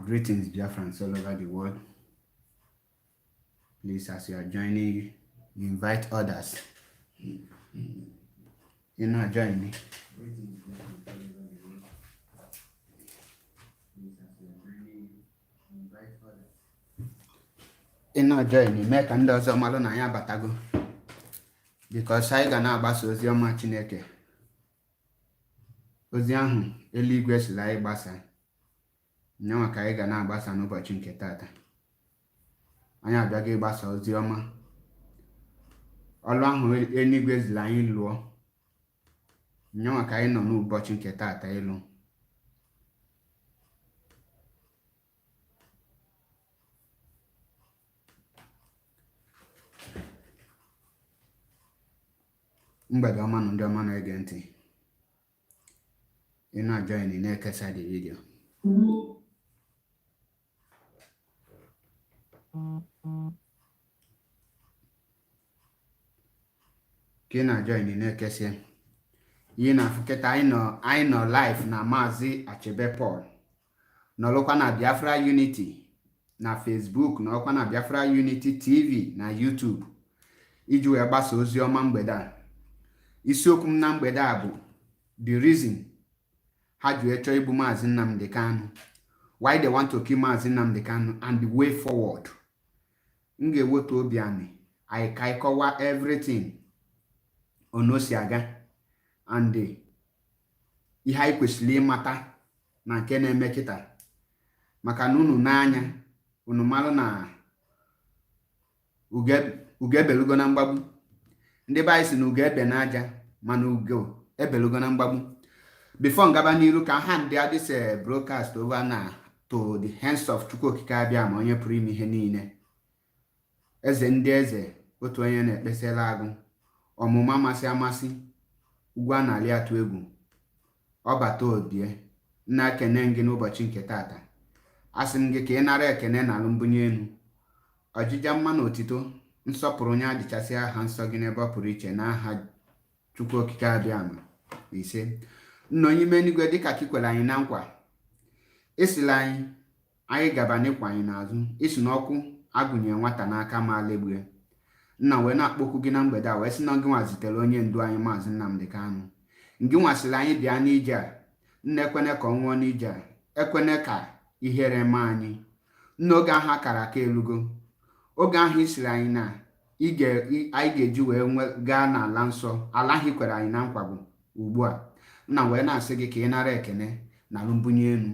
Greetings, Biafrans all over the world. Please, as you are joining, you invite others. You're not joining. You're not joining. Make and does a malon anya batago. Because I gana agbasa ozi ọma Chineke. Ozi ahụ eluigwe siri anyị gbasa. Nyanwa ka anyị ga na-agbasa n'ụbọchị nke tata. Anyị abịaghị ịgbasa ozi ọma. Ọlụ ahụ eluigwe ziri anyị lụọ. Nyanwa ka anyị nọ n'ụbọchị nke tata ịlụ. Mgbede ọma na ndị ọma na-ege ntị. Ị na-join na-ekesa the video. Ka ị na-join na-ekesa. Ihe na-afụ kịta anyị nọ live na Mazi Achebe Paul. Nọlụkwa na Biafra Unity na Facebook, nọlụkwa na Biafra Unity TV na YouTube. Iji wee gbasa ozi ọma mgbede a. Isiokwu m na mgbede a bụ the reason ha ji chọọ igbu Mazi Nnamdi Kanu, why they want to kill Mazi Nnamdi Kanu and the way forward. M ga-ewetu obi anyị ka anyị kọwaa everything ono si aga and ihe anyị kwesịrị ịmata na nke na-eme kịta, maka na unu n'anya unu malụ na ugo ebelugo na mgbagbu. Ndị be anyị si na ugo ebe n'aja mana ugo ebelugo na mgbagbu. Before ngaba n'iru ka hand this broadcast over na to the hands of Chukwu Okike Abịama, onye pụrụ ime ihe niile. Eze ndị eze, otu onye na-ekpesala agụ, ọmụma amasị amasị, ugwu a na-alị atụ egwu, ọbata obie. Nna ekene gị n'ụbọchị nke tata. Asị m gị ka ị nara ekene na alụmbunye enu, ọjịja mma na otito, nsọpụrụ onye adịchasị aha nsọ gị n'ebe ọ pụrụ iche n'aha Chukwu Okike Abịama. Ise. Nna onye ime eluigwe dịka ka ikwere anyị na nkwa, esila anyị gaba n'ịkwa anyị n'azụ, isi n'ọkụ agụnye nwata n'aka ma legbue. Nna wee na-akpọkwu gị na mgbede a wee sị na gị nwa zitere onye ndu anyị Mazi Nnamdi Kanu. Ngị nwasịrị anyị bịa n'ije a. Nna ekwene ka ọ nwụọ n'ije a, ekwene ka ihere mee anyị. Nna oge ahụ akara aka elugo, oge ahụ isiri anyị na anyị ga-eji wee gaa n'ala nsọ, ala ahụ ikwere anyị na nkwa bụ ugbu a. Nna wee na-asị gị ka ị nara ekene na alụmbunye enu,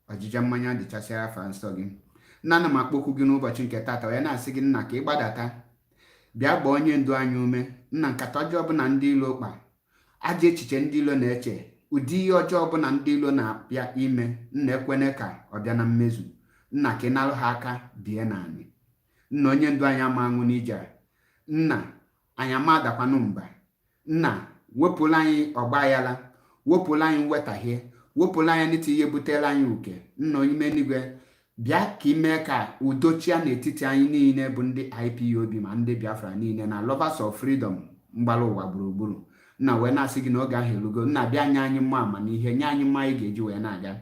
ọjịja mmanya dịchasịara afa nsọ gị. Nna na m akpọkwu gị n'ụbọchị nke tata wee na-asị gị nna ka ị gbadata bịa gbaa onye ndu anyị ume. Nna nkata ọjọọ ọbụla ndị ilo kpa, ajọ echiche ndị ilo na-eche, ụdị ihe ọjọọ ọbụla ndị ilo na-abịa ime, nna ekwene ka ọ bịa na mmezu. Nna ka ị nalụ ha aka bie n'anị. Nna onye ndu anyị ama anwụ n'ije a. Nna anyị ama adakwanụ mba. Nna wepụla anyị ọgba aghara, wepụla anyị mwetahie, wepụla anyị n'iti ihe butere anyị uke. Nna onye ime eluigwe bịa ka ime ka udo chia n'etiti anyị niile bụ ndị IPOB ma ndị Biafra niile na lovers of freedom mgbara ụwa gburugburu. Nna wee na-asị gị na oge ahụ elugo. Nna bịa nye anyị mma amamihe, nye anyị mma anyị ga-eji wee na-aga.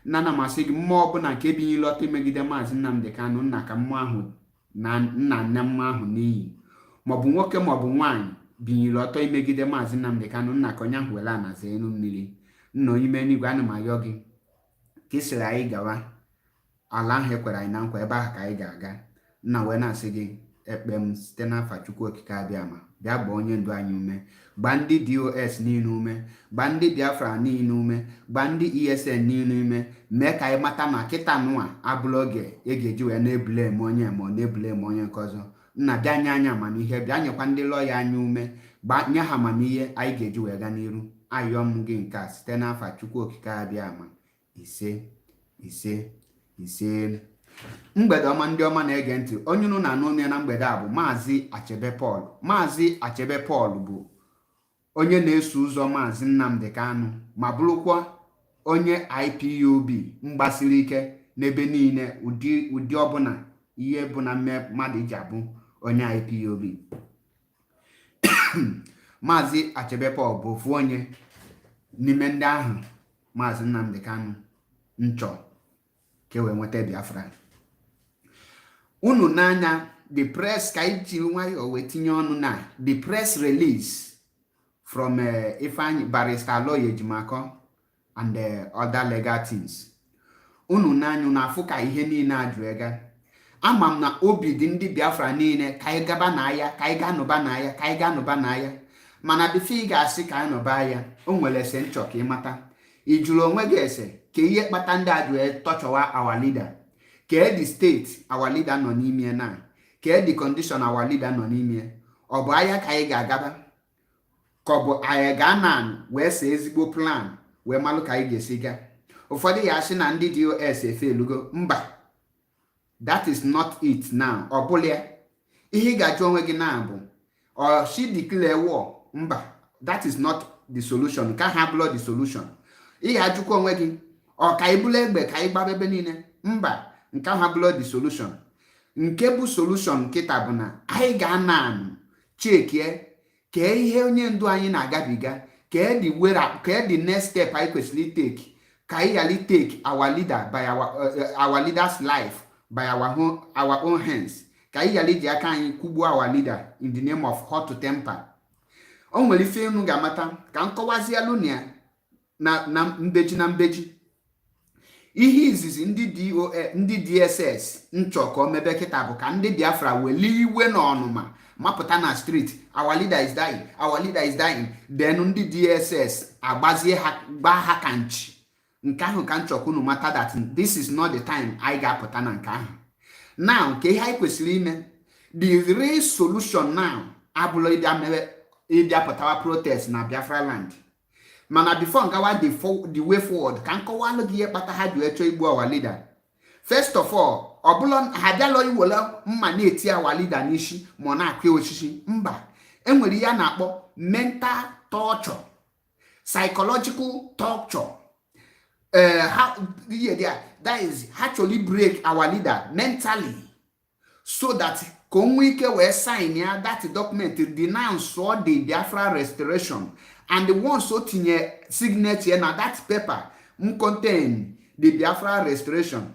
Nna na masị gị mmụọ ọbụla nke binye lọta imegide Mazi Nnamdi Kanu, nna ka mmụọ ahụ na nna mma ahụ n'iyi, maọbụ nwoke maọbụ nwaanyị binyere ọtọ imegide Mazi Nnamdi Kanu, nna ka onye ahụ were anaza enu mmiri. Nna onye ime eluigwe ana m ayọ gị ka ị sịrị anyị gawa ala ahụ ekwere anyị na nkwa, ebe ahụ ka anyị ga-aga. Nna wee na-asị gị ekpe m site n'afa Chukwu Okike Abịama, bịa gbaa onye ndu anyị ume, gbaa ndị DOS niile ume, gbaa ndị Biafra niile ume, gbaa ndị ESN niile ume. Mee ka anyị mata na kịta nụa abụla oge e ga-eji wee na-ebule eme onye ma ọ na-ebule eme onye nke ọzọ. Nna bịa nye anyị amamihe, bịa nyekwa ndị lọya anyị ume, nye ha amamihe anyị ga-eji wee gaa n'iru. Ayọ m gị nke a site n'afa Chukwu Okike Abịama. Ise ise ise. Mgbede ọma ndị ọma na-ege ntị. Onye unu na-anụ onye na mgbede a bụ Mazi Achebe Paul. Mazi Achebe Paul bụ onye na-eso ụzọ Mazi Nnamdi Kanu ma bụrụkwa onye IPOB mgbasiri ike n'ebe niile, ụdị ọbụla ihe bụ na mmadụ iji abụ onye IPOB. Mazi Achebe Paul bụ ofu onye n'ime ndị ahụ Mazi Nnamdi Kanu nchọ ka e wee nweta Biafra. Unu n'anya the press ka iji nwayọọ wee tinye ọnụ na the press release from Ifeanyi Barrister Aloy Ejimakor and other legal teams. Unu n'anya unu afụ ka ihe niile ajụ ega. Ama m na obi dị ndị Biafra niile ka anyị gaba n'ahịa, ka anyị ga-anọba n'ahịa, ka anyị ga-anọba n'ahịa. Mana bifo ị ga-asị ka anyị nọba ahịa, o nwere ese nchọ ka ị mata. Ị jụrụ onwe gị ese ka ihe kpata ndị ajụ tọchọwa our leader. Ka the state our leader nọ n'ime na. Ka the condition our leader nọ n'ime. Ọ bụ ahịa ka anyị ga-agaba. Ka ọ bụ anyị ga-ana wee see ezigbo plan wee malụ ka anyị ga-esi gaa. Ụfọdụ ya asị na ndị DOS efe elugo. Mba. That is not it now. Ọ bụla ya. Ihe ị ga-ajụ onwe gị na bụ or she declare war. Mba. That is not the solution. Ka ha bụlọ the solution. Ị ga-ajụkwa onwe gị ọ ka ibula egbe ka ịgbaba ebe niile. Mba. Nke ha bụlọ the solution. Nke bụ solution nkịta bụ na anyị ga-ana anụ chekie kee ihe onye ndu anyị na-agabiga kee the next step anyị kwesịrị take ka anyị ghara take our leader by our leader's life by our own hands ka anyị ghara iji aka anyị kwugbuo our leader in the name of hot temper. O nwere ife unu ga-amata ka nkọwazialụ na mbeji ihe izizi ndị DSS nchọ ka o mebe kịta bụ ka ndị Biafra weli iwe n'ọnụma mapụta na street our leader is dying, our leader is dying. Then ndị DSS agbazie ha gbaa ha ka nchi. Nke ahụ ka nchọ ka unu mata that this is not the time anyị ga-apụta na nke ahụ. Now ka ihe anyị kwesịrị ime the real solution now abụrụ ịbịa pụtawa protest na Biafra land. Mana before ngawa the way forward ka nkọwalụ gị ihe kpata ha ji chọọ igbu our leader. First of all, ọ bụla ha bịalọ iwere mma na-eti our leader n'isi ma ọ na-akụ osisi. Mba, enwere ihe a na-akpọ mental torture, psychological torture. That is actually break our leader mentally so that ka o nwee ike wee sign ya that document denounce all the Biafra restoration. And the ones so tinye signature na that paper contain the Biafra restoration.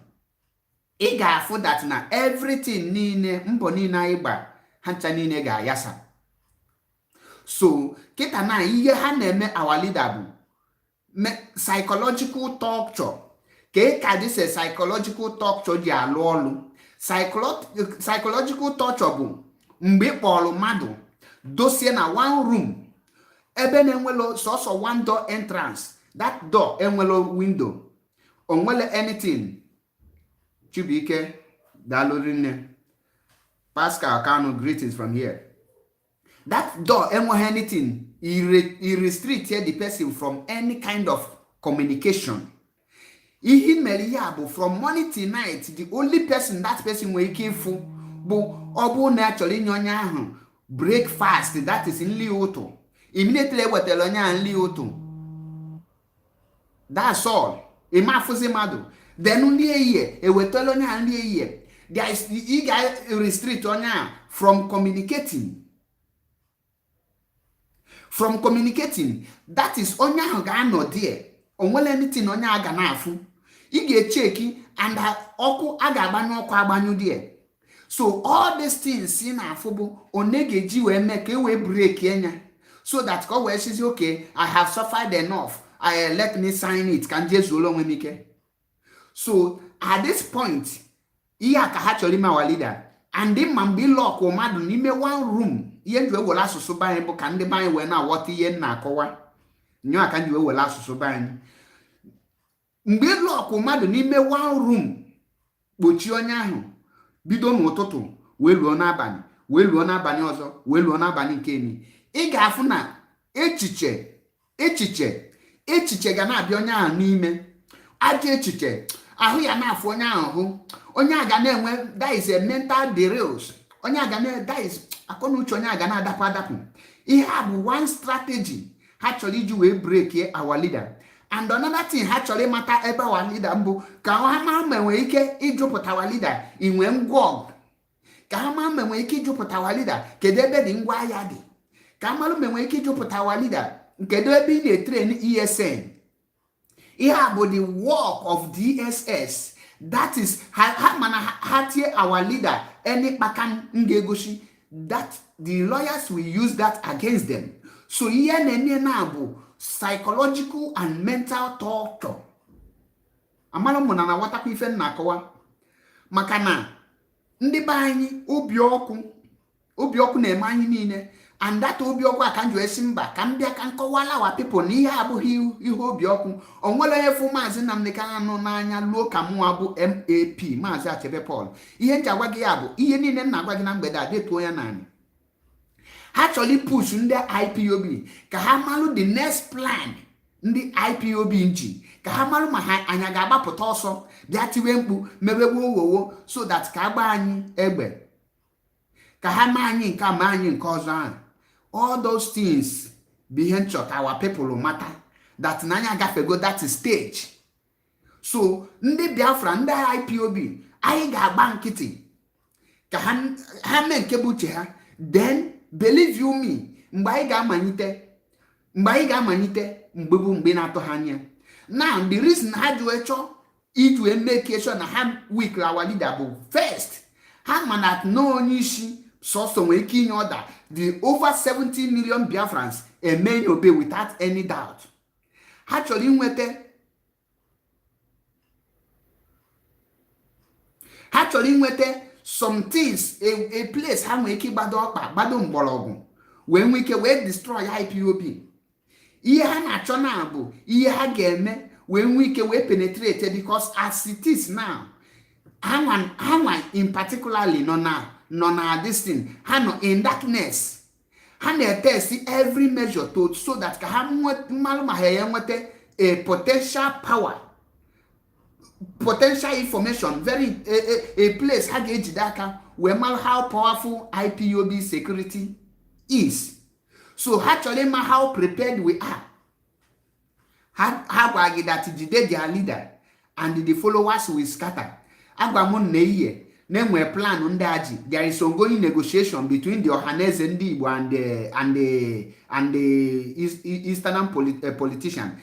Ị ga-afụ that na everything niile mbọ niile anyị gba ha ncha niile ga-ayasa. So kịta na ihe ha na-eme our leader bụ psychological torture. Ka this psychological torture ji alụ ọlụ. Psychological torture bụ mgbe kpọrọ mmadụ dosie na one room ebe na-enwelo sọsọ one door entrance. That door enwelo window. Onwele anything. Chibike, Dalurine, Pascal Kanu, greetings from here. That door enwele anything. He restricted the person from any kind of communication. Ihe mere ya bụ from morning till night. The only person that person nwere ike ịfụ bụ ọ bụ na achọrọ inye onye ahụ breakfast, that is nri ụtụ. Immediately ewetara onye ahụ nri ụtụ. That's all. Ịmafụzi mmadụ. Then nri ehihie ewetara onye ahụ nri ehihie. Ị ga-restrict onye ahụ from communicating. From communicating. That is onye ahụ ga-anọ there. Onwere anything onye a ga na-afụ. Ị ga-echeki and ọkụ a ga-agbanyụ ọkụ agbanyụ there. So all these things si na-afụ bụ onye ga-eji wee mee ka e wee break enya. So that ka wee sizi okay, I have suffered enough. Let me sign it. Ka nje zuolo onwe m ike. So at this point, ihe aka ha chọrọ ime our leader. And mma mgbe ịlọkụ mmadụ n'ime one room. Ihe nji wewere asụsụ banyị bụ ka ndị banyị wee na-aghọta ihe na-akọwa. Nyo aka nji wewere asụsụ banyị. Mgbe ịlọkụ mmadụ n'ime one room, kpochie onye ahụ bido n'ụtụtụ wee luo n'abalị, wee luo n'abalị ọzọ, wee luo n'abalị nke emi. Ị ga-afụ na echiche ga na-abịa onye ahụ n'ime. Ajọ echiche ahụ ya na-afụ onye ahụ hụ. Onye a ga na-enwe that is a mental derails. Onye a ga na that is akọnuche onye a ga na-adapụ. Ihe a bụ one strategy ha chọrọ iji wee break our leader. And another thing ha chọrọ ịmata ebe our leader mbụ ka ha ma nwee ike ịjụpụta our leader inwe ngwa ọgụ. Ka ha ma nwee ike ịjụpụta our leader kedu ebe dị ngwa agha dị. Ka ha ma nwee ike ịjụpụta our leader kedu ebe ị na-etrain ESN. Ihe bụ the work of DSS. That is ha tie our leader any kpakan ngegoshi, that the lawyers will use that against them. So ihe na-eme na bụ psychological and mental torture. Amara mụ na watakwa ife nna akọwa maka na ndị be anyị obi ọkụ na-eme anyị niile, and that obi ọkụ aka njụ esi mba ka m bịa ka nkọwala wa people na ihe abụghị ihe obi ọkụ. O nwere onye fụ Maazị Nnamdi Kanu n'anya luo ka mụnwa bụ MAP Maazị Achebe Paul. Ihe nji agwa gị ya bụ ihe niile m na-agwa gị na mgbede a detuo ya naanị. Ha chọrọ push ndị IPOB ka ha malụ the next plan ndị IPOB nji, ka ha malụ ma ha anya ga-agbapụta ọsọ bịa tiwe mkpu mebegbu owowo so that ka agba anyị egbe, ka ha ma anyị nke ma anyị nke ọzọ ahụ. All those things be ihe nchọta our people matter that na anyị agafego that stage. So ndị Biafra ndị IPOB anyị ga-agba nkịtị ka ha mee nke bụ uche ha. Then believe you me, mgbe anyị ga-amalite mgbe na-atọ ha anya. Now the reason ha ji wee chọọ iji make sure na ha weak our leader bụ first, ha ma na no onye isi sọsọ nwere ike inye order the over 70 million Biafrans eme obey without any doubt. Ha chọrọ inwete some things, a place ha nwere ike gbado ọkpa gbado mgbọrọgwụ wee nwee ike wee destroy IPOB. Ihe ha na-achọ na bụ ihe ha ga-eme wee nwee ike wee penetrate, because as it is now, ha in particularly nọ na this thing, ha nọ in darkness. Ha na-test every measure so that ka ha mmalụ ma ha enweta a potential power, potential information, very a place ha ga-ejide aka wee malụ how powerful IPOB security is. So actually ma how prepared we are. Ha gwa gị that jide their leader and the followers will scatter. Agwa m na ihe na-enwe plan ndị aji. There is ongoing negotiation between the Ohaneze ndị Igbo and the Eastern politician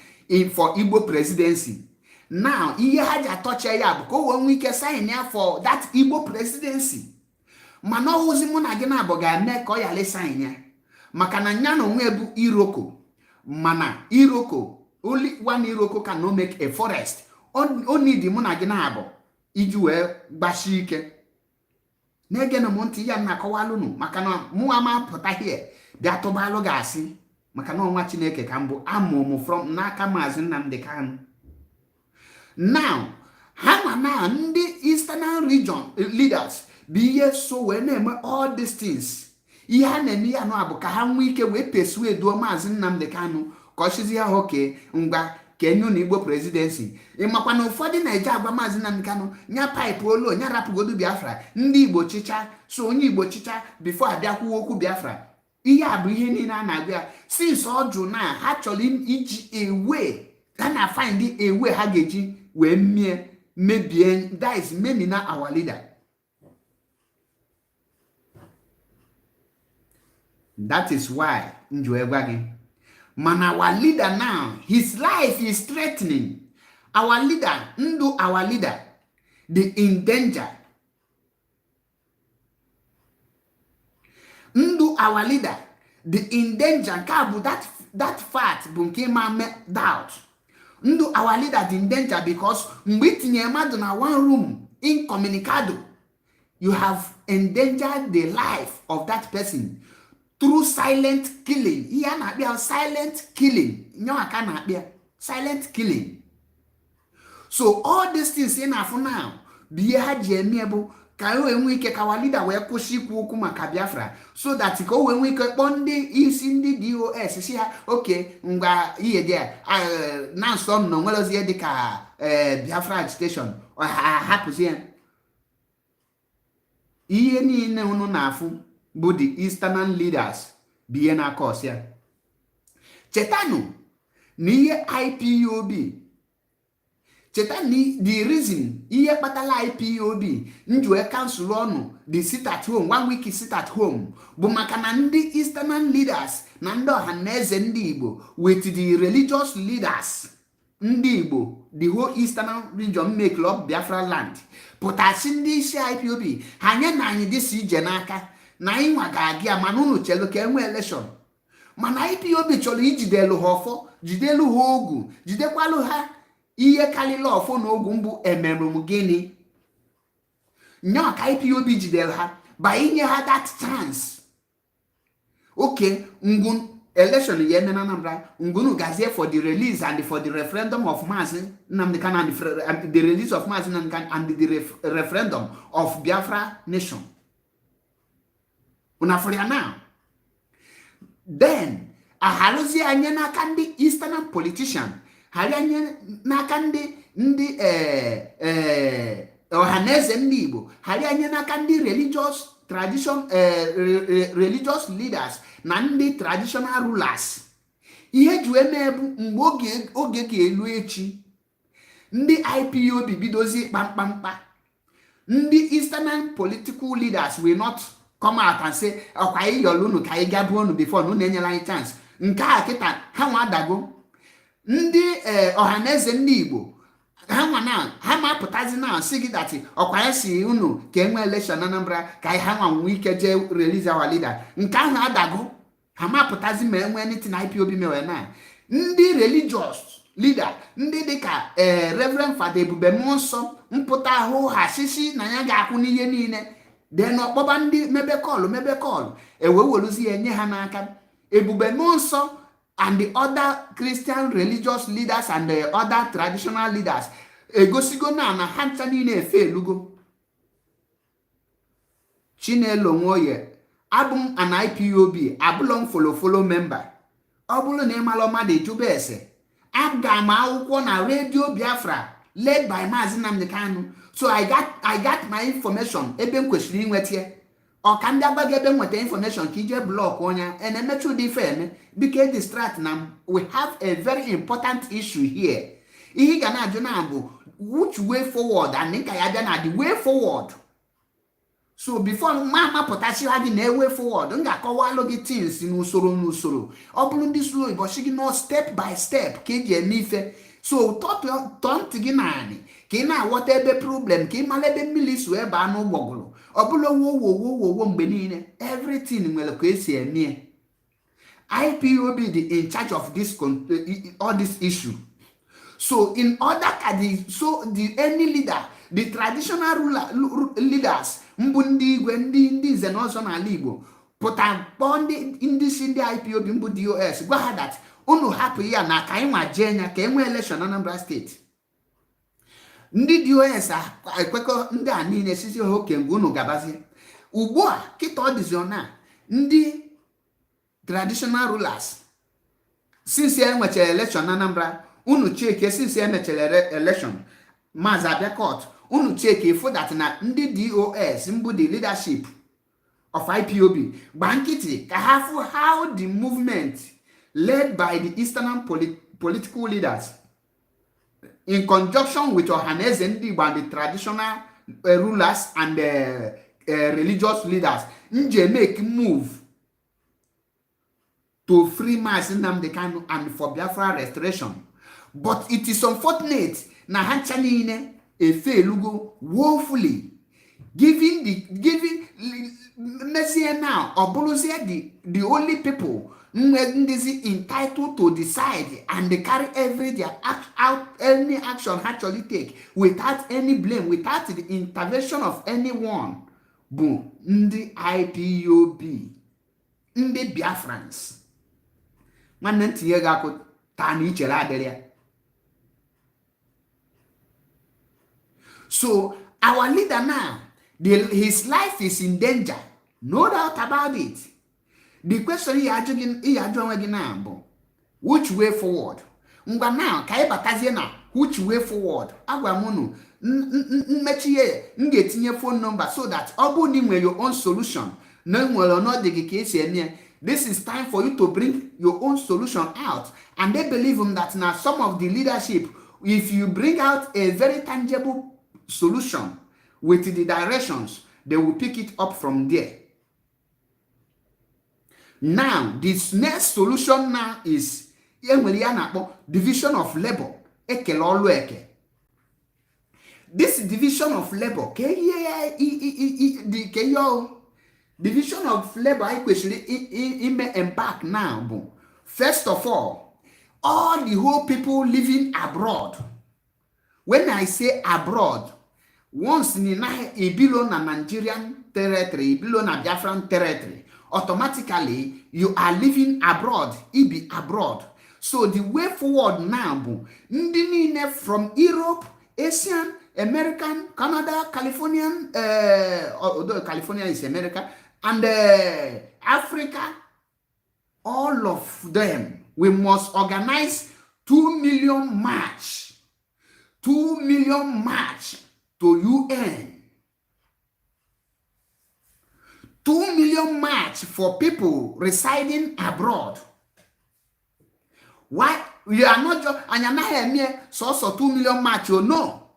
for Igbo presidency. Now ihe ha ji atọcha ya bụ ka o wee nwee ike sign ya for that Igbo presidency. Mana ọhụzi mụ na gị na-abụ ga-eme ka ọ yali sign ya, maka na nya na onwe bụ Iroko. Mana Iroko, only one Iroko can no make a forest. Only the mụ na gị na-abụ iji wee gbashi ike. Na-ege na m ntị ya na-akọwalụnụ maka na mụ ama pụta here bịa tụbalụ ga-asị maka na ọnwa Chineke ka mbụ amụmụ from n'aka Maazị Nnamdi Kanu. Now ha na ndị Eastern region leaders bụ ihe so wee na-eme all these things. Ihe ha na-eme ya nọ bụ ka ha nwee ike wee persuade Maazị Nnamdi Kanu ka ọ chizi ya oke ngwa kenyu na Igbo presidency. Ịmakwa na ụfọdụ na-eje agwa Maazị Nnamdi Kanu nya pipe olo nya rapụgodu Biafra, ndị Igbo chicha, so onye Igbo chicha before abịakwuo okwu Biafra. Ihe a bụ ihe niile a na-agwa ya since ọ jụ na ha chọrọ iji ewe, ha na find a way ha ga-eji wee mebie that is memina our leader. That is why man, our leader now, his life is threatening. Our leader, our leader, the in danger. Our leader, the in danger. That fact bunkema doubt. Our leader the in danger because mbitinye mmadụ na one room incommunicado. You have endangered the life of that person through silent killing. Here na be silent killing. Silent killing. So all these things in afu now be ha jemiebo ka we nwe ike ka wa leader we kwushi ikwu okwu maka Biafra so that ka we nwe ike kpọ ndị isi ndị DOS si ha okay ngwa ihe there na so no nwelozie dị ka Biafra agitation or hapụzie ihe niile unu na-afụ bụ the Eastern leaders biye na cause ya. Chetanu ni IPOB. Chetani the reason iye kpatala IPOB njwe cancel ọnụ the sit at home 1 week sit at home bụ maka na ndị Eastern leaders na ndị Ohaneze ndị Igbo with the religious leaders ndị Igbo the whole eastern region make up Biafra land pụtasị ndị isi IPOB ha nye na anyị dịsi ije n'aka na anyị nwa ga-aga ya mana unu chelu ka enwe election mana IPOB chọrọ ijidelu ha ọfọ jidelu ha ogu jidekwalụ ha ihe karịrị ọfọ na ogu mbụ emerum gịnị nya ka IPOB jidelu ha by inye ha that chance. Okay, ngun election yen na Anambra ngunu gazie for the release and for the referendum of Mazi Nnamdi Kanu and the release of Mazi Nnamdi Kanu and the referendum of Biafra nation. Unafuria now. Then ahaluzi anye na kandi eastern politician hari anye na kandi ndi ohaneze ndị Igbo hari anye na kandi religious tradition religious leaders na ndị traditional rulers. Ihe ju emebu mgbe oge ka elu echi ndị IPOB bidozi kpamkpamkpa. Ndị eastern political leaders will not come out and say okwa iyolunu ka ị gabu onu before nu na-enyela anyị chance nke a kita ha nwa adago. Ndị ohaneze ndị Igbo ha nwa na ha ma pụtazi na sị gị that okwa esi unu ka enwe election na Anambra ka ha nwa nwe ike je release our leader nke ahụ adago. Ha ma pụtazi ma enwe anything IPOB mewe na ndị religious leader ndị dịka Reverend Father Ebube Monso mpụta ahụ ha sisi na ya ga-akwụ n'ihe niile then ọkpọba ndị mebe call ewewoluzi enye ha n'aka. Ebube Monso and the other Christian religious leaders and the other traditional leaders egosigo na ha ncha niile efe elugo. Chinelo Nwoye abum an IPOB abulong follow member. Obulu na ịmalụ mmadụ ejube ese aga m akwụkwọ na Radio Biafra led by Mazi Nnamdi Kanu. So I got my information ebe m kwesịrị inweta ọ ka ndị agbaga ebe nweta information ka ije block onya and emechu dị feme bike distract na we have a very important issue here. Ihe ga na-ajụ na bụ which way forward and ka ya bịa na the way forward. So before mama pụtachi ha gị na way forward m ga-akọwalụ gị things n'usoro ọ bụrụ ndị slow ịbọchị gị no step by step ka eji eme ife. So tọntị gị naanị ka ị na-aghọta ebe problem ka ị mara ebe mmiri so ebe anụ gbọgụrụ ọ bụla wo mgbe niile everything nwere ka esi eme. IPOB dị in charge of this all this issue. So in order ka any leader the traditional leaders mbụ ndị igwe ndị nze na ọzọ n'ala Igbo pụta kpọọ ndị si ndị IPOB mbụ DOS gwa ha that unu hapụ ya na ka anyị nwa jee nya ka enwe election na Anambra steeti. Ndị DOS ekwekọ ndị a niile sisi oke mgbe unu gabazie. Ugbu a kịta ọ dịzi ọna ndị traditional rulers since enwechara election na Anambra unu cheke since emechara election Mazi abịa court unu cheke ifo that na ndị DOS mbụ the leadership of IPOB gba nkịtị ka ha fụ how the movement led by the eastern political leaders in conjunction with Ohaneze ndị Igbo and the traditional rulers and religious leaders nje make move to free Mazi Nnamdi Kanu and for Biafra restoration. But it is unfortunate na ha ncha niile efe elugo woefully giving Messi now or Bolusia the only people entitled to decide and they carry any action actually take without any blame, without the intervention of anyone. Boom, ndị IPOB, ndị Biafrans. Nwanne ntinye ga-akụ taa na ichere adịrị ya. So our leader now, his life is in danger, no doubt about it. The question he ajụghị now bụ which way forward? Ngwa now ka anyị batazie na which way forward? Agwa m unu mmechi ihe m ga-etinye phone number so that ọ bụrụ na ị nwere your own solution na nwere ọnọdụ gị ka esi eme. This is time for you to bring your own solution out, and they believe that now some of the leadership, if you bring out a very tangible solution with the directions, they will pick it up from there. Now, this next solution now is division of labor. ekele ọlụ eke. This division of labor, division of labor I question embark now. First of all the whole people living abroad. When I say abroad, once you belong na Nigerian territory, belong na Biafran territory, automatically you are living abroad. It be abroad. So the way forward now, ndị niile from Europe, Asian, American, Canada, Californian, although California is America, and Africa, all of them, we must organize 2 million march. 2 million march to UN. 2 million march for people residing abroad. Why? We are not just, and you're not here, so 2 million march, you know.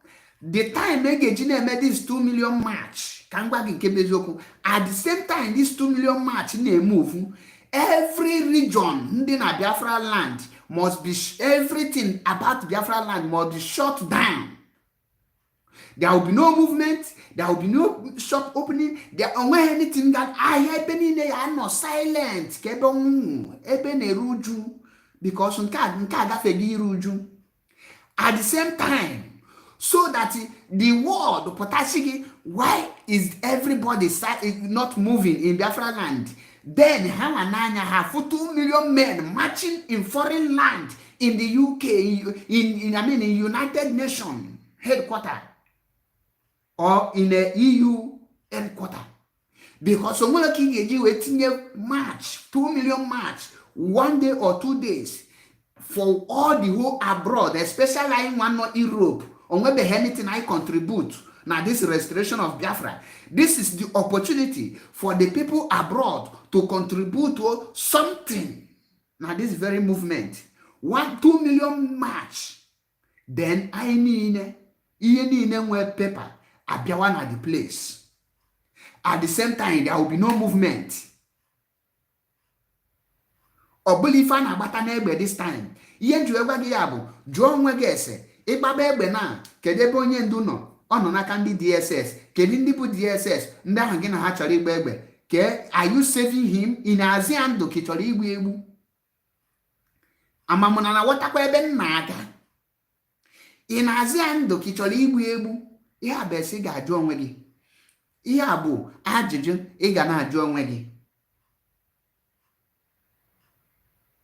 The time made this 2 million march. At the same time, this 2 million march move. Every region in Biafra land must be, everything about Biafra land must be shut down. There will be no movement. There will be no shop opening. There will be anything that I happening. They are not silent. Because at the same time, so that the world, why is everybody not moving in Biafra land? Then have 2 million men marching in foreign land in the UK, in United Nations headquarters or in the EU headquarters. Because someone waiting march, 2 million march, 1 day or 2 days for all the whole abroad, especially in one not Europe, on whether anything I contribute. Now, this restoration of Biafra, this is the opportunity for the people abroad to contribute to something. Now, this very movement, 2 million march, then I need paper, Abiawan at the place. At the same time, there will be no movement. Obulifan abata this time. Yen juega giabu, John Wegese, Ebabe na, Kedebe onye ndu no. Ọ nọ n'aka ndị DSS. Kedu ndị bụ DSS? Ndị ahụ gị na ha chọrọ igba egbe. Are you saving him? Ị na-azị ya ndụ ka ị chọrọ igbu egbu? Amamụna na watakwa ebe nna aga. Ị na-azị ya ndụ ka ị chọrọ igbu egbu? Ihe a bụ esi ga-ajụ onwe gị. Ihe a bụ ajụjụ ị ga na-ajụ onwe gị.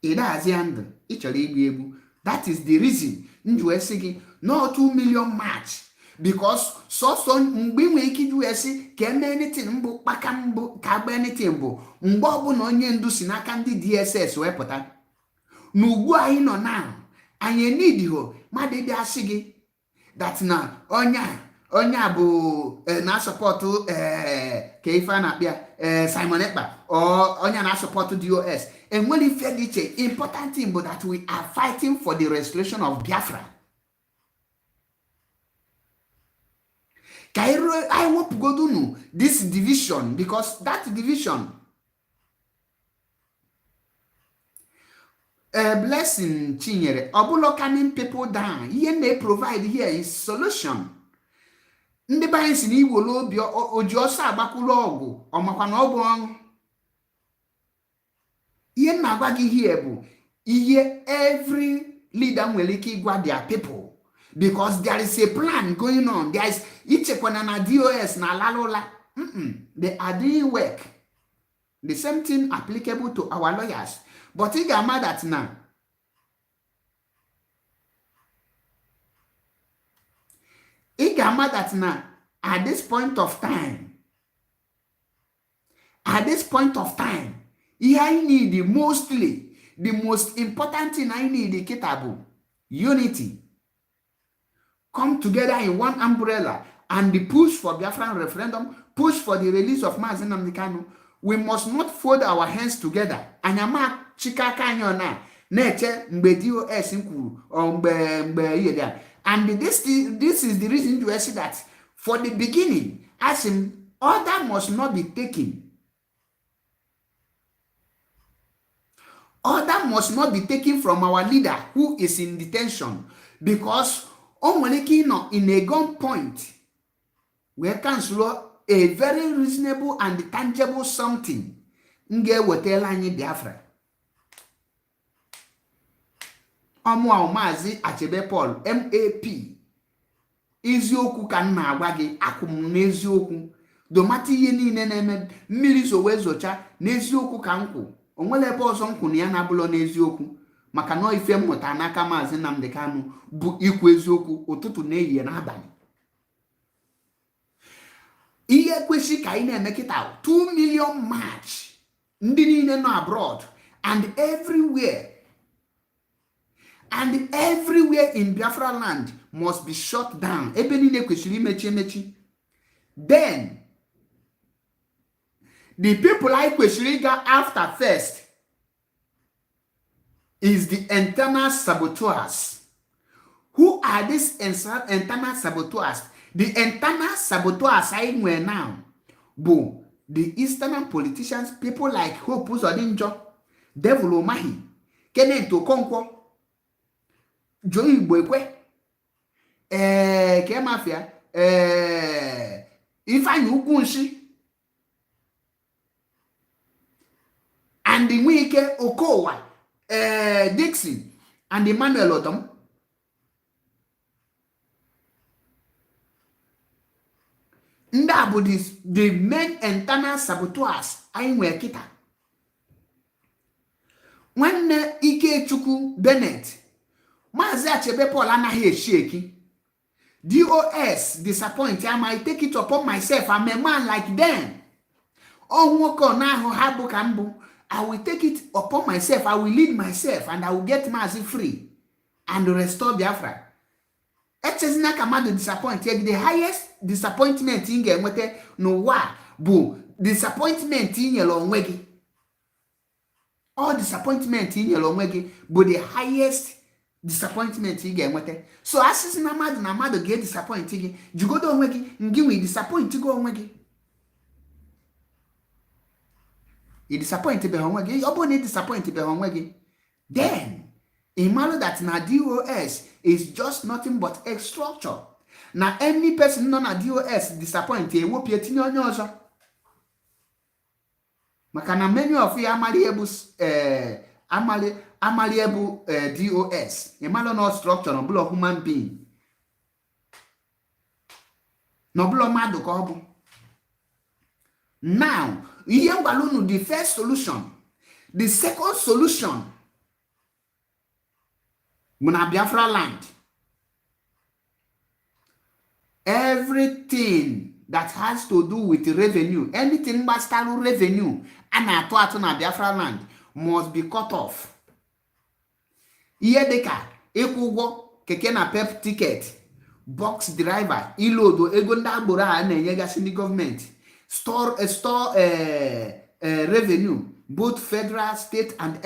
Ị na-azị ya ndụ ị chọrọ igbu egbu. That is the reason njụ esi gị no 2 million march. Because so mgbe nwe ike iju esi ka eme anything mbụ kpaka mbụ ka agba anything bụ mgbe ọbụla onye ndu si n'aka ndị DSS wepụta n'ugbu anyị nọ na anyị need ho mmadụ ịbịa asị gị that na onye a bụ na support ka ife a na-akpịa Simon Ekpa onye na support DOS enwere ife dị iche. Important thing bụ that we are fighting for the restoration of Biafra. I hope go do this division, because that division, blessing Chinyere, obulo coming people down. Here they provide here is solution. Ndị banyere si n'iwu obi oji ọsọ agbakwụlụ ọgwụ ọmakwa na ọgwụ ọnwụ. Ihe na-agwa gị here bụ ihe every leader nwere ike ịgwa their people. Because there is a plan going on. There is ichekwana na DOS na lalola. They are doing work. The same thing applicable to our lawyers. But you get mad at now. You get mad at now. At this point of time, I need the most important thing I need the kitabu. Unity. Come together in one umbrella and the push for Biafran referendum, push for the release of Mazi Nnamdi Kanu. We must not fold our hands together. Anyama chika kanyo na neche mbe DOS nkuru or mbe yeda. And this is the reason you see that for the beginning, as in order must not be taken. Order Biafra must not be taken from our leader who is in detention, because in a gun point we cancel a very reasonable and tangible something nge wetela anyị Biafra. Mazi Achebe Paul MAP, eziokwu ka m na-agwa gị, akwụm n'eziokwu. Domati ihe niile na-eme mmiri so wee zocha, n'eziokwu ka nkwụ. Onwere ebe ọzọ nkwụ na ya na-abụlọ n'eziokwu, maka na ife mmụta n'aka Mazi Nnamdi Kanu bụ ikwu eziokwu ụtụtụ na ehihie n'abalị. Ihe kwesị ka anyị na-eme kịta 2 million march, ndị niile nọ abroad and everywhere in Biafra land must be shut down. Ebe niile kwesịrị imechi emechi. Then the people I kwesịrị ịga after first is the internal saboteurs. Who are these internal saboteurs? The internal saboteurs I know now, bo the eastern politicians, people like Hope Uzodinjo, Devil Omahi, Kenneth Okonkwo, Joey Boykwe, Kemafia, Ifeanyi Ugunshi, and the Wike Okowa, Dixon, and Emmanuel Odom. Ndabudis, the main internal saboteurs anyị nwere kita. Nwanne Ikechukwu Bennett, Mazi Achebe Paul anaghị esheki. DOS disappoint, I might take it upon myself. I'm a man like them. Nwoke na ahụ ha bụ ka mbụ. I will take it upon myself. I will lead myself and I will get Mazi free and restore Biafra. Echezina ka mmadụ disappoint. The highest disappointment ị ga-enweta n'ụwa bụ disappointment ị nyere onwe gị. All disappointment ị nyere onwe gị bụ the highest disappointment ị ga-enweta. So asịsị na mmadụ ga-disappoint gị, jigodo onwe gị, ngị nwe disappoint gị onwe gị. I disappoint be onwe gị, ọ bụ na disappoint be onwe gị, then imagine that na DOS is just nothing but a structure. Now any person nọ na DOS disappoint, ewopie tinye onye ọzọ. Maka na many of you amali ebu DOS. Imagine no structure, no blow human being. No blow mmadụ ka ọ bụ. Now, ihe ngwalunu the first solution. The second solution Muna Biafra land. Everything that has to do with revenue, anything bastaru revenue, and atu na Biafra land must be cut off. Iye deka, ekwugo, keke na pep ticket, box driver, ilodo, ego ndabura na-enyegasi ndị government, store revenue, both federal, state, and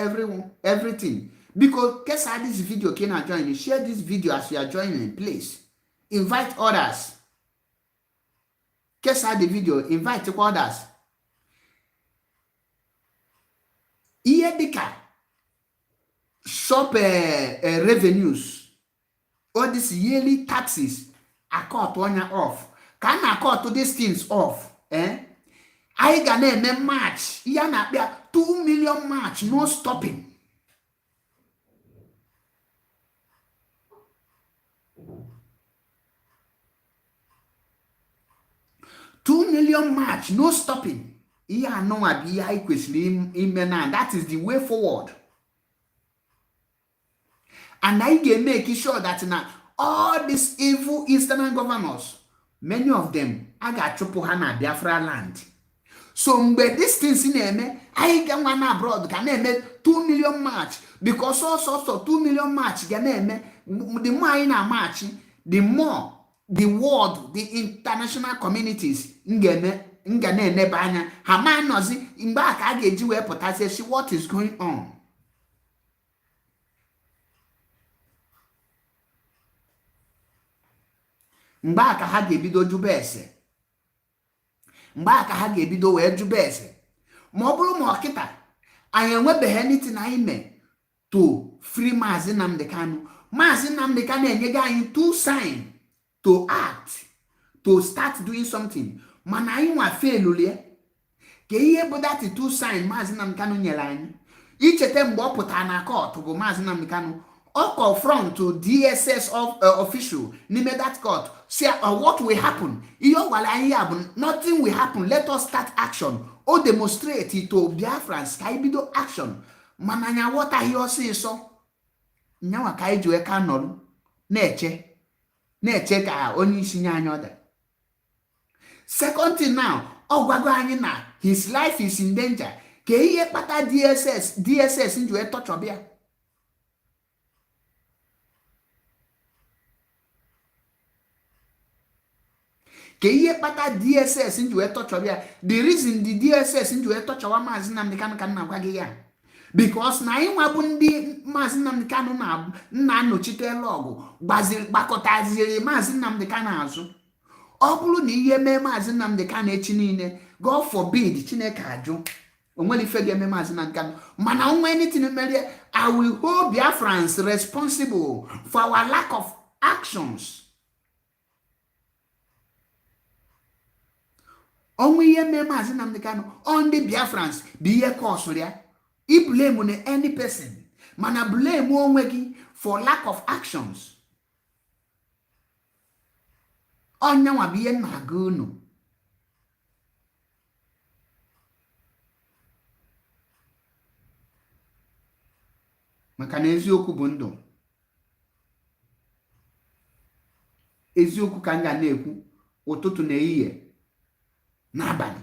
everything. Because kesa this video can join you. Share this video as you are joining, please. Invite others. Kesa the video, invite others. Iedika shop revenues. All these yearly taxes are cut on and off. Can I cut to these things off? I gonna March. Yana 2 million March, no stopping. $2 million march, no stopping. That is the way forward. And I can make sure that now all these evil eastern governors, many of them, I got Chopohana, Biafra land. So these things in I can one abroad can make 2 million march because also 2 million march can the more in a march, the more the world, the international communities ngane nebanya hamanozi imba ka ga-eji wee pụta see what is going on. Mgba ka ha ga-ebido jube ese. Mgba ka ha ga-ebido wee jube ese. Ma ọ bụrụ ma ọkịta anyị enwebeghị anything anyị mee to free Mazi Nnamdi Kanu. Mazi Nnamdi Kanu enyega anyị 2 signs to act, to start doing something. Mana anyị nwa failure. Ka ihe bụ that 2 signs Mazi Nnamdi Kanu nyere anyị. Ichete mgbe ọ pụtara na court bụ Mazi Nnamdi Kanu, ọ confront to DSS official n'ime that court, say what will happen. Ihe ọ gwara anyị ya bụ nothing will happen, let us start action. O demonstrate to Biafrans ka anyị bido action. Mana anya ghọtaghị ọsịsọ. Nyanwa ka anyị ji wee ka nọrọ na-eche ka onye isi nye anyị ọda. Second thing now, ọ gwago anyị na his life is in danger. Ka ihe kpata DSS nji wee tọchọbịa. Ka ihe kpata DSS nji wee tọchọbịa. The reason the DSS nji wee tọchọwa Mazi Nnamdi Kanu ka nna gwa gị ya. Because na anyị nwa bụ ndị Mazi Nnamdi Kanu na-anọchite ọgụ gbakọtaziri Mazi Nnamdi Kanu azụ. Ọ bụrụ na ihe mee Mazi Nnamdi Kanu echi niile, God forbid Chineke ajụ, onwere ife ga-eme Mazi Nnamdi Kanu. Mana onwe anything mere, I will hold Biafrans responsible for our lack of actions. Onwe ihe mee Mazi Nnamdi Kanu, on the Biafrans bụ ihe kọsụrụ ya. I blame on any person, mana blame onwe gị for lack of actions. Onyanwa bụ ihe na-aga unu. Maka na eziokwu bụ ndụ. Eziokwu ka m ga na-ekwu ụtụtụ na ehihie n'abalị.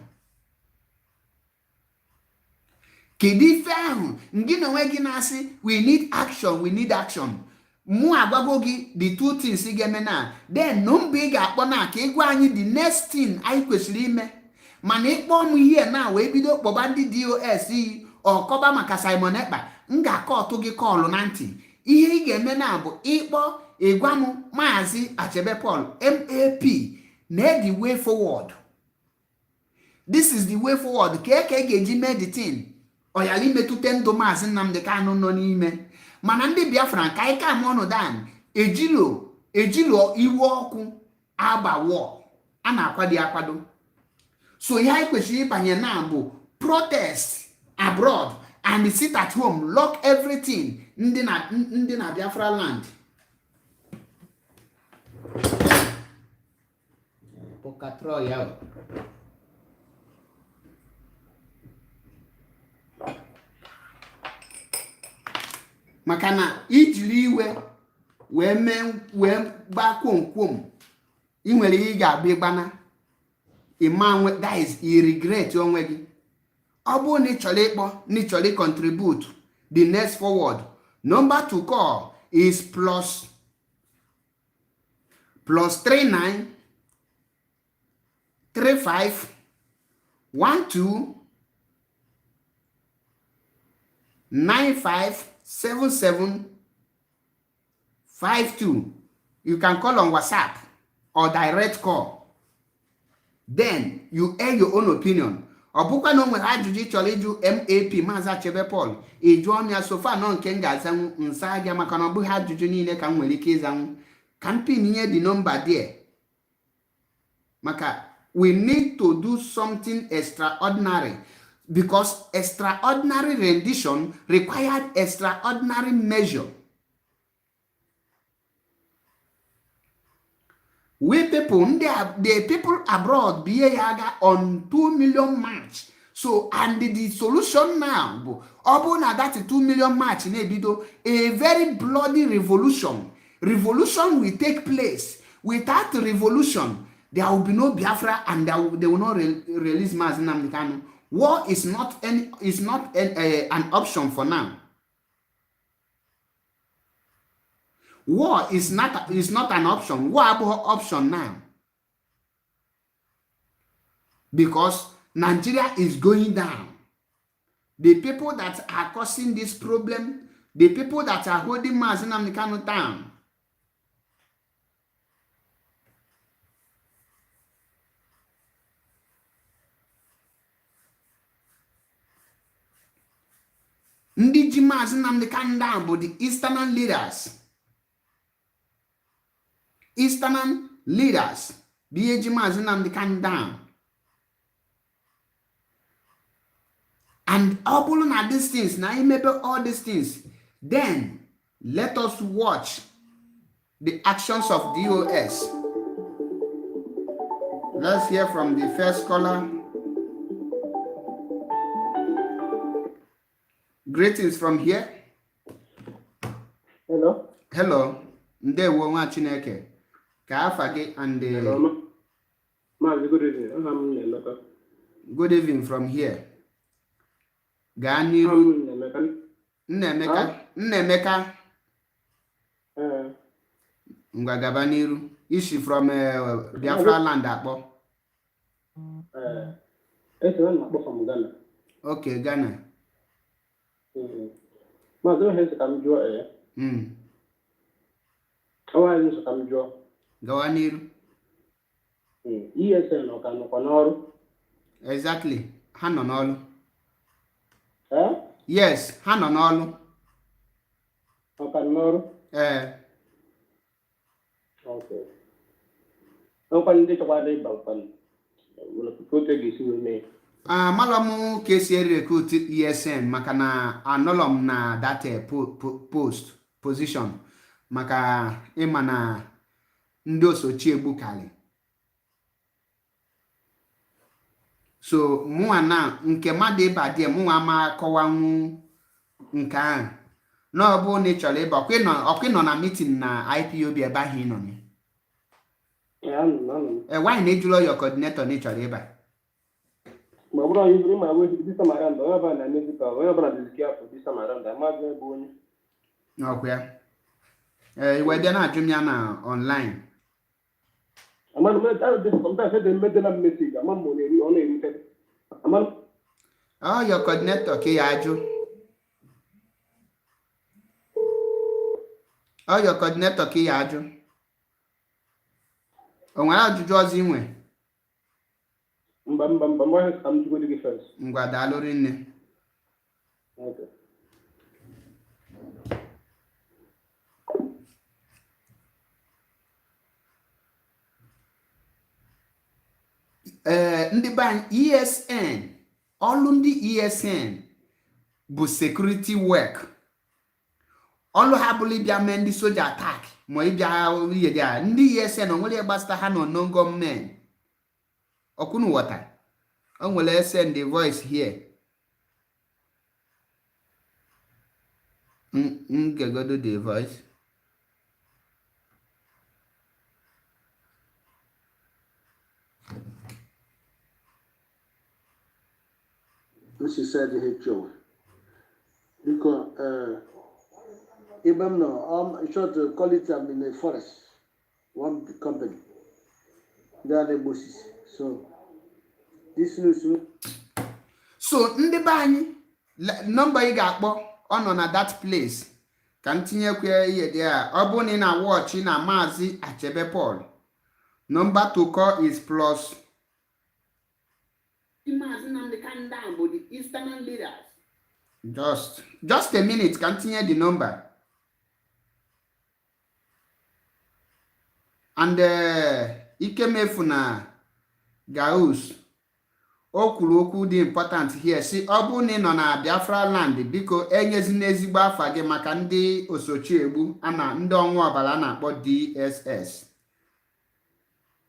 Kedu ife ahụ ngị na onwe gị na-asị we need action, we need action. Mụ agwago gị the 2 things ị ga-eme na, then mgbe ị ga-akpọ na ka ịgwa anyị the next thing anyị kwesịrị ime. Mana ịkpọ m ihe na wee bido kpọba ndị DOS iyi ọkọba maka Simon Ekpa, m ga-akọ ọtụ gị kọlụ na ntị. Ihe ị ga-eme na bụ ịkpọ ịgwa m Maazị Achebe Paul MAP na the way forward. This is the way forward. Ka ị ga-eji mee the thing. Oyala imetụta ndụ Mazi Nnamdi Kanu nọ n'ime. Mana ndị Biafra ka anyị ka mọnụ dan ejilo iwe ọkụ agbawo a na-akwado akwado. So ihe anyị kwesịrị ịbanye na bụ protest abroad and sit at home, lock everything ndị na Biafra land. Pokatro ya. Maka na ijiri iwe wee gba kwom ị nwere ihe ị ga-agba ịgbana ịma guys, i regret onwe gị. Ọ bụrụ na ị chọrọ ịkpọ na ị chọrọ contribute the next forward, number to call is plus 39 35 12 95 7752. You can call on WhatsApp or direct call. Then you air your own opinion. Ọ bụkwa na o nwere ajụjụ ị chọrọ ịjụ MAP Maazị Achebe Paul, ị jụọ m ya sofa nọ nke m ga-azanwu nsa aga, maka na ọ bụghị ajụjụ niile ka m nwere ike ịzanwu. Ka m pinye the number there. Maka we need to do something extraordinary. Because extraordinary rendition required extraordinary measure. We people, the people abroad, be on 2 million march. So, and the solution now, upon that 2 million march, a very bloody revolution. Revolution will take place. Without revolution, there will be no Biafra, and they will not release Mazi Nnamdi Kanu. War is not an option for now. War is not an option. War is an option now. Because Nigeria is going down. The people that are causing this problem, the people that are holding Mazi Nnamdi Kanu down, Ndị ji Mazi Nnamdi Kanu down bụ the Eastern leaders. Eastern leaders bụ ihe ji Mazi Nnamdi Kanu down. And ọ bụrụ na these things, na imebe all these things, then let us watch the actions of DOS. Let's hear from the first caller. Greetings from here. Hello. Hello. Ndewo nwa Chineke. Ka afa gị and the... Hello. Mazi, good evening. Good evening from here. Gaa n'iru. Nnaemeka. Ngwa gaba n'iru. Ishi from Biafra land akpọ. From Ghana. Okay, Ghana. Mazi, ohe ka m jụọ Ohe ka m jụọ. Gawa n'iru. ESN ọ ka nọkwa n'ọrụ? Exactly. Ha nọ n'ọrụ. Eh? Yes, ha nọ n'ọrụ. Ọ ka n'ọrụ? Okay. Ọkwa ndị chọkwara ịba ụkwanụ. Otu ga-esi mee. Amalọ m ka esi recruit ESN maka na anọlọ m na that position maka ịma na ndị osochi egbu kali. So mụnwa na nke mmadụ ịba dị mụnwa ma akọwanwu nke ahụ na ọ bụ na ị chọrọ ịba ọkwa nọ na meeting na IPOB ebe ahụ ị nọ ya. Why na ejụlọ your coordinator na ị chọrọ ịba? Ma bụrụ anyị zuru ma we this time around onye ọbụla na Mexico onye ọbụla dị careful this time around amaghị ebe onye. Ọkwa ya. Iwe dị na-ajụ m ya na online. Amanu me that sometimes they make them message amam mo na erute. Amanu. Your coordinator ka ya ajụ. Your coordinator ka ya ajụ. O nwere ajụjụ ọzọ inwe? Mba mo ka m jụgo dị first. Ngwa daalụ rinne. Okay. Ndị bank ESN, ọlụ ndị ESN bụ security work. Ọlụ ha bụrụ ịbịa mee ndị soja attack ma ịbịa ihe dị a. Ndị ESN onwere gbasata ha nọ gọọmenti. Ọkụnụ wọta. O nwere send the voice here. Gegodo the voice. She said HO. Because even now, I'm sure to call it in the forest, one company. They are the bosses. So this news. So ndị be anyị nọmba ị ga-akpọ ọ nọ na that place ka m tinyekwa ihe dị a. Ọ bụ na ị na-watch na Mazi Achebe Paul. Number to call is plus. Mazi Nnamdi Kanu down bụ the Eastern leaders. Just a minute ka m tinye the number. And Ikemefu na Gaus o kwuru okwu dị important here si ọ bụ na ị nọ na Biafra land biko enyezina ezigbo afa gị maka ndị osochi egbu ana ndị ọnwụ ọbara na-akpọ DSS.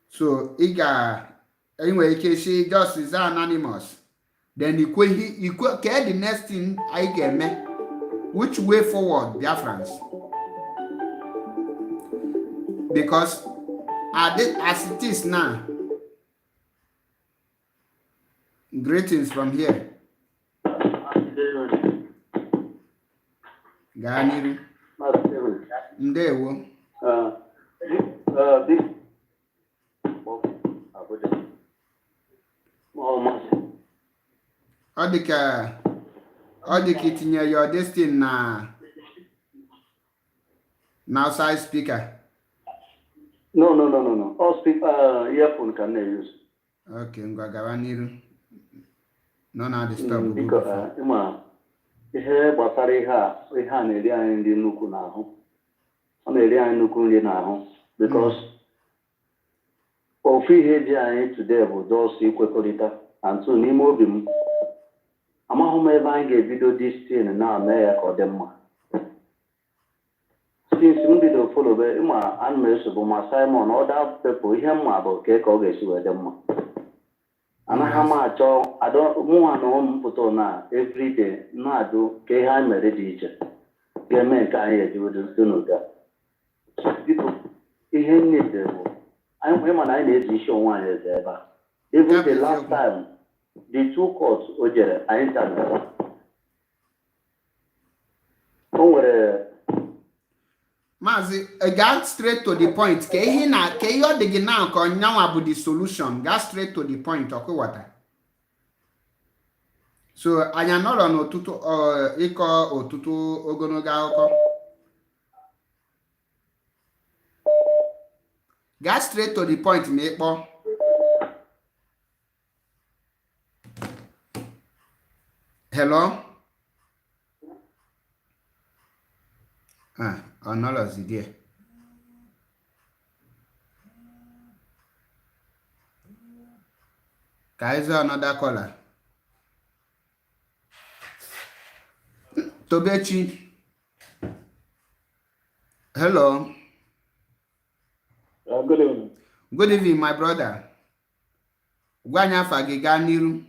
So ị nwere ike si just is anonymous then ikwe ke the next thing anyị ga-eme which way forward Biafrans, because as it is now. Greetings from here. Ganiru. Ndewo. Ọ dịka itinye your destiny na outside speaker. No. All speaker earphone can they use. Okay, ngwa gawa n'iru. No, disturb. Because ihe gbasara ihe a na-eri anyị nri nnukwu n'ahụ. Ọ na-eri anyị nnukwu nri n'ahụ because ofu ihe ji anyị today bụ just ikwekọrịta. And so n'ime obi m amaghị m ebe anyị ga-ebido this thing na-eme ya ka ọ dị mma. Since m bido folobe ịma ana m esogbu ma Simon other people ihe mma bụ ka ọ ga-esi wee dị mma. Anaghị m achọ mụnwa na ụmụ mpụta na everyday na-ajụ ka ihe anyị mere dị iche ga-eme nke anyị ejiwedo n'ụga. Biko ihe niile bụ anyị ma na anyị na-eji isi onwe anyị eze ebe a. Even the last time the two courts o jere anyị tanere o nwere Mazi, get straight to the point. Ke ihe ọ dị gị na ka ọnyanwa bụ the solution. Get straight to the point. Ọkụwata. So, anyị anọrọ n'ụtụtụ ịkọ ụtụtụ ogologo akụkọ. Get straight to the point ma ịkpọ. Hello? Another idea. Is there another caller? Tobechi. Hello. good evening. Good evening, my brother. Gwanya fagiga niru.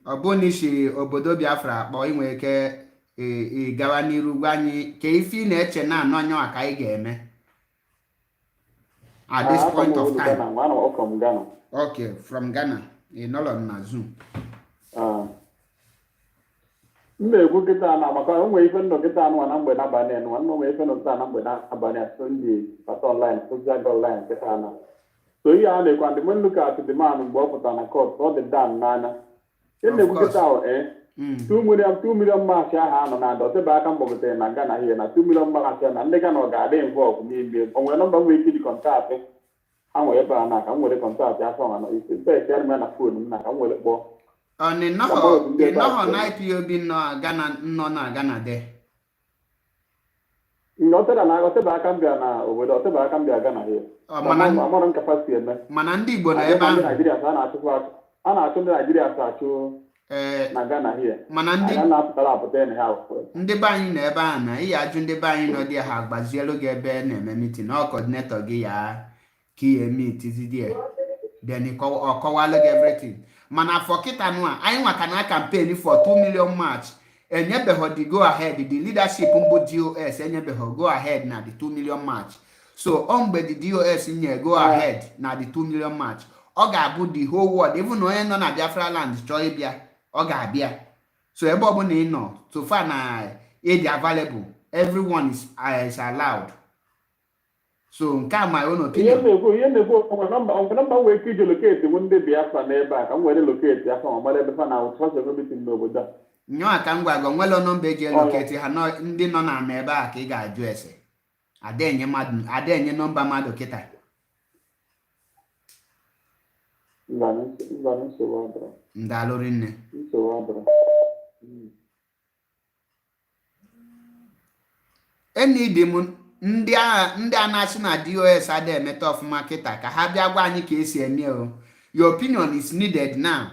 Obuni shi obodo Biafra akpọ inwe ike gawa n'iru gwa anyị ka ife na-eche na anọnyọ a ka anyị ga-eme at this point of time. From Ghana. Okay, from Ghana. Ị nọrọ na Zoom. M na-ekwu kịta na maka onwe ife ndụ kịta anụ na mgbe n'abalị enụ nwanne onwe ife ndụ kịta na mgbe n'abalị a Sunday pata online social online kịta na so ihe a na-ekwa ndị mmadụ ka atụ dị man mgbe ọ pụtara na court ọ dị dan n'anya. Ị na-ekwu kịta 2 million maasị ahụ anọ na ada otebe aka mgbagotere na Ghana ihe na 2 million maasị na ndị Ghana ọ ga-adị involve n'ime o nwere nọmba nwere ike iji kọntaktị ha nwere ebe a na ka m nwere kọntaktị afọ ọha na ise pekere m na fon m na ka m nwere kpọọ ịnọghọ na IPOB nọ na Ghana de otebe aka m bịa na obodo otebe aka m bịa Ghana ihe amara m kapasiti eme mana ndị Igbo na ebe ahụ a na-achụ ndị Naijiria achụ na Ghana here. Mana ndị be anyị nọ ebe ahụ na ihe ajụ ndị be anyị nọ dị ha agbazielu gị ebe na-eme meeting ọ coordinator gị ya ka ihe meet dị then ọ kọwalụ gị everything. Mana for kịta nụ a anyị nwa ka na campaign for 2 million march enyebeghị the go ahead the leadership mbụ DOS enyebeghị go ahead na the 2 million march. So mgbe the DOS nye go ahead na the 2 million march ọ ga-abụ the whole world even onye nọ na Biafra land chọọ ịbịa ọ ga-abịa. So ebe ọ bụla ị nọ so far na ịdị available everyone is allowed. So nke a my own opinion. Ihe na-ekwu nọmba nwee ike iji loketi bụ ndị Biafra n'ebe a ka m were loketi afọ ma mara ebe fa na ụtụtụ meeting n'obodo a. Nyọọ ka m gwa gị nwere nọmba eji loketi ha ndị nọ na ebe a ka ị ga-ajụ ese. Adenye nọmba mmadụ kịta. Ndalụ rinne. Enidi m ndị a na-asị na DOS ada emeta ọfụma kịta ka ha bịa gwa anyị ka esi eme o. Your opinion is needed now.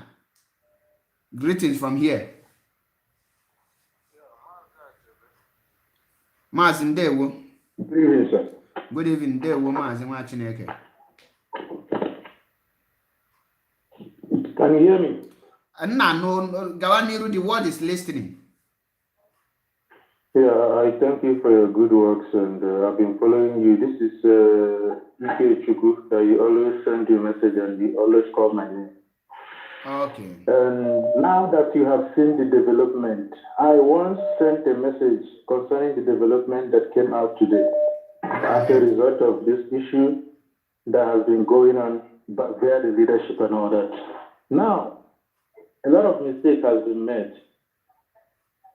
Greetings from here. Mazi ndewo. Good evening, ndewo Mazi nwa Chineke. Can you hear me? No, Gawaniru, the world is listening. Yeah, I thank you for your good works and I've been following you. This is Ike Chuku. You always send your message and you always call my name. Okay. And now that you have seen the development, I once sent a message concerning the development that came out today as a result of this issue that has been going on via the leadership and all that. Now, a lot of mistake has been made.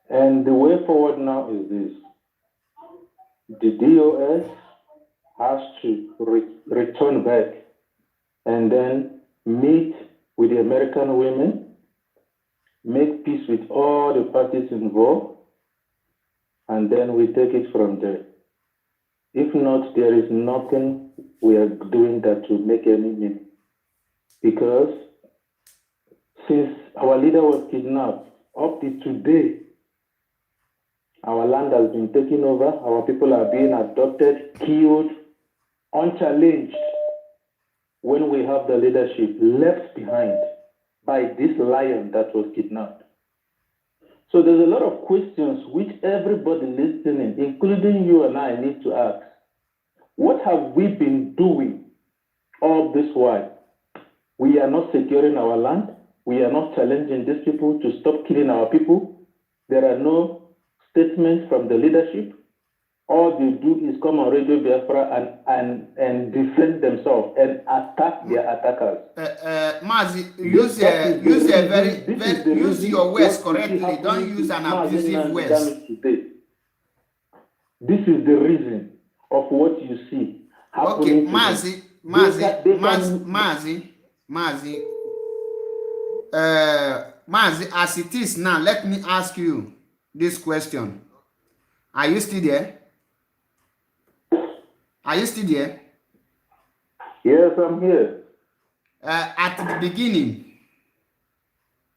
And the way forward now is this. The DOS has to return back and then meet with the American women, make peace with all the parties involved, and then we take it from there. If not, there is nothing we are doing that will make any meaning. Because since our leader was kidnapped, up to today, our land has been taken over, our people are being adopted, killed, unchallenged, when we have the leadership left behind by this lion that was kidnapped. So there's a lot of questions which everybody listening, including you and I, need to ask. What have we been doing all this while? We are not securing our land. We are not challenging these people to stop killing our people. There are no statements from the leadership. All they do is come on Radio Biafra and defend themselves and attack their attackers. Mazi, use your words correctly. Don't use an abusive words. This is the reason of what you see happening. Okay, Mazi, as it is now, let me ask you this question. Are you still there? Are you still there? Yes, I'm here. At the beginning,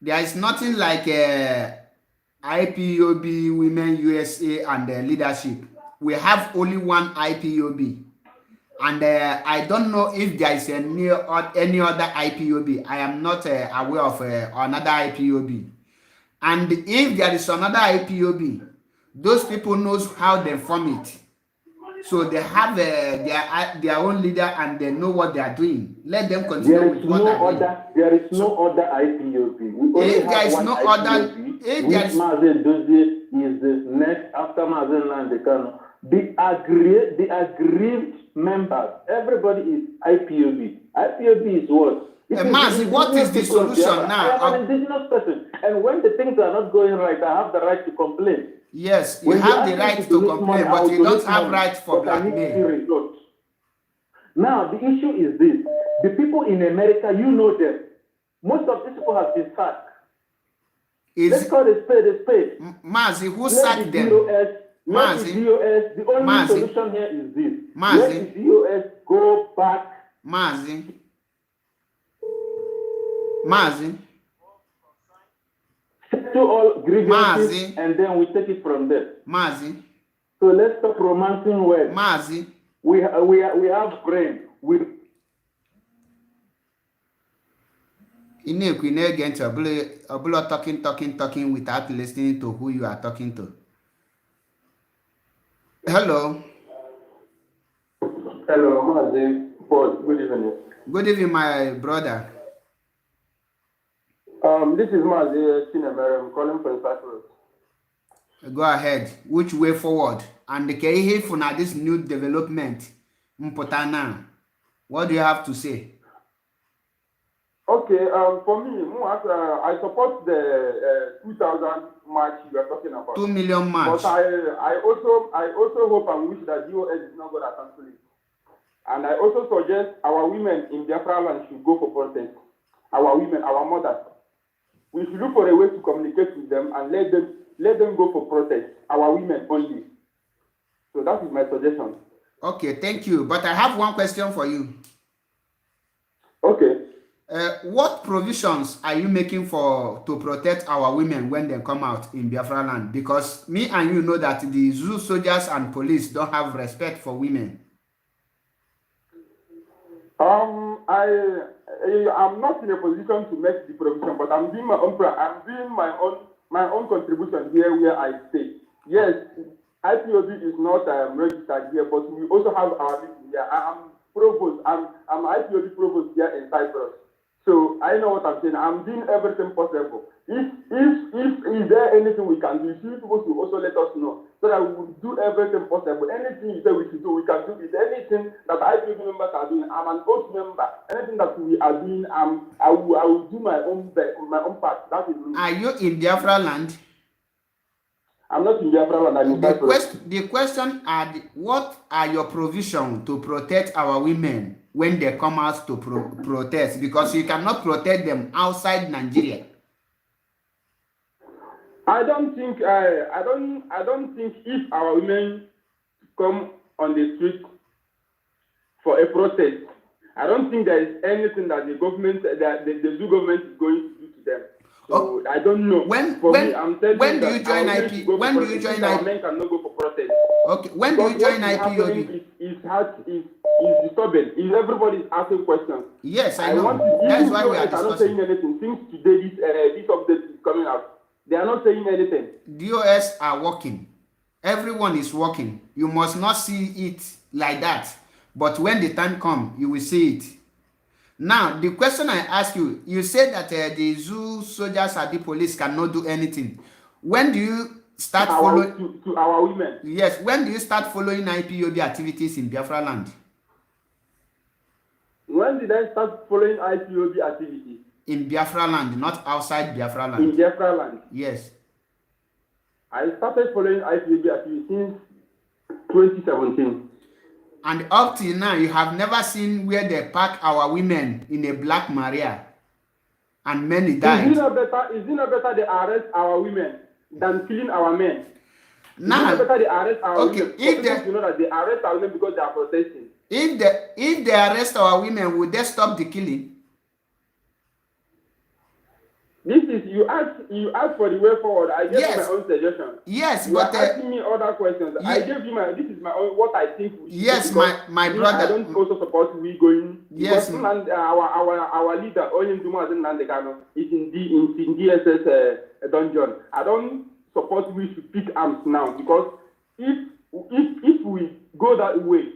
there is nothing like IPOB, Women USA, and leadership. We have only one IPOB. And I don't know if there is any other IPOB. I am not aware of another IPOB. And if there is another IPOB, those people knows how they form it. So they have their own leader and they know what they are doing. Let them continue with what they are doing. There is no other IPOB. If there is no other, if there is Mazi is the next after Mazi Nnamdi Kanu. The aggrieved members, everybody is IPOB. IPOB is what? Mazi, what is the solution now? I am an indigenous person, and when the things are not going right, I have the right to complain. Yes, you have the right to complain, but you don't have right for blackmail. Now, the issue is this. The people in America, you know them. Most of these people have been sacked. Let's call a spade a spade. Mazi, who sacked them? Mazi, the only solution here is this. Mazi, let the DOS go back. Mazi. Settle all grievances, and then we take it from there. Mazi. So let's stop romancing words. Mazi. We have brain. Again, talking without listening to who you are talking to. Hello. Hello, Mazi. Good evening. Good evening, my brother. This is Mazi Chinemere. I'm calling from Cyprus. Go ahead. Which way forward? And can you hear from this new development? Mpotana. What do you have to say? Okay, for me, I support the 2,000 march you are talking about. 2 million march. But I also hope and wish that DOS is not going to cancel it. And I also suggest our women in Biafra land should go for protest. Our women, our mothers. We should look for a way to communicate with them and let them go for protest. Our women only. So that is my suggestion. Okay, thank you. But I have one question for you. Okay. What provisions are you making to protect our women when they come out in Biafra land? Because me and you know that the zoo soldiers and police don't have respect for women. I'm not in a position to make the provision, but I'm doing my own contribution here where I stay. Yes, IPOB is not registered here, but we also have our meeting here. I'm provost. I'm IPOB provost here in Cyprus. So I know what I'm saying. I'm doing everything possible. If is there anything we can do, you supposed to also let us know so that we will do everything possible. Anything you say we should do, we can do it. Anything that IPOB members are doing, I'm an oath member. Anything that we are doing, I will do my own part. That is me. Are you in Biafra land? I'm not in Biafra land. I'm in Cyprus. The question are what are your provisions to protect our women when they come out to protest? Because you cannot protect them outside Nigeria. I don't think if our women come on the street for a protest, I don't think there is anything that the government, that the zoo government is going to do to them. So I don't know. I'm telling when you do you join IP? When do you join IP? Men cannot go for protest. Okay. When do you join IPOB? Is disturbing. Is everybody is asking questions? Yes, I know. That's why we are not discussing. saying anything. Since today this update is coming out, they are not saying anything. DOS are working. Everyone is working. You must not see it like that. But when the time comes, you will see it. Now, the question I ask you, you said that the zoo soldiers and the police cannot do anything. When do you start following to our women? Yes, when do you start following IPOB activities in Biafra land? When did I start following IPOB activities? In Biafra land, not outside Biafra land. In Biafra land? Yes. I started following IPOB activities since 2017. And up till now, you have never seen where they pack our women in a Black Maria and many died. Is it not better they arrest our women than killing our men? Now, is it not better they arrest our women? If they, you know that they arrest our women because they are protesting. If they arrest our women, will they stop the killing? This is you ask for the way forward. I gave you my own suggestion. Yes, you but are asking me other questions. I gave you this is my own what I think. Yes, my brother. I don't also support we going. Yes, and our leader Nnamdi Kanu is in DSS dungeon. I don't support we should pick arms now because if we go that way,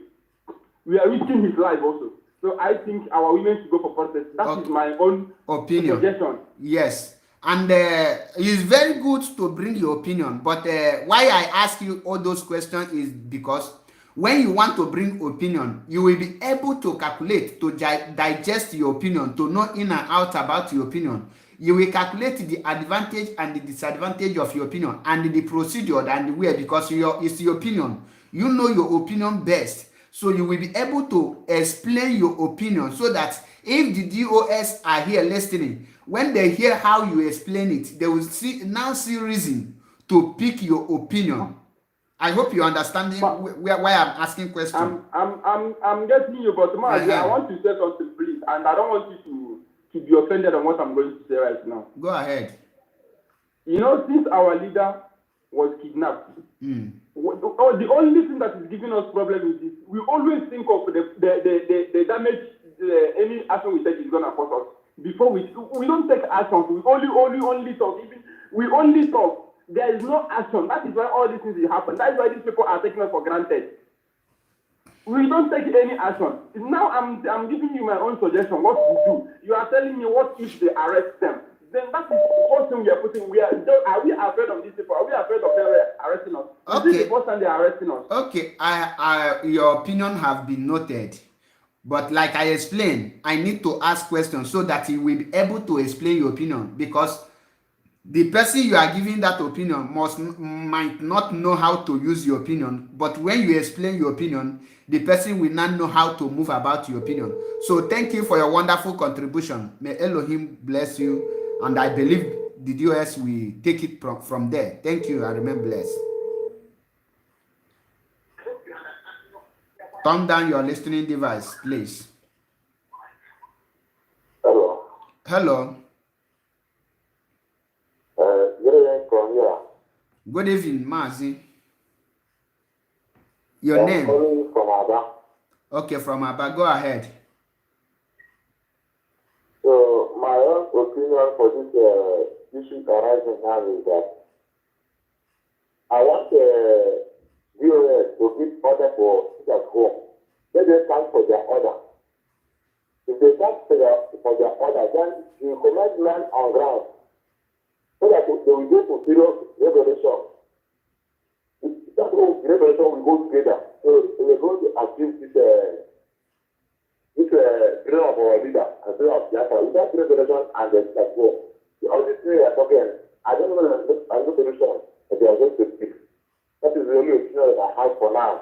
we are risking his life also. So I think our women should go for protest. That is my own opinion. Suggestion. Yes. And it's very good to bring your opinion. But why I ask you all those questions is because when you want to bring opinion, you will be able to calculate, to digest your opinion, to know in and out about your opinion. You will calculate the advantage and the disadvantage of your opinion and the procedure and the way, because it's your opinion. You know your opinion best. So you will be able to explain your opinion so that if the DOS are here listening, when they hear how you explain it, they will see reason to pick your opinion. I hope you understand why I'm asking questions. I'm getting you, but Mazi, I want to say something, please, and I don't want you to be offended on what I'm going to say right now. Go ahead. You know, since our leader was kidnapped, the only thing that is giving us problem is this. We always think of the damage any action we take is gonna cause us. Before we don't take action. We only talk. We only talk. There is no action. That is why all these things happen. That is why these people are taking us for granted. We don't take any action. Now I'm giving you my own suggestion. What to do? You are telling me what if they arrest them? Then that is the first thing we are putting. Are we afraid of these people? Are we afraid of them arresting us? Okay. This is the first time they are arresting us. Okay, your opinion have been noted. But like I explained, I need to ask questions so that you will be able to explain your opinion, because the person you are giving that opinion might not know how to use your opinion. But when you explain your opinion, the person will not know how to move about your opinion. So thank you for your wonderful contribution. May Elohim bless you. And I believe the DOS will take it from there. Thank you. I remain blessed. Turn down your listening device, please. Hello. Hello. Good evening, Mazi. Your name? From Aba. Okay, from Aba. Go ahead. So my own opinion for this issue arising now is that I want the DOS to give order for sit at home. Let them stand for their order. If they stand for their order, then you command land on ground so that they will go to serious revolution. That revolution will go together. So we are going to achieve this dream of our leader and dream of Biafra. Without revolution and the status quo, all these things we are talking, I don't know the solution that they are going to speak. That is the only opinion that I have for now.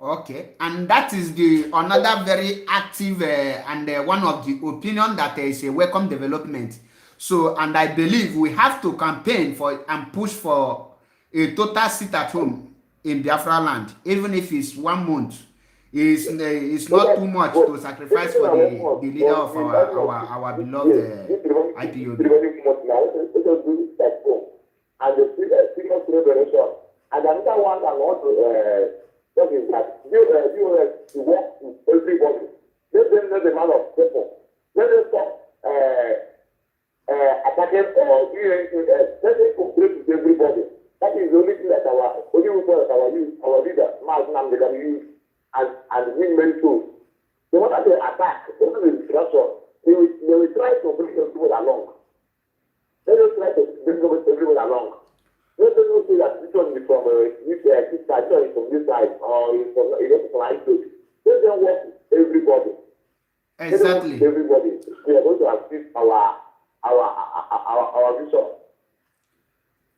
Okay, and that is the another very active and one of the opinion that is a welcome development. So, and I believe we have to campaign for and push for a total sit at home in Biafra land, even if it's 1 month. It's not too much to sacrifice for the leader of our beloved IPOB. And the senior generation. And another one I want to talk is that to work with everybody. Let them know the man of people. Let them stop attacking or doing anything else. Let them cooperate with everybody. That is the only thing that our leader, Mazi Nnamdi, can use and win many tools. So what are they attack? What are the destruction? They will try to bring people along. Let us try to bring everyone along. Let us not say that this one is from this side, is from this side, or is from IPOB. Let them work with everybody. Exactly. Everybody. We are going to assist our vision.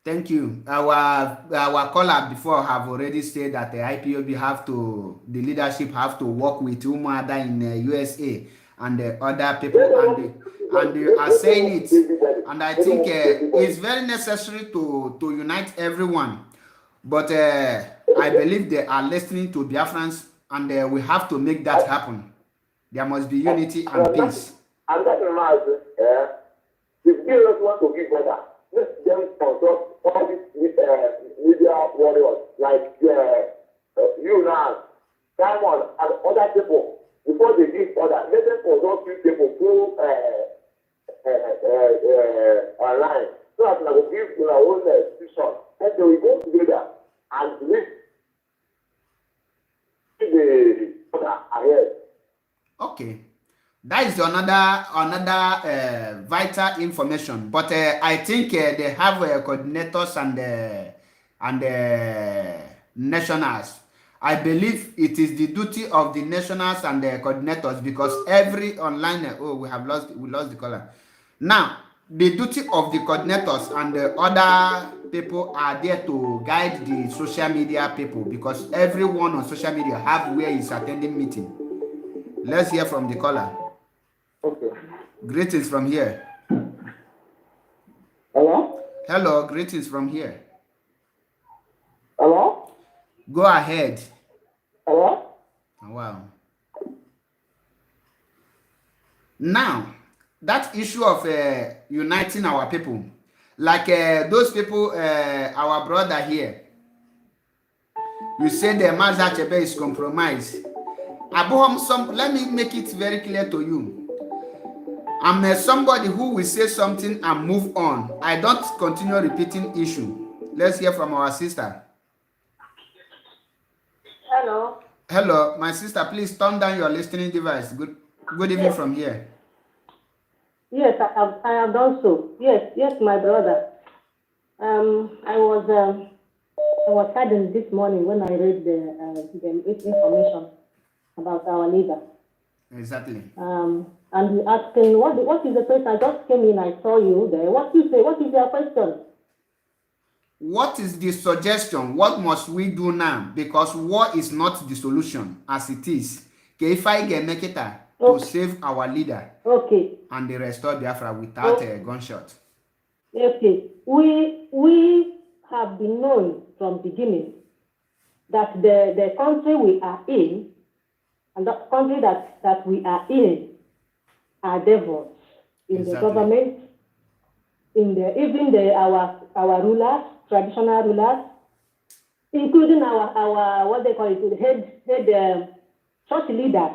Thank you. Our caller before have already said that the IPOB the leadership have to work with Umada in USA and other people, and they are saying it. And I think it's very necessary to unite everyone. But I believe they are listening to Biafrans, and we have to make that happen. There must be unity and peace. And that reminds me, if they don't want to give better, let them consult all these media warriors like you now, Simon, and other people. Before they give order, let them consult these people through online, so that they will give their own decision, and they will go together and live the order ahead. Okay, that is another vital information. But I think they have coordinators and nationals. I believe it is the duty of the nationals and the coordinators, because every online we lost the caller. Now, the duty of the coordinators and the other people are there to guide the social media people, because everyone on social media have where he's attending meeting. Let's hear from the caller. Okay. Greetings from here. Hello? Hello, greetings from here. Hello? Go ahead. Hello? Wow. Now, that issue of uniting our people, like those people, our brother here, you said the Mazi Achebe is compromised. Let me make it very clear to you. I'm somebody who will say something and move on. I don't continue repeating issue. Let's hear from our sister. Hello. Hello, my sister. Please turn down your listening device. Good evening from here. Yes, I have done so. Yes, my brother. I was saddened this morning when I read the information about our leader. Exactly. And you asking what is the question? I just came in. I saw you there. What you say? What is your question? What is the suggestion? What must we do now? Because war is not the solution as it is. To save our leader. Okay. And the restore Biafra without a gunshot. Okay. We have been known from beginning that the country we are in and the country that we are in are devils in the government, even our rulers, traditional rulers, including our what they call it, head church leaders,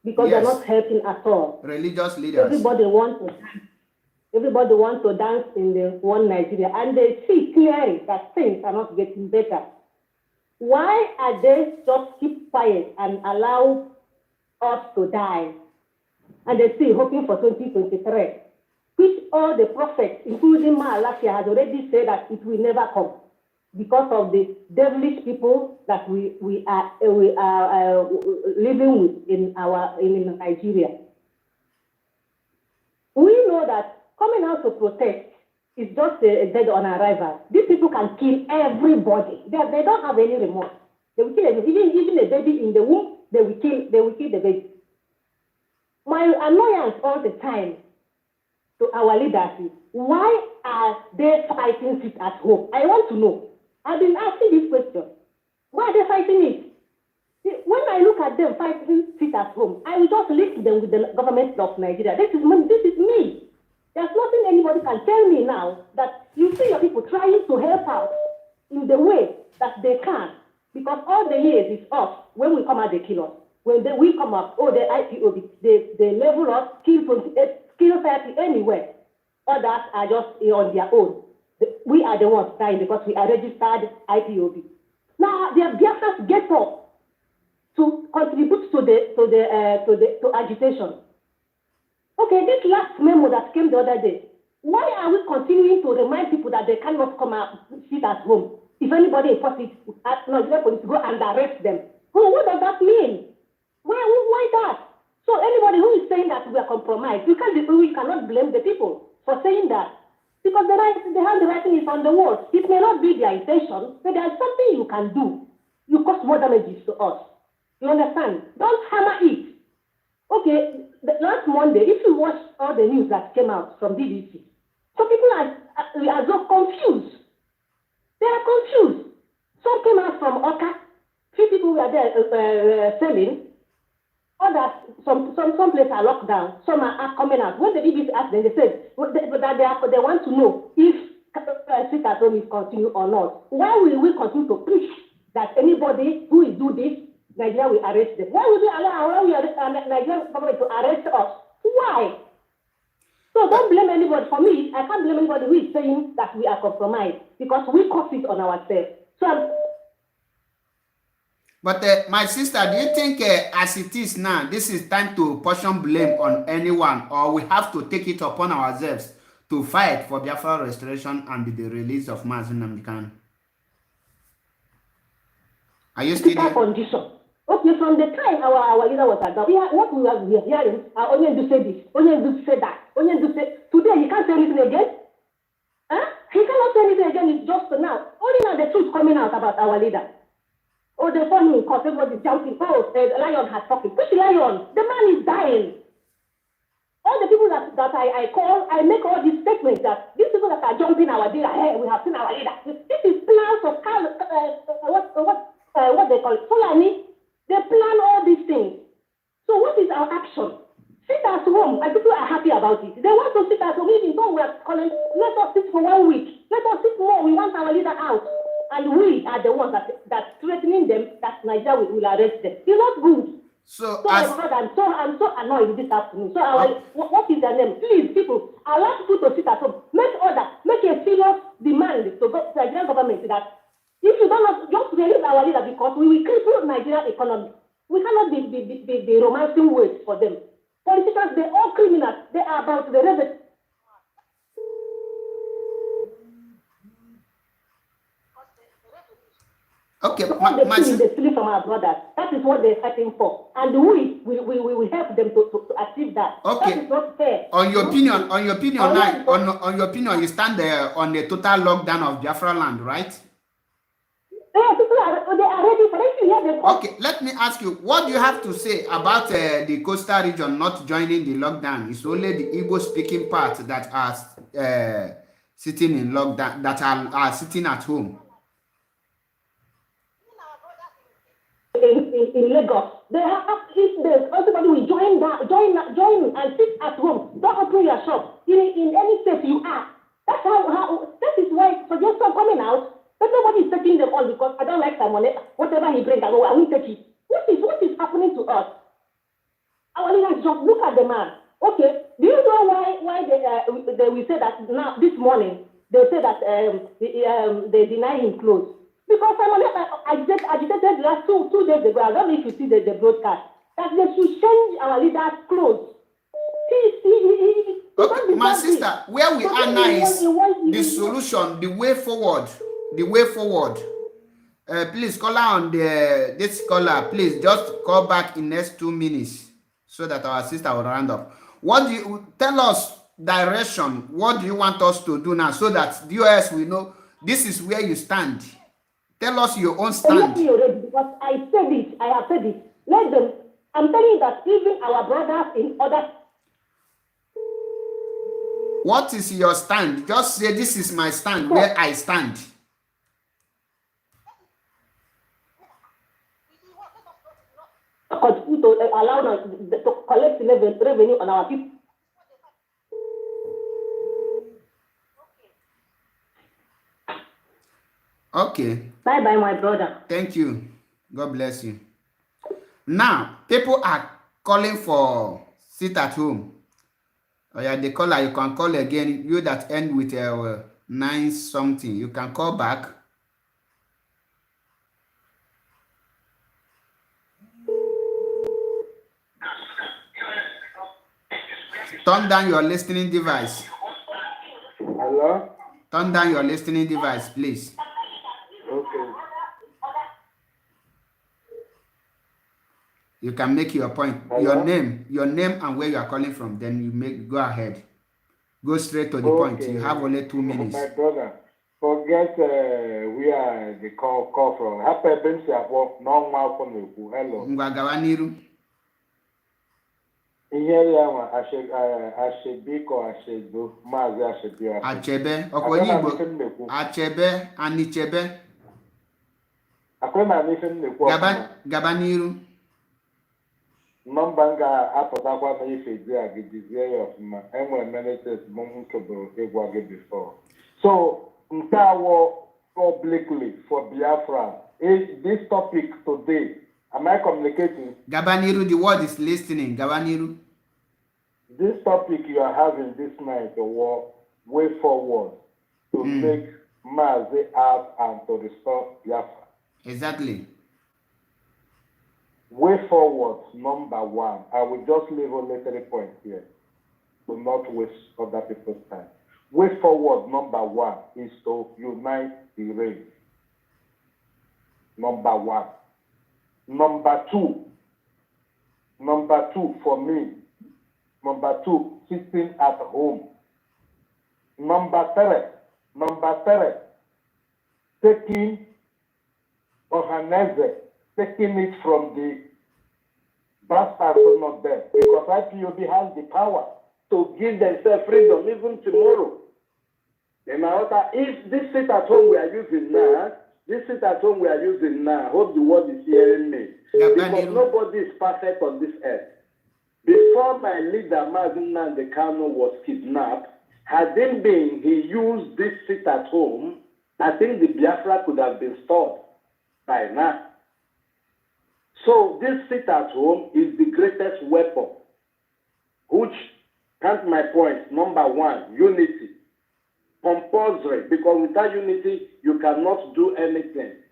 because they're not helping at all. Religious leaders. Everybody wants to dance in the one Nigeria, and they see clearly that things are not getting better. Why are they just keep quiet and allow us to die? And they still hoping for 2023, which all the prophets, including Malachi, has already said that it will never come because of the devilish people that we are living with in Nigeria. We know that coming out to protest is just a dead on arrival. These people can kill everybody. They don't have any remorse. They will kill even a baby in the womb. They will kill the baby. My annoyance all the time to our leaders is, why are they fighting it at home? I want to know. I've been asking this question. Why are they fighting it? When I look at them fighting it at home, I will just link them with the government of Nigeria. This is me. There's nothing anybody can tell me now that you see your people trying to help out in the way that they can. Because all the years is us. When we come out, they kill us. When we come up, the IPOB, they level us, kill 28, kill 30 anywhere. Others are just on their own. We are the ones dying because we are registered IPOB. Now, their Biafras get up to contribute to agitation. Okay, this last memo that came the other day, why are we continuing to remind people that they cannot come out sit at home? If anybody enforces it, Nigerian police go and arrest them. Oh, what does that mean? Why that? So anybody who is saying that we are compromised, we cannot blame the people for saying that. Because the handwriting is on the wall. It may not be their intention, but there's something you can do. You cause more damages to us. You understand? Don't hammer it. Okay, last Monday, if you watch all the news that came out from BBC, some people are just confused. They are confused. Some came out from Oka. Few people were there selling. Others, some places are locked down. Some are coming out. When the BBC asked them, they said that they want to know if sit at home is continue or not. Why will we continue to push that anybody who is do this, Nigeria will arrest them? Why would we allow Nigerian government to arrest us? Why? So don't blame anybody. For me, I can't blame anybody who is saying that we are compromised because we caused it on ourselves. So but my sister, do you think as it is now, this is time to portion blame on anyone, or we have to take it upon ourselves to fight for Biafra restoration and the release of Mazi Nnamdi Kanu? Are you still there? Condition. Okay, from the time our leader was at what we are hearing, only to say this, only to say that, only to say today he can't say anything again. Huh? He cannot say anything again. It's just now. Only now the truth coming out about our leader. Oh, they found me because everybody is jumping. Oh, the lion has talking. Which lion? The man is dying. All the people that I call, I make all these statements that these people that are jumping our leader, hey, we have seen our leader. This is plans of what they call it, Fulani. They plan all these things. So what is our action? Sit at home, and people are happy about it. They want to sit at home, even though we are calling, let us sit for 1 week. Let us sit more. We want our leader out. And we are the ones that threatening them that Nigeria will arrest them. It's not good. So I'm so annoyed this afternoon. So what is their name? Please, people, allow people to sit at home. Make a serious demand to the Nigerian government that if you don't just release our leader because we will cripple Nigerian economy. We cannot be romancing words for them. Politicians, they're all criminals. They are about the revenue. okay, they steal from our brothers. That is what they're fighting for, and we will help them to achieve that. Okay. That is not fair. On your opinion, you stand there on the total lockdown of Biafra land, right? Yeah, people they are ready for it. Okay, let me ask you, what do you have to say about the coastal region not joining the lockdown? It's only the Igbo-speaking part that are sitting in lockdown, that are sitting at home. In Lagos, they have if everybody will join and sit at home. Don't open your shop in any state you are. That's how that is why suggestions coming out. But nobody is taking them all because I don't like Simon. Whatever he brings, I won't take it. What is happening to us? Our leaders just look at the man. Okay, do you know why they will say that now this morning they say that they deny him clothes? Because I agitated last two days ago. I don't know if you see the broadcast that they should change our leader's clothes. Okay, my sister, where we are now is the solution, the way forward. The way forward. Please call on this caller. Please just call back in next 2 minutes so that our sister will round up. What do you tell us direction? What do you want us to do now so that viewers will know this is where you stand? Tell us your own stand. Because I said it. I have said it. Let them. I'm telling you that even our brothers in other. What is your stand? Just say, this is my stand, where I stand. Continue to allow them to collect revenue on our people. Okay. Bye-bye, my brother. Thank you. God bless you. Now, people are calling for sit at home. Oh yeah, the caller, you can call again. You that end with 9 something, you can call back. Turn down your listening device. Hello? Turn down your listening device, please. Okay. You can make your point. Hello? Your name and where you are calling from. Then you go ahead. Go straight to the point. You have only 2 minutes. My brother, forget where the call from. Happy birthday, no more from you. Hello. Ngwagawa niru. Ihe ya nwa Ashebiko Ashebo Mazi Ashebio Achebe okonyi Igbo Achebe Anichebe akwena n'ife nnekwu gaba n'iru. Nọmba ga-apụtakwa na ife dị a gidizie ya ọfụma. Enwere menites m nkebụrụ ịgwa gị before. So nke awọ publicly for Biafra. This topic today, am I communicating? Gaba n'iru, the word is listening. Gaba n'iru. This topic you are having this night, the way forward to make Mazi out and to restore Biafra. Exactly. Way forward, number 1. I will just leave only 3 points here to not waste other people's time. Way forward, number 1, is to unite the race. Number 1. Number 2 for me. Number 2, sitting at home. Number 3, taking Ohaneze, taking it from the bastards who are not there. Because IPOB has the power to give themselves freedom even tomorrow. If this sit at home we are using now, I hope the world is hearing me. Because nobody is perfect on this earth. Before my leader, Nnamdi Kanu, was kidnapped, had it been he used this sit at home, I think the Biafra could have been stopped by now. So this sit at home is the greatest weapon, which, count my points. Number 1, unity. Compulsory, because without unity, you cannot do anything.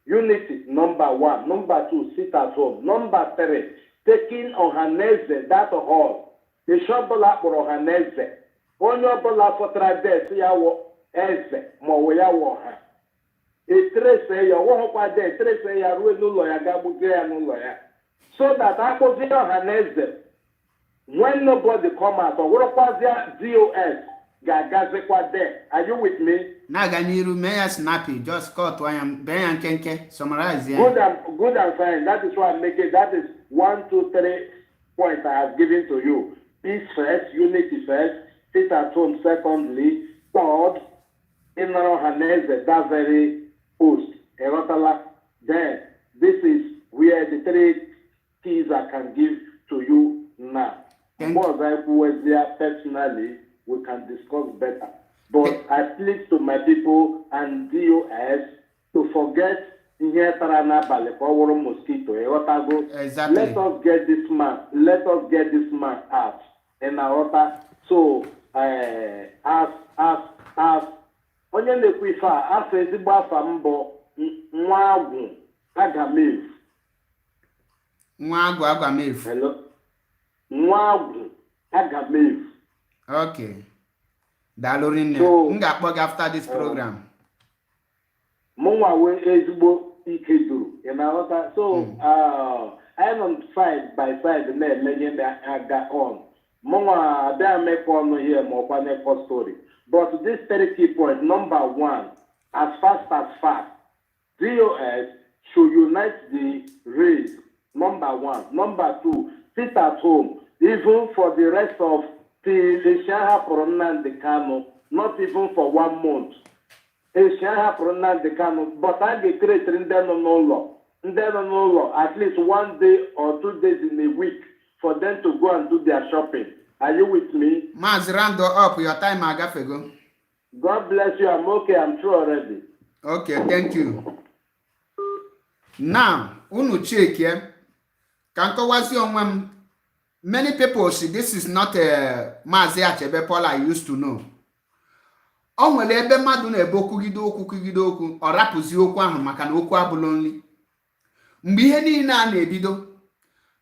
Unity, number 1. Number 2, sit at home. Number 3, taking Ohaneze, that hall. The Shobola for Ohaneze. Onye Bola for Trades, Yawo Eze, Moya ha. Etrese ya wohokwa de etrese ya ruo n'ụlọ ya ga-agbuge ya n'ụlọ ya. So that akụzi Ohaneze, when nobody come out, or wụrụkwazịa DOS ga-agazikwa there. Are you with me? Na-aga n'iru, mee ya snappy, just cut one, bee ya nkenke, summarize ya. Good and fine. That is why I'm making. That is 1, 2, 3 points I have given to you. Peace first, unity first, sit at home secondly, third, in Ohaneze, that very post. Then this is where the 3 keys I can give to you now. More than who was there personally, we can discuss better. But I plead to my people and DOS to forget mosquito. Exactly. Let us get this man out. And so as onye na-ekwu ife a afọ ezigbo afa mbọ nwa agwụ agamevu. Nwa agwụ agamevu. Hello. Nwa agwụ agamevu. Okay. Daalụ rinne. M ga-akpọ gị after this program. Mụnwa wee ezigbo ike duru. So I am side by side na-emenye na-aga on. Mụnwa abịa mekwa ọnụ here ma ọkwa nekọ story. But this 30 key point, number 1, as fast, DOS should unite the race, number 1. Number 2, sit at home, even for the rest of the Shaha for Nnamdi Kanu, not even for 1 month. A Shaha for Nnamdi Kanu, but I get creating them no law. No law, at least 1 day or 2 days in a week for them to go and do their shopping. Are you with me? Mazi, round up your time, Agafego. God bless you. I'm okay. I'm through already. Okay, thank you. Now, unu check here. Can you on many people see this is not a Mazi Achebe Paul I used to know. O nwere ebe mmadụ na-ebe okwugide okwu ọ rapụzi okwu ahụ maka na okwu abụla nri. Mgbe ihe niile a na-ebido,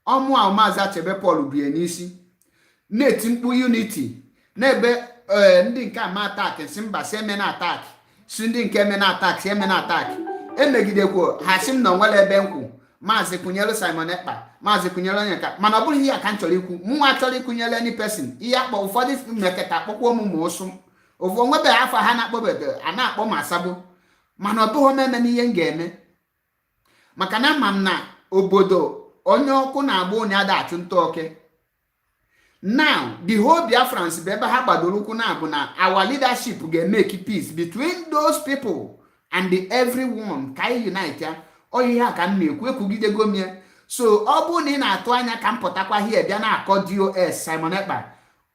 ọmụ ahụ Mazi Achebe Paul bie n'isi, na-eti mkpu unity, na-ebe ndị nke ama attack si mba si eme na attack, si ndị nke eme na attack si eme na attack. Emegidekwo ha si m na onwere ebe nkwụ, Mazi kwunyelu Simon Ekpa, Mazi kwunyelu onye ka, mana ọ bụrụ ihe aka nchọrọ ikwu, mụnwa achọrọ ikwunyelu any person, ihe akpọ ụfọdụ mmeketa akpọkwa ụmụ ụsụ. Ofu onwebe afọ ha na-akpọbede a na-akpọ ma asabo, mana ọ bụghị omeme n'ihe m ga-eme maka na ama m na obodo onye ọkụ na-agba onye ada achụ nta oke. Now the whole Biafrans bụ ebe ha gbadoro ụkwụ na-abụ na our leadership ga-emeke peace between those people and everyone ka anyị unite ya. Oyi ha ka m na-ekwu ekwugidego m ya. So ọ bụ na ị na-atụ anya ka m pụtakwa hie bịa na-akọ DOS Simon Ekpa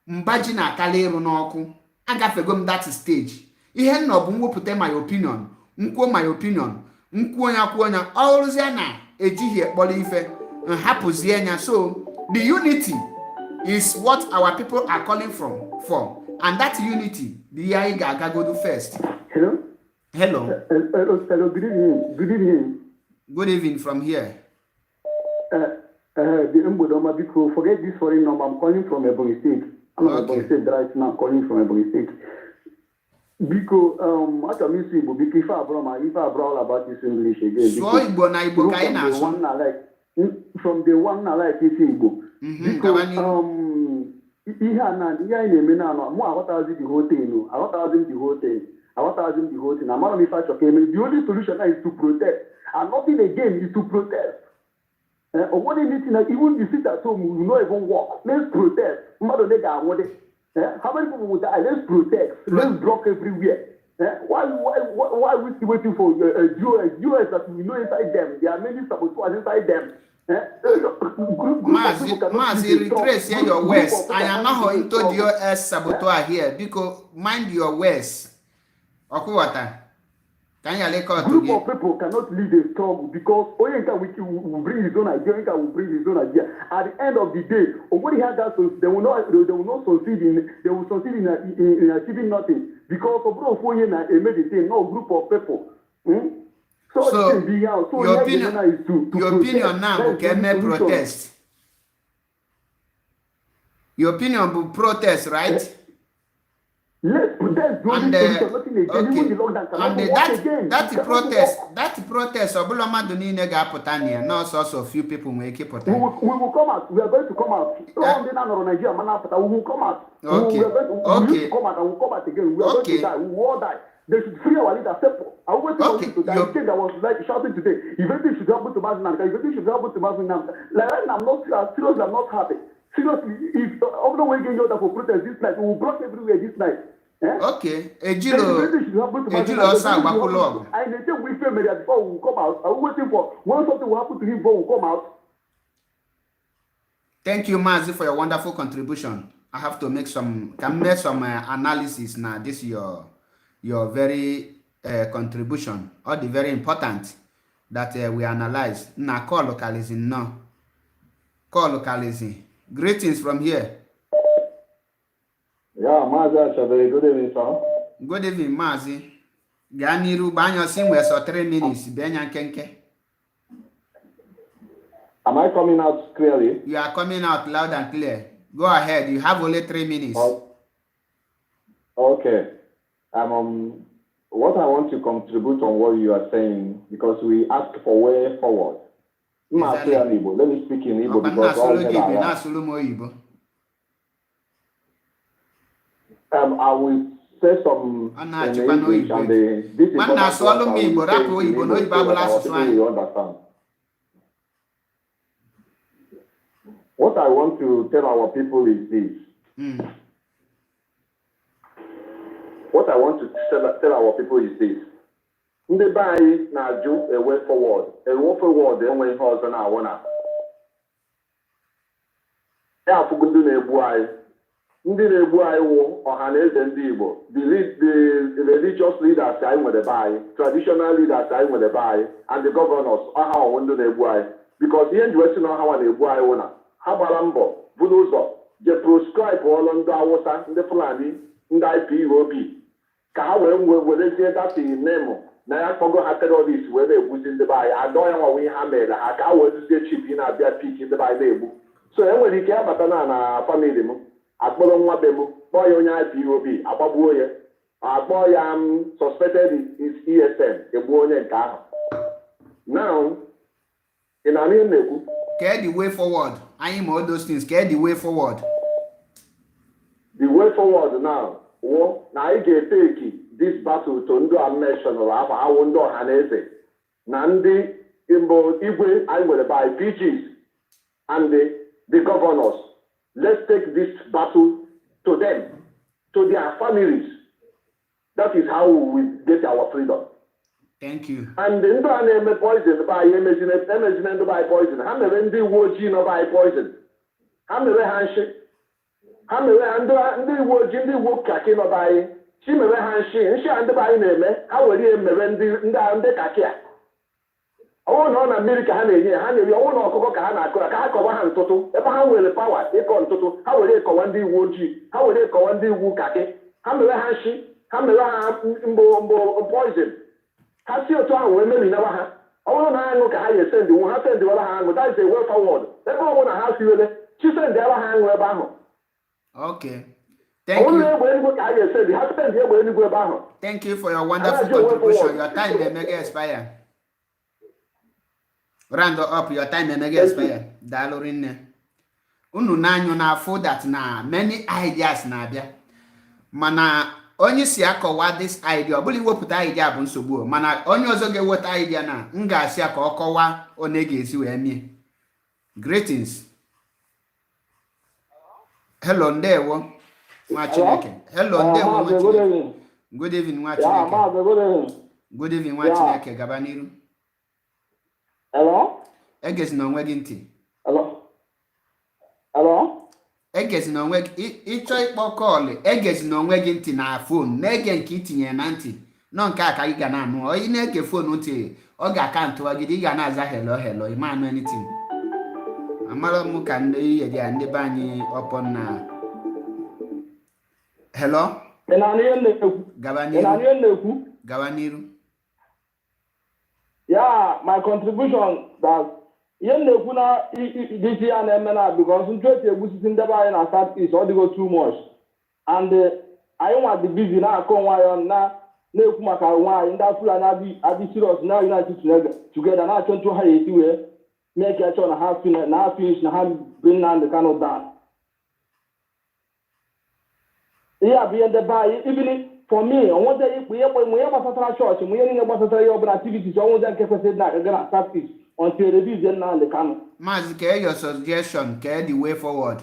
mbaji na akala ịrụ n'ọkụ, agafego m that stage. Ihe nnọ bụ mwepụta my opinion, nkwuo my opinion, nkwuo onye akwuo onye ọrụzie na ejighị ekpọrọ ife nhapụzie anya. So the unity is what our people are calling for, and that unity the anyị ga-agagodu first. Hello. Hello. Good evening. Good evening from here. The Mbodoma, because forget this foreign number. I'm calling from Ebonyi State. I'm Ebonyi State right now. Calling from Ebonyi State. Because what I mean, because if I brought all about this English again. So Igbo na Igbo ka ị na-asụ. From the one I like isi Igbo. Because ihe a na ihe anyị na-eme na anọ mụ aghọtazi the whole thing. Aghọtazi the whole thing. Amara m ife achọ ka eme. The only solution is to protest. And nothing again is to protest. What anything like even you sit at home, you not even walk. Let's protest. How many people will die? Let's protest. Let's block everywhere. Why are we still waiting for US that we know inside them? There are many saboteurs inside them. Mazi, retrace here your words. I am not going to the US saboteur here because mind your words. Okuwata. Group of people cannot lead a struggle because Oyenka will bring his own idea, Oyenka will bring his own idea. At the end of the day, when he had that, they will not succeed in achieving nothing because of Oyenka made it no group of people. So your opinion now can protest. Your opinion will protest, right? Let's protest. That protest, Obuloma Dunine Gapotania, no source of few people make it. We will come out. We are going to come out. We will come out. Okay. We will come out and we'll come out again. We are going to die. We will all die. They should free our leader. Simple. I was waiting for you to die. That was like shouting today. If anything should happen to Mazi, if anything should happen to Mazi now, like right now, I'm not serious. I'm not happy. Seriously, if I'm not waiting for protest this night, we will block everywhere this night. Okay, Ejilo Sabakulog. I think we feel media before we come out. Are we waiting for when something will happen to him before we come out? Thank you, Mazi, for your wonderful contribution. I have to make some analysis now. This is your very contribution, or the very important that we analyze. Now call localism now. Call localism. Greetings from here. Yeah, Mazi, good evening, sir. Good evening, Mazi. Ganiru banyo simwe so 3 minutes. Benya kenke. Am I coming out clearly? You are coming out loud and clear. Go ahead. You have only 3 minutes. Okay. What I want to contribute on what you are saying, because we asked for way forward. Exactly. Let me speak in Igbo because all I will say some in English and this is what you understand. What I want to tell our people is this. what I want to tell our people is this. Ndị be anyị na-ajụ a way forward enwe ihe ọzọ na-awụ na ya afụgo ndị na-egbu anyị wụ ọha na eze ndị Igbo, the religious leaders anyị nwere be anyị, traditional leaders anyị nwere be anyị, and the governors ọha ọwụ ndị na-egbu anyị, because ihe nji wesi na ọha nwa na-egbu anyị wụ na ha gbara mbọ buru ụzọ je proscribe ọlụ ndị Awụsa, ndị Fulani, ndị IPOB ka ha werezie data name na ya kpọgo ha terrorist wee na-egbuzi ndị be anyị, adọ ya nwawe ihe ha mere ha ka ha wee duzie chip na-abịa pik ndị be anyị na-egbu. So enwere ike abata na famili m akpọrọ nwa be m kpọọ ya onye IPOB agbagbuo ya, akpọọ ya suspected is ESN egbuo onye nke ahụ. Now ị na-anụ ihe na-ekwu? Get the way forward. I am all those things. Get the way forward. The way forward now. Na anyị ga-eteki this battle to ndị nation or awụ ndị ọha na eze na ndị igwe anyị nwere by PGs and the governors. Let's take this battle to them, to their families. That is how we will get our freedom. Thank you. And ndị a na-eme poison by emezine ndị by poison. Ha mere ndị uwe ojii nọ by poison. Ha mere ha nshi. Ha mere ha ndị uwe ojii, ndị uwe kaki nọ by chi mere ha nshi a ndị be anyị na-eme, ha were ihe mere ndị kaki a. Ọwụ na ọ na mmiri ka ha na-enye ha na-eri, ọwụ na ọkụkọ ka ha na-akụra ka ha kọwa ha ntụtụ ebe ha nwere pawa ịkọ ntụtụ, ha were ịkọwa ndị uwe ojii, ha were ịkọwa ndị uwe kaki, ha mere ha nshi, ha mere ha mbụ poison. Ha si otu ahụ wee meminawa ha. Ọ bụrụ na aṅụ ka ha ga-esendi nwu, ha sendiwara ha aṅụ, that is a way forward. Ebe ọ bụrụ na ha siwele chi sendiara ha aṅụ ebe ahụ. Okay. Thank you. Thank you for your wonderful contribution. Your time may make expire. Round up, your time may make expire. Dalorin. Unu nanyo na afo that na many ideas na bia. Mana onye si akọwa this idea, ọbụla iwepụta idea bụ nsogbu, mana onye ọzọ ga-eweta idea na m ga-asị ka ọ kọwa onye ga-esi wee mie. Greetings. Hello, ndewo. Nwa Chineke. Hello, ndewo nwa Chineke. Good evening, nwa Chineke. Good evening, nwa Chineke. Gaba n'iru. Hello? Egezi na onwe gị ntị. Hello? Egezi na onwe gị, ịchọ ịkpọ kọọlụ, egezi na onwe gị ntị na fon, na-ege nke itinye na ntị. Nọ nke a ka ị ga na-anụ. Onye na-eke fon ntị, ọ ga-aka ntụwa gị, ị ga na-aza hello, ịma anụ anything. Amara m ka ndị yedi a ndị be anyị ọpọ na hello. Gaba n'iru. Yeah, my contribution that ihe na-ekwu na this year na-eme na because ntụeti egbusisi ndebe anyị na South East ọ dịgo too much and anyị nwa dị busy na-akọ onwe anyị na-ekwu maka onwe anyị ndị Fulani adị serious na United together na-achọ ntụ ha esi wee make sure na ha finish na ha bring Nnamdi Kanu down. Ihe abụ ihe ndebe anyị even for me onwede ikpe ihe gbasatara chọọchị m ihe niile gbasatara ihe ọbụla activities ọnwụde nke kwesịrị na-aga na South East until review Nnamdi Kanu. Mazi, kee your suggestion, kee the way forward.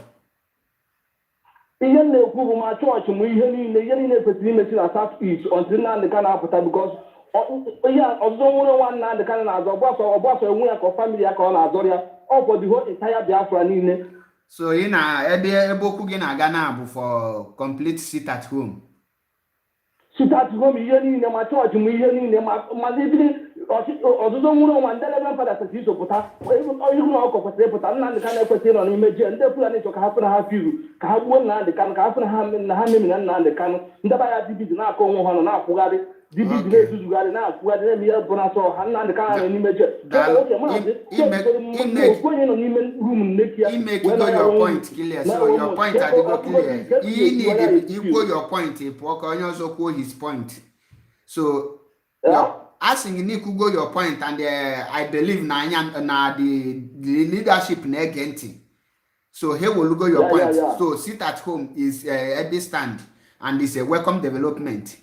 Ihe na-ekwu bụ ma chọọchị m ihe niile kwesịrị imechi na South East until Nnamdi Kanu apụta because ihe ọzụzụ nwere nwa Nnamdi Kanu na-azọ ọgbasọ onwe ya ka family ya ka ọ na-azọrọ ya ọ for the whole entire Biafra niile. So ị na ebe okwu gị na-aga na bụ for complete sit at home. Sit at home ihe niile ma chọọchị m ihe niile ma ibili ọzụzụ nwere nwa ndị Reverend Father kwesịrị isopụta ihu na ọkọ kwesịrị ịpụta. Nnamdi Kanu ekwesịrị ịnọ n'ime jee ndị Fulani chọ ka ha fụna ha firu ka ha gbuo Nnamdi Kanu ka ha fụna na ha memina Nnamdi Kanu ndị be ya dibidi na-akọ onwe ha nọ na-akwụgharị dibidi na-ezuzugharị na-akwụgharị na-eme ihe bụ na asọ ha Nnamdi Kanu nọ n'ime jee onye nọ n'ime rum nneki ya imekugo your point clear. So your point adịgo clear. You need equal your point pụọ ka onye ọzọ kwuo his point. So asking Nikugo your point, and I believe na the leadership na ege. So he will go your point. Yeah. So sit at home is at this stand, and it's a welcome development.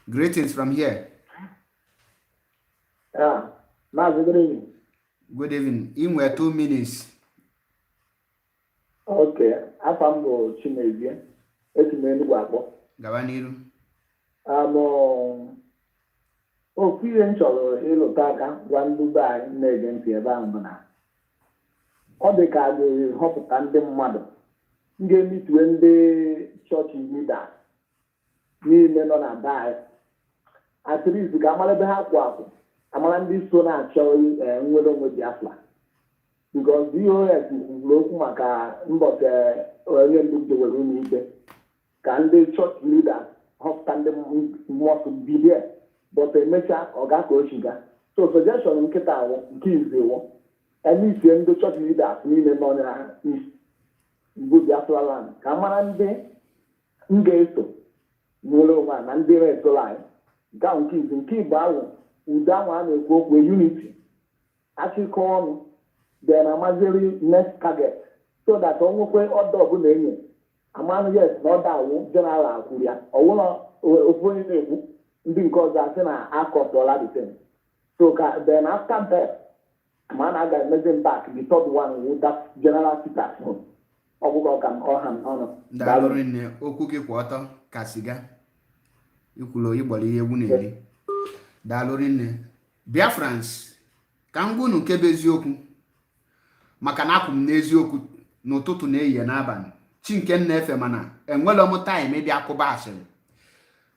Greetings from here. Yeah, Mazi, good evening. Good evening. In were 2 minutes. Okay, Afambo Chimezie. esi m Enugu akpọ. Gaba n'iru. Ofu ihe m chọrọ ịlụta aka gwa ndị be anyị na-ege ntị ebe ahụ bụ na ọ dị ka a ga-ehọpụta ndị mmadụ ga-emitue ndị chọọchị leaders niile nọ na be anyị at least ka amara ebe ha kwụ akwụ, amara ndị so na-achọ nnwere onwe Biafra, because DOS kwuru okwu maka mbọchị onye ndu jewere ụlọ ikpe ka ndị chọọchị leaders họpụta ndị mmadụ bido, but emechaa ọ ga ka o shiga. So suggestion nkịta awụ nke izewo emisie ndị chọọchị leaders niile nọ na East bụ Biafra land ka mara ndị m ga-eso nwere onwe na ndị resoro anyị ga nke izu nke igbo ahụ udo ahụ a na-ekwu okwu unity achịkọ ọnụ then amaziri next target so that o nwekwe ọdọ ọbụla enye amanụ yes na ọda awụ general akwụrụ ya ọwụla ofu onye na-ekwu ndị nke ọzọ asị na akọtọla the same. So then after that man I got imagine back the third one with that general sitter ọgwụgwọ ka ọha ọnụ daalụ nne okwu gị kwụ ọtọ ka siga ikwulo ịgbọrọ ihe egwu na-eri. Daalụ nne Biafrans, ka m gwunu nke bụ eziokwu maka na akwụ m n'eziokwu n'ụtụtụ na ehihie n'abalị chi nke m na-efe, mana enwela m taịm ịbịa akụba asịrị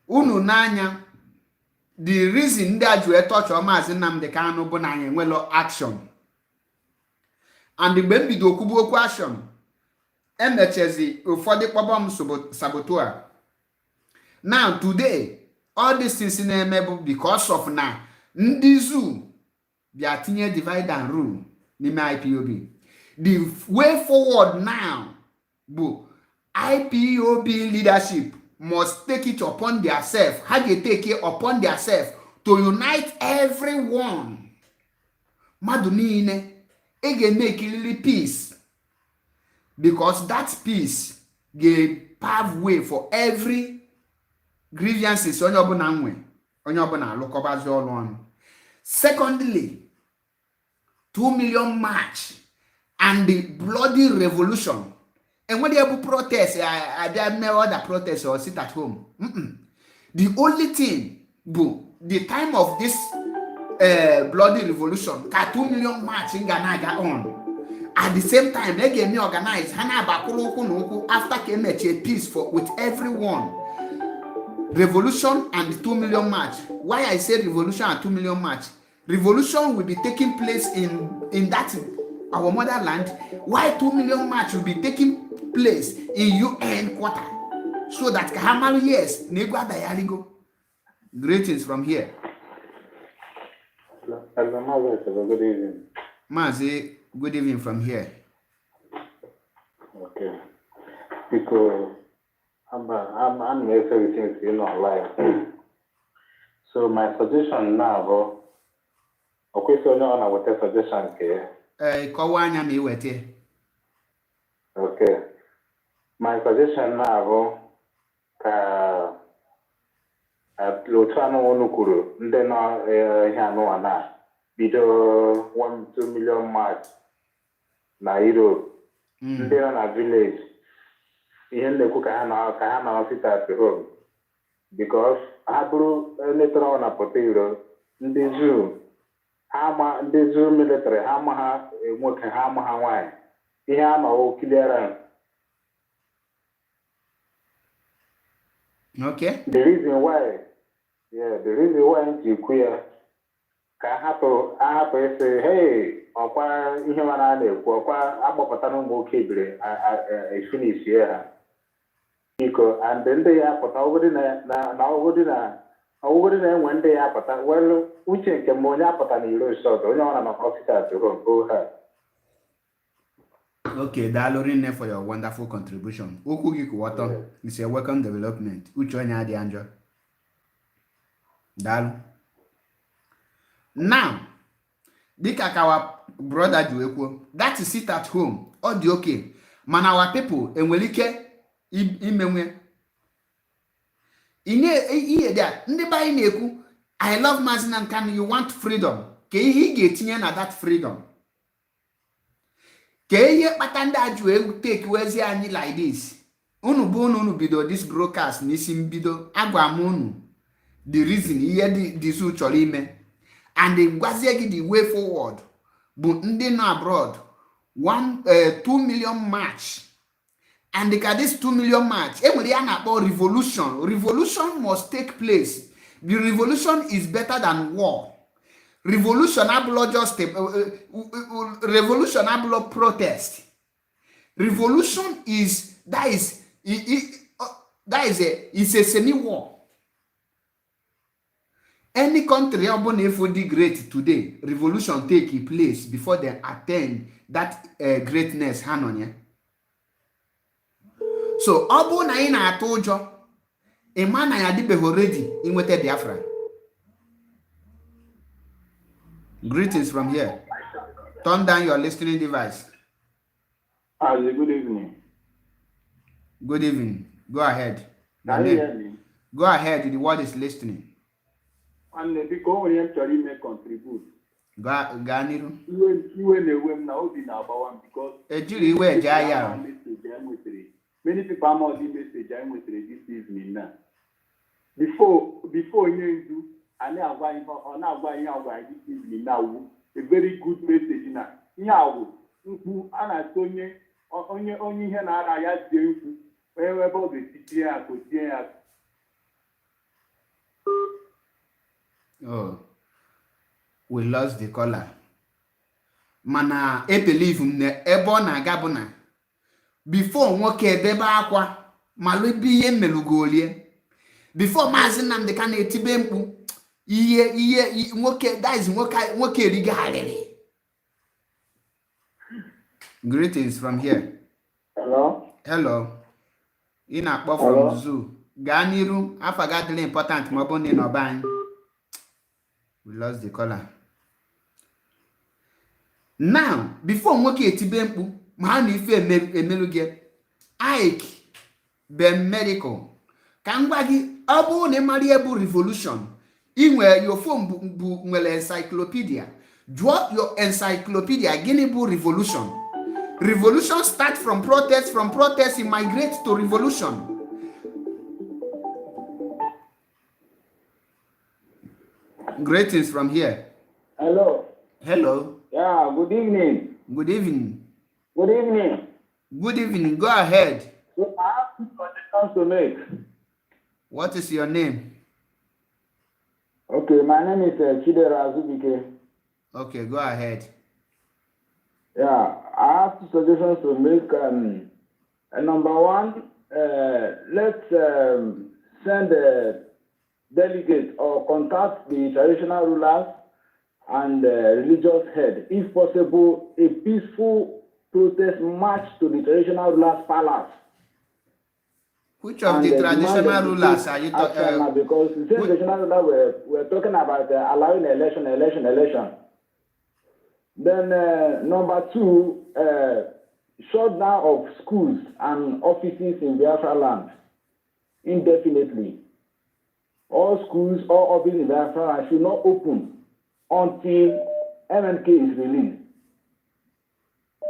unu n'anya. The reason ndị a ji etọchọ Maazị Nnamdi Kanu bụ na anyị enwelo action, and mgbe m bido okwubu okwu action emechezi ụfọdụ kpọbọ m sabotua. Now today all these things na-eme bụ because of na ndị zoo bịa tinye divide and rule n'ime IPOB. The way forward now bụ IPOB leadership must take it upon themselves. Ha ga-take it upon themselves to unite everyone. Mmadụ niile ị ga-emekiriri peace, because that peace ga-pave way for every grievances onye ọbụla nwe, onye ọbụla alụkọbazi ọrụ ọnụ. Secondly, 2 million march and the bloody revolution. And when they have protest, I may other protest or sit at home. The only thing, the time of this bloody revolution, 2 million march in Ghana on. At the same time, they gave me organized after came a peace with everyone. Revolution and 2 million march. Why I say revolution and 2 million march? Revolution will be taking place in that our motherland, why 2 million march will be taking place in UN quarter, so that Kahamaru, yes, Negwa Dayarigo. Greetings from here. Good evening. Mazi, good evening from here. Okay. Because I'm everything online. So my suggestion now, okay, so now what a suggestion here. Kọwanya ma iwete. Okay. My suggestion now ka lotano onukuru ndị nọ ihe anụ na bido 1-2 million march na Europe. Ndị nọ na village ihe na-ekwu ka ha na sit at home, because ha bụrụ eletara na potero ndị zoo ama ndị zoo military ha ma ha nwoke ha ma ha nwanyị ihe a na clearance. Okay. The reason why ji queer ka hapụ say, hey, ọkwa ihe mana na-ekwu ọkwa agbapụtara ụmụ oke ebire finish ha biko, and ndị ya pụta ọwụgodi na enwe ndị ya pụta welu uche nke m onye apụta na iro shot onye ọra na ọfịsa to go ha. Okay, daalụ rinne for your wonderful contribution. Okwu gị kwụ ọtọ, it's a welcome development. Uche onye adị njọ. Daalụ. Now, dịka ka our brother ji ekwu, that is sit at home, ọ dị okay. Mana our people enwere ike imenwe. Ihe dị a, ndị be anyị na-ekwu, I love Mazi Nnamdi Kanu, you want freedom. Ka ihe ị ga-etinye na that freedom. Ka ihe kpata ndị ajụ egwu take wezi anyị like this. unu bụ unu bido this broadcast n'isi mbido agwa m unu the reason ihe dị so chọrọ ime and gwazie gị the way forward bụ ndị nọ abroad 2 million march and ka this 2 million march enwere ya na-akpọ revolution must take place. The revolution is better than war. Revolution abụlọ just revolution abụlọ protest. Revolution is a semi-war. Any country ọbụla ifo dị great today, revolution take place before they attain that greatness ha nọ ya. So ọ bụ na ị na-atụ ụjọ ịma na ya dịbeghị ready inweta Biafra. Greetings from here. Turn down your listening device. Good evening. Good evening. Go ahead. Can you hear me? Go ahead. The word is listening. And because we have to contribute. Gaa n'iru. Iwe na-ewe m na obi na-agbawa m because ejiri iwe eje ahịa. Many people are not the message I went this evening now. Before you do, I now going this evening now. A very good message now. Now, I told you, only here now I asked you where about the city I could hear. Oh, we lost the caller. Mana, I believe na ebe ọ na-aga bụ na before nwoke edebe akwa malụ ebe ihe melugolie before Mazi Nnamdi ka na-etibe mkpu ihe nwoke nwoke erigharịrị. Greetings from here. Hello. Ị na-akpọ from zoo. Gaa n'iru, afa ga adịla important ma ọ bụ na ị nọ be anyị. We lost the caller. Now, before nwoke etibe mkpu ma ha na ife emelu gị Ike Ben Medical ka m gwa gị ọ bụrụ na ị mara ihe bụ revolution inwe your phone bụ nwere encyclopedia jụọ your encyclopedia gịnị bụ revolution start from protest it migrate to revolution. Greetings from here. Hello. Yeah, good evening. Good evening. Good evening. Go ahead. So I have 2 suggestions to make. What is your name? Okay, my name is Chidera Azubike. Okay, go ahead. Yeah, I have 2 suggestions to make. Number 1, let's send a delegate or contact the traditional rulers and religious head. If possible, a peaceful protest march to the traditional rulers' palace. Which of the traditional rulers are you talking about? Because the same traditional rulers we're talking about allowing election. Then number 2, shutdown of schools and offices in Biafra land indefinitely. All schools, all offices in Biafra land should not open until MNK is released.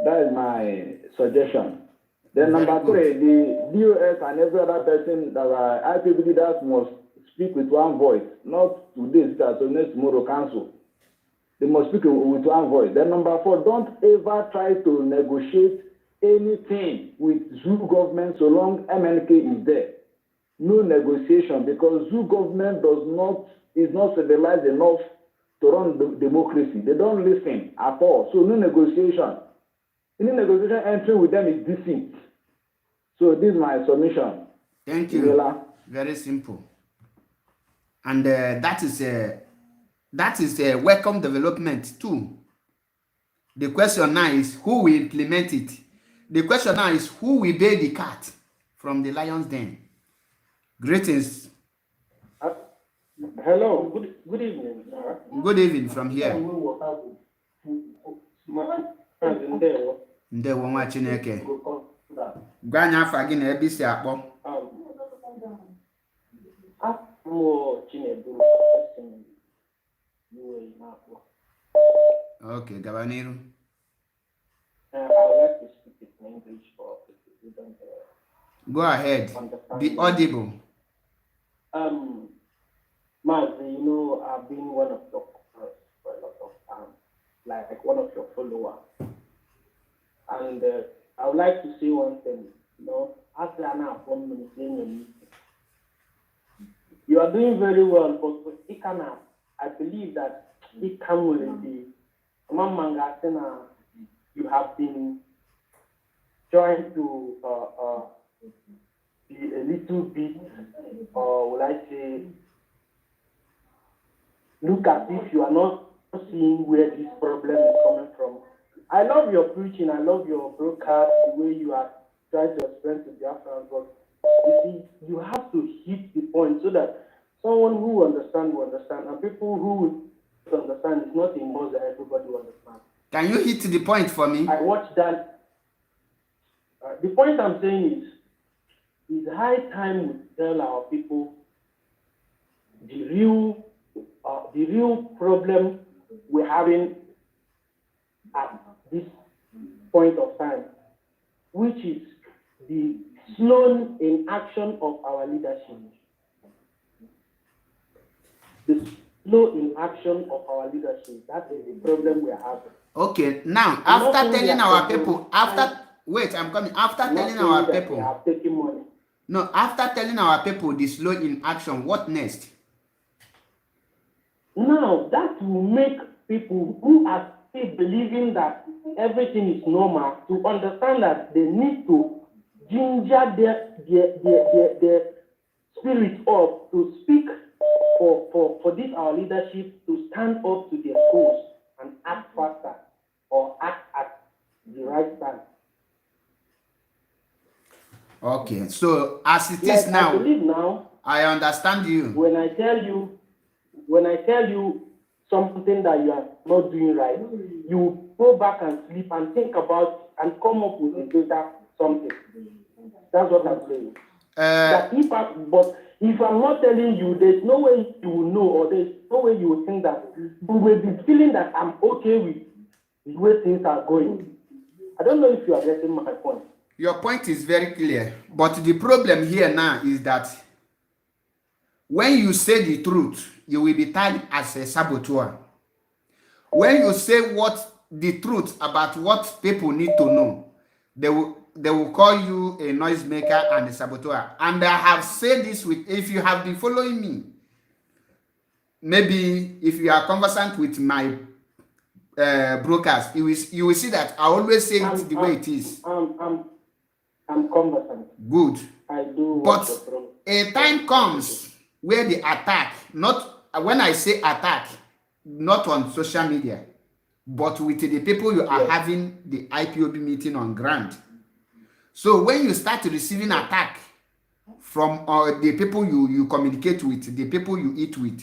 That is my suggestion. Then number 3, the DOS and every other person that are IPB leaders must speak with one voice, not today, so next tomorrow council. They must speak with one voice. Then number 4, don't ever try to negotiate anything with Zoo government so long MNK is there. No negotiation, because Zoo government is not civilized enough to run the democracy. They don't listen at all. So no negotiation. Any negotiation entry with them is deceit. So this is my submission. Thank you. Mila. Very simple. And that is a welcome development too. The question now is who will implement it. The question now is who will bail the cat from the lion's den. Greetings. Hello. Good evening. Good evening from here. Ndewo nwa Chineke. Gwa anyị afa gị na ebe isi akpọ. Okay, gaba n'iru. I would like to speak in English for people who don't Go ahead. understand Be me. audible. Mazi, you know, I've been one of your followers for a lot of time, like one of your followers. And I would like to say one thing, you know, after an appointment, you are doing very well, but with Ikana, I believe that Ikana will be, you have been trying to be a little bit, or would I say, look as if you are not seeing where this problem is coming from. I love your preaching, I love your broadcast, the way you are trying to explain to the Africans, but you see, you have to hit the point so that someone who understands will understand, and people who will understand is not a must that everybody will understand. Can you hit the point for me? I watched that. The point I'm saying is, it's high time we tell our people the real problem we're having at this point of time, which is the slow inaction of our leadership. The slow inaction of our leadership. That is the problem we're having. Okay, now after telling our people, wait, I'm coming. After telling our people, they have taken money. No, after telling our people the slow in action, what next? Now, that will make people who are still believing that everything is normal to understand that they need to ginger their spirit up to speak for this our leadership to stand up to their goals and act faster or act at the right time. Okay, so as it is now, I believe now, I understand you. when I tell you something that you are not doing right, you go back and sleep and think about and come up with a better something. That's what I'm saying. But if I'm not telling you, there's no way you will know, or there's no way you will think that you will be feeling that I'm okay with the way things are going. I don't know if you are getting my point. Your point is very clear, but the problem here now is that when you say the truth, you will be tagged as a saboteur. When you say the truth about what people need to know, they will call you a noisemaker and a saboteur. And I have said this if you have been following me, maybe if you are conversant with my broadcast, you will see that I always say it the way it is. I'm conversant. Good. I do. But a time comes where the attack, not when I say attack, not on social media, but with the people you are having the IPOB meeting on ground. So when you start receiving attack from the people you communicate with, the people you eat with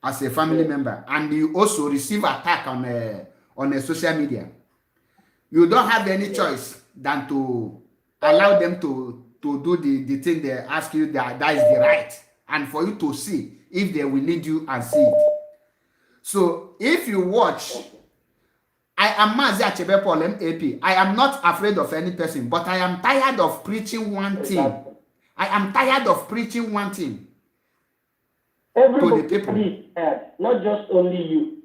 as a family member, and you also receive attack on a social media, you don't have any choice than to allow them to do the thing they ask you that is the right, and for you to see if they will lead you and see it. So if you watch, I am Mazi Achebepol MAP. I am not afraid of any person, but I am tired of preaching one thing. I am tired of preaching one thing. Everybody to the people. Not just only you.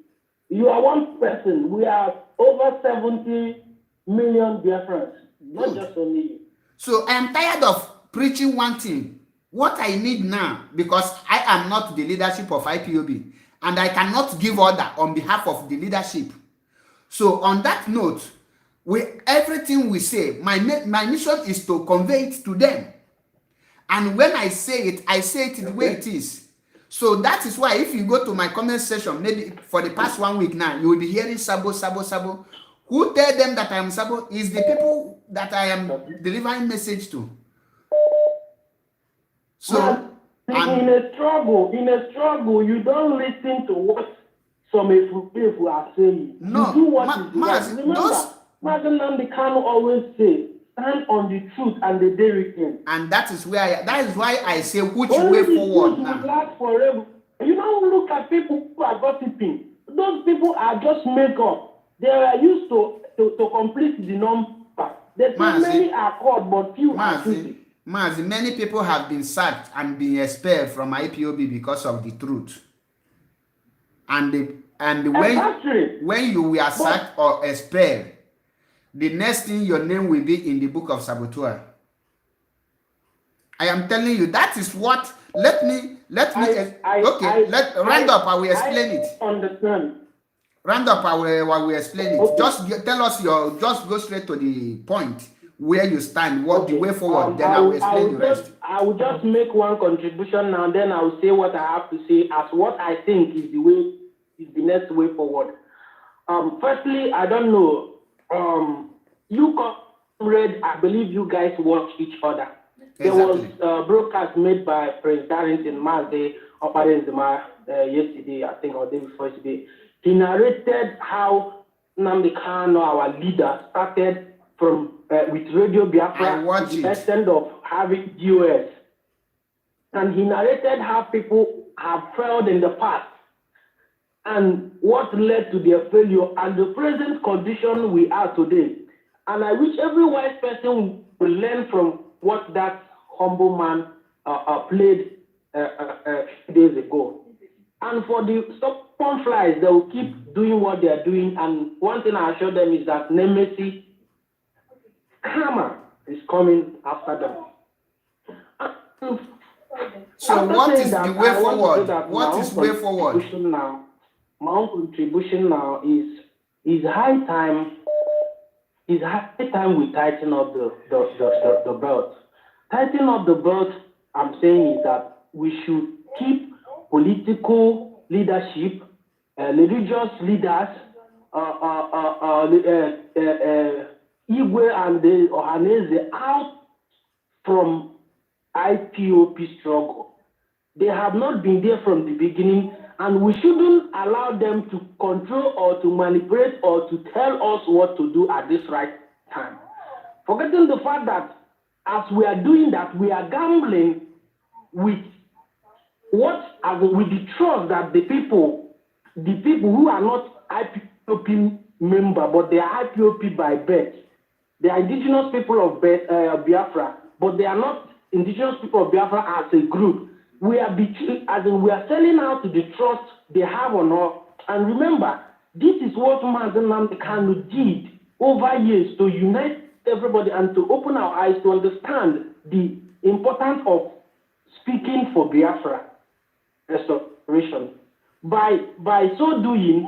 You are one person. We are over 70 million difference. Not just only you. So I am tired of preaching one thing. What I need now, because I am not the leadership of IPOB, and I cannot give order on behalf of the leadership. So on that note, everything we say, my mission is to convey it to them. And when I say it the way it is. So that is why if you go to my comment section, maybe for the past 1 week now, you will be hearing Sabo. Who tell them that I am Sabo is the people that I am delivering message to. So in a struggle, you don't listen to what some people are saying. No, you do what is right. Remember, Nnamdi Kanu always say, stand on the truth and the day. And that is why I say which way forward now. Last forever. You don't look at people who are gossiping. Those people are just make up. They are used to complete the number. They say Mazi, many are called, but few are chosen. Mazi, many people have been sacked and been expelled from IPOB because of the truth. And when you were sacked or expelled, the next thing your name will be in the book of saboteur. I am telling you, that is what. Let me. Round up. I will explain it. Understand. Round up. I will explain it. Okay. Just tell us just go straight to the point where you stand. What the way forward? Then I will explain the rest. I will just make one contribution now. Then I will say what I have to say as what I think is the next way forward. Firstly, I don't know. You comrade, I believe you guys watch each other. There was a broadcast made by Prince Darrington Mazi yesterday, I think, or day before yesterday. He narrated how Nnamdi Kanu, our leader, started from with Radio Biafra to the extent of having US. And he narrated how people have failed in the past and what led to their failure and the present condition we are today. And I wish every wise person will learn from what that humble man played days ago. And for the stubborn flies, they will keep doing what they are doing. And one thing I assure them is that Nemesis, karma is coming after them. So what is the way forward? What is way forward? Now, my own contribution now is high time. It's high time we tighten up the belt. Tighten up the belt, I'm saying, is that we should keep political leadership, religious leaders, Igwe and the Ohanese out from IPOP struggle. They have not been there from the beginning, and we shouldn't allow them to control or to manipulate or to tell us what to do at this right time. Forgetting the fact that as we are doing that, we are gambling with with the trust that the people who are not IPOP member, but they are IPOP by birth. They are indigenous people of Biafra, but they are not indigenous people of Biafra as a group. We are selling out to the trust they have on us. And remember, this is what Mazi Nnamdi Kanu did over years to unite everybody and to open our eyes to understand the importance of speaking for Biafra restoration. By so doing,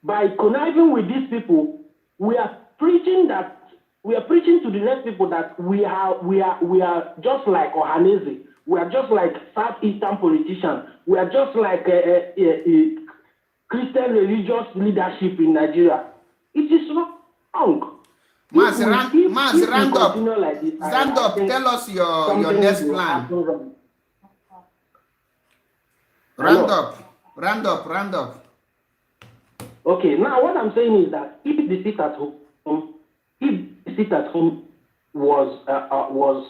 by conniving with these people, we are preaching to the next people that we are just like Ohanese. We are just like Southeastern politicians. We are just like a Christian religious leadership in Nigeria. It is wrong. Mazi, round up. Tell us your next plan. Round up. Okay, now what I'm saying is that if the seat at home was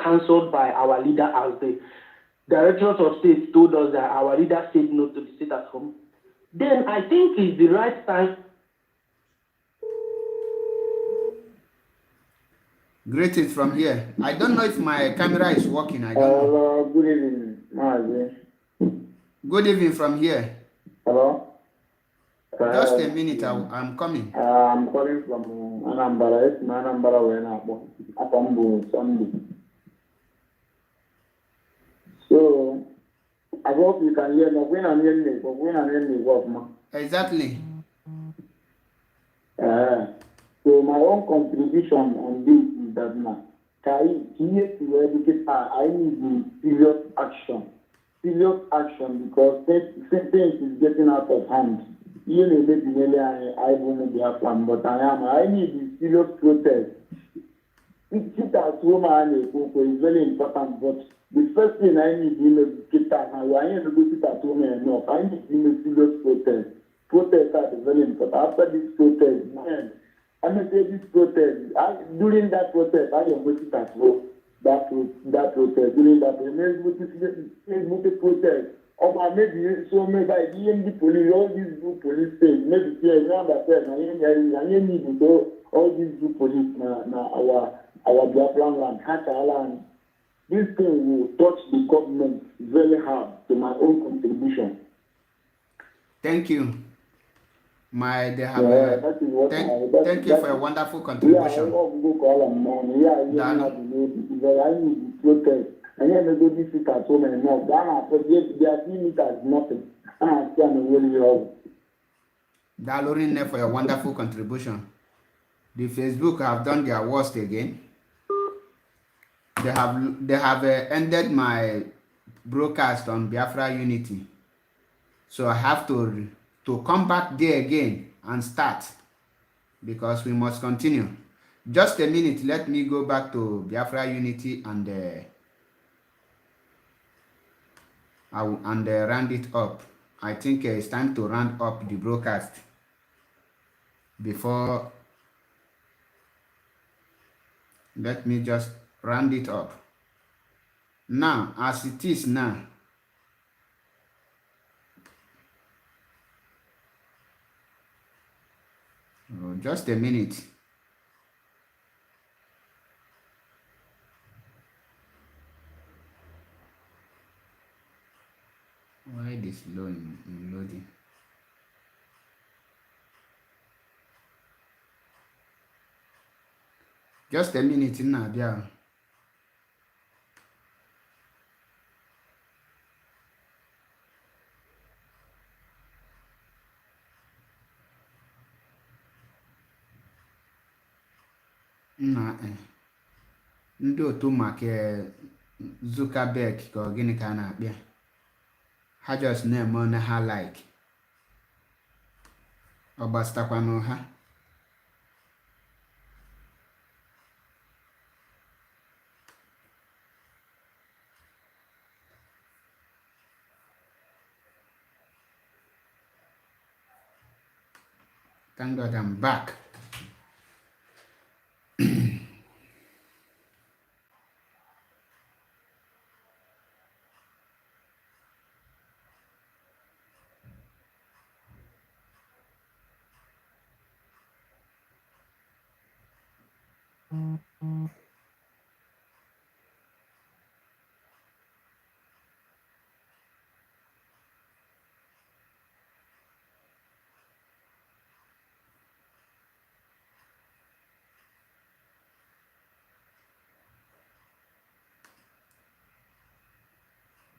cancelled by our leader, as the directors of state told us that our leader said no to the seat at home, then I think it's the right time. Greetings from here. I don't know if my camera is working. I don't know. Good evening, Mazi. Good evening from here. Hello? Just a minute, I'm coming. I'm calling from Anambra. It's my Anambra when I'm Sunday. So, I hope you can hear me. When I'm hearing me, work, man. Exactly. So, my own contribution on this is that now, to educate, I need serious action. Serious action, because things is getting out of hand. You may be nearly I won't be a plan, but I need serious protest. Sit at home is very important, but the first thing I need is sit at home. I need to go sit at home enough. I need serious protest. Protest is very important. After this protest, man, I may say this protest. During that protest, I am going to sit at home. That protest, during that protest. Or maybe so maybe the police, all these good police things, maybe here, I understand, I need to go all these new police our Biafran land, Hacha land. This thing will touch the government very hard to my own contribution. Thank you. They have That is what thank you for a wonderful contribution. I need protest. And then they go this sit at home and now. They are seeing it as nothing. And I stand really wrong. Dalorin for a wonderful contribution. The Facebook have done their worst again. They have ended my broadcast on Biafra Unity. So I have to come back there again and start because we must continue. Just a minute, let me go back to Biafra Unity and round it up. I think it's time to round up the broadcast before. Let me just round it up. Now, as it is now, just a minute. Why this low in loading? Just a minute now, yeah. Ndị otu maka Zuckerberg ka ọ gịnị ka a na-akpịa ha just na-eme na ha like ọ gbastakwanụ ha. Thank God I'm back.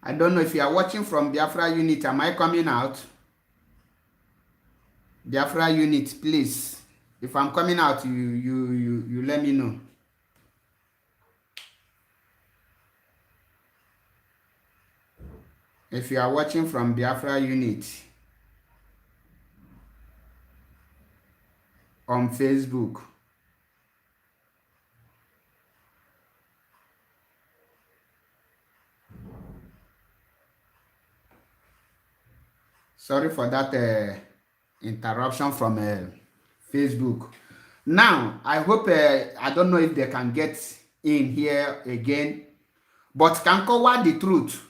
I don't know if you are watching from Biafra Unit. Am I coming out? Biafra Unit, please. If I'm coming out, you let me know. If you are watching from Biafra Unit on Facebook. Sorry for that interruption from Facebook. Now, I hope, I don't know if they can get in here again, but can cover the truth.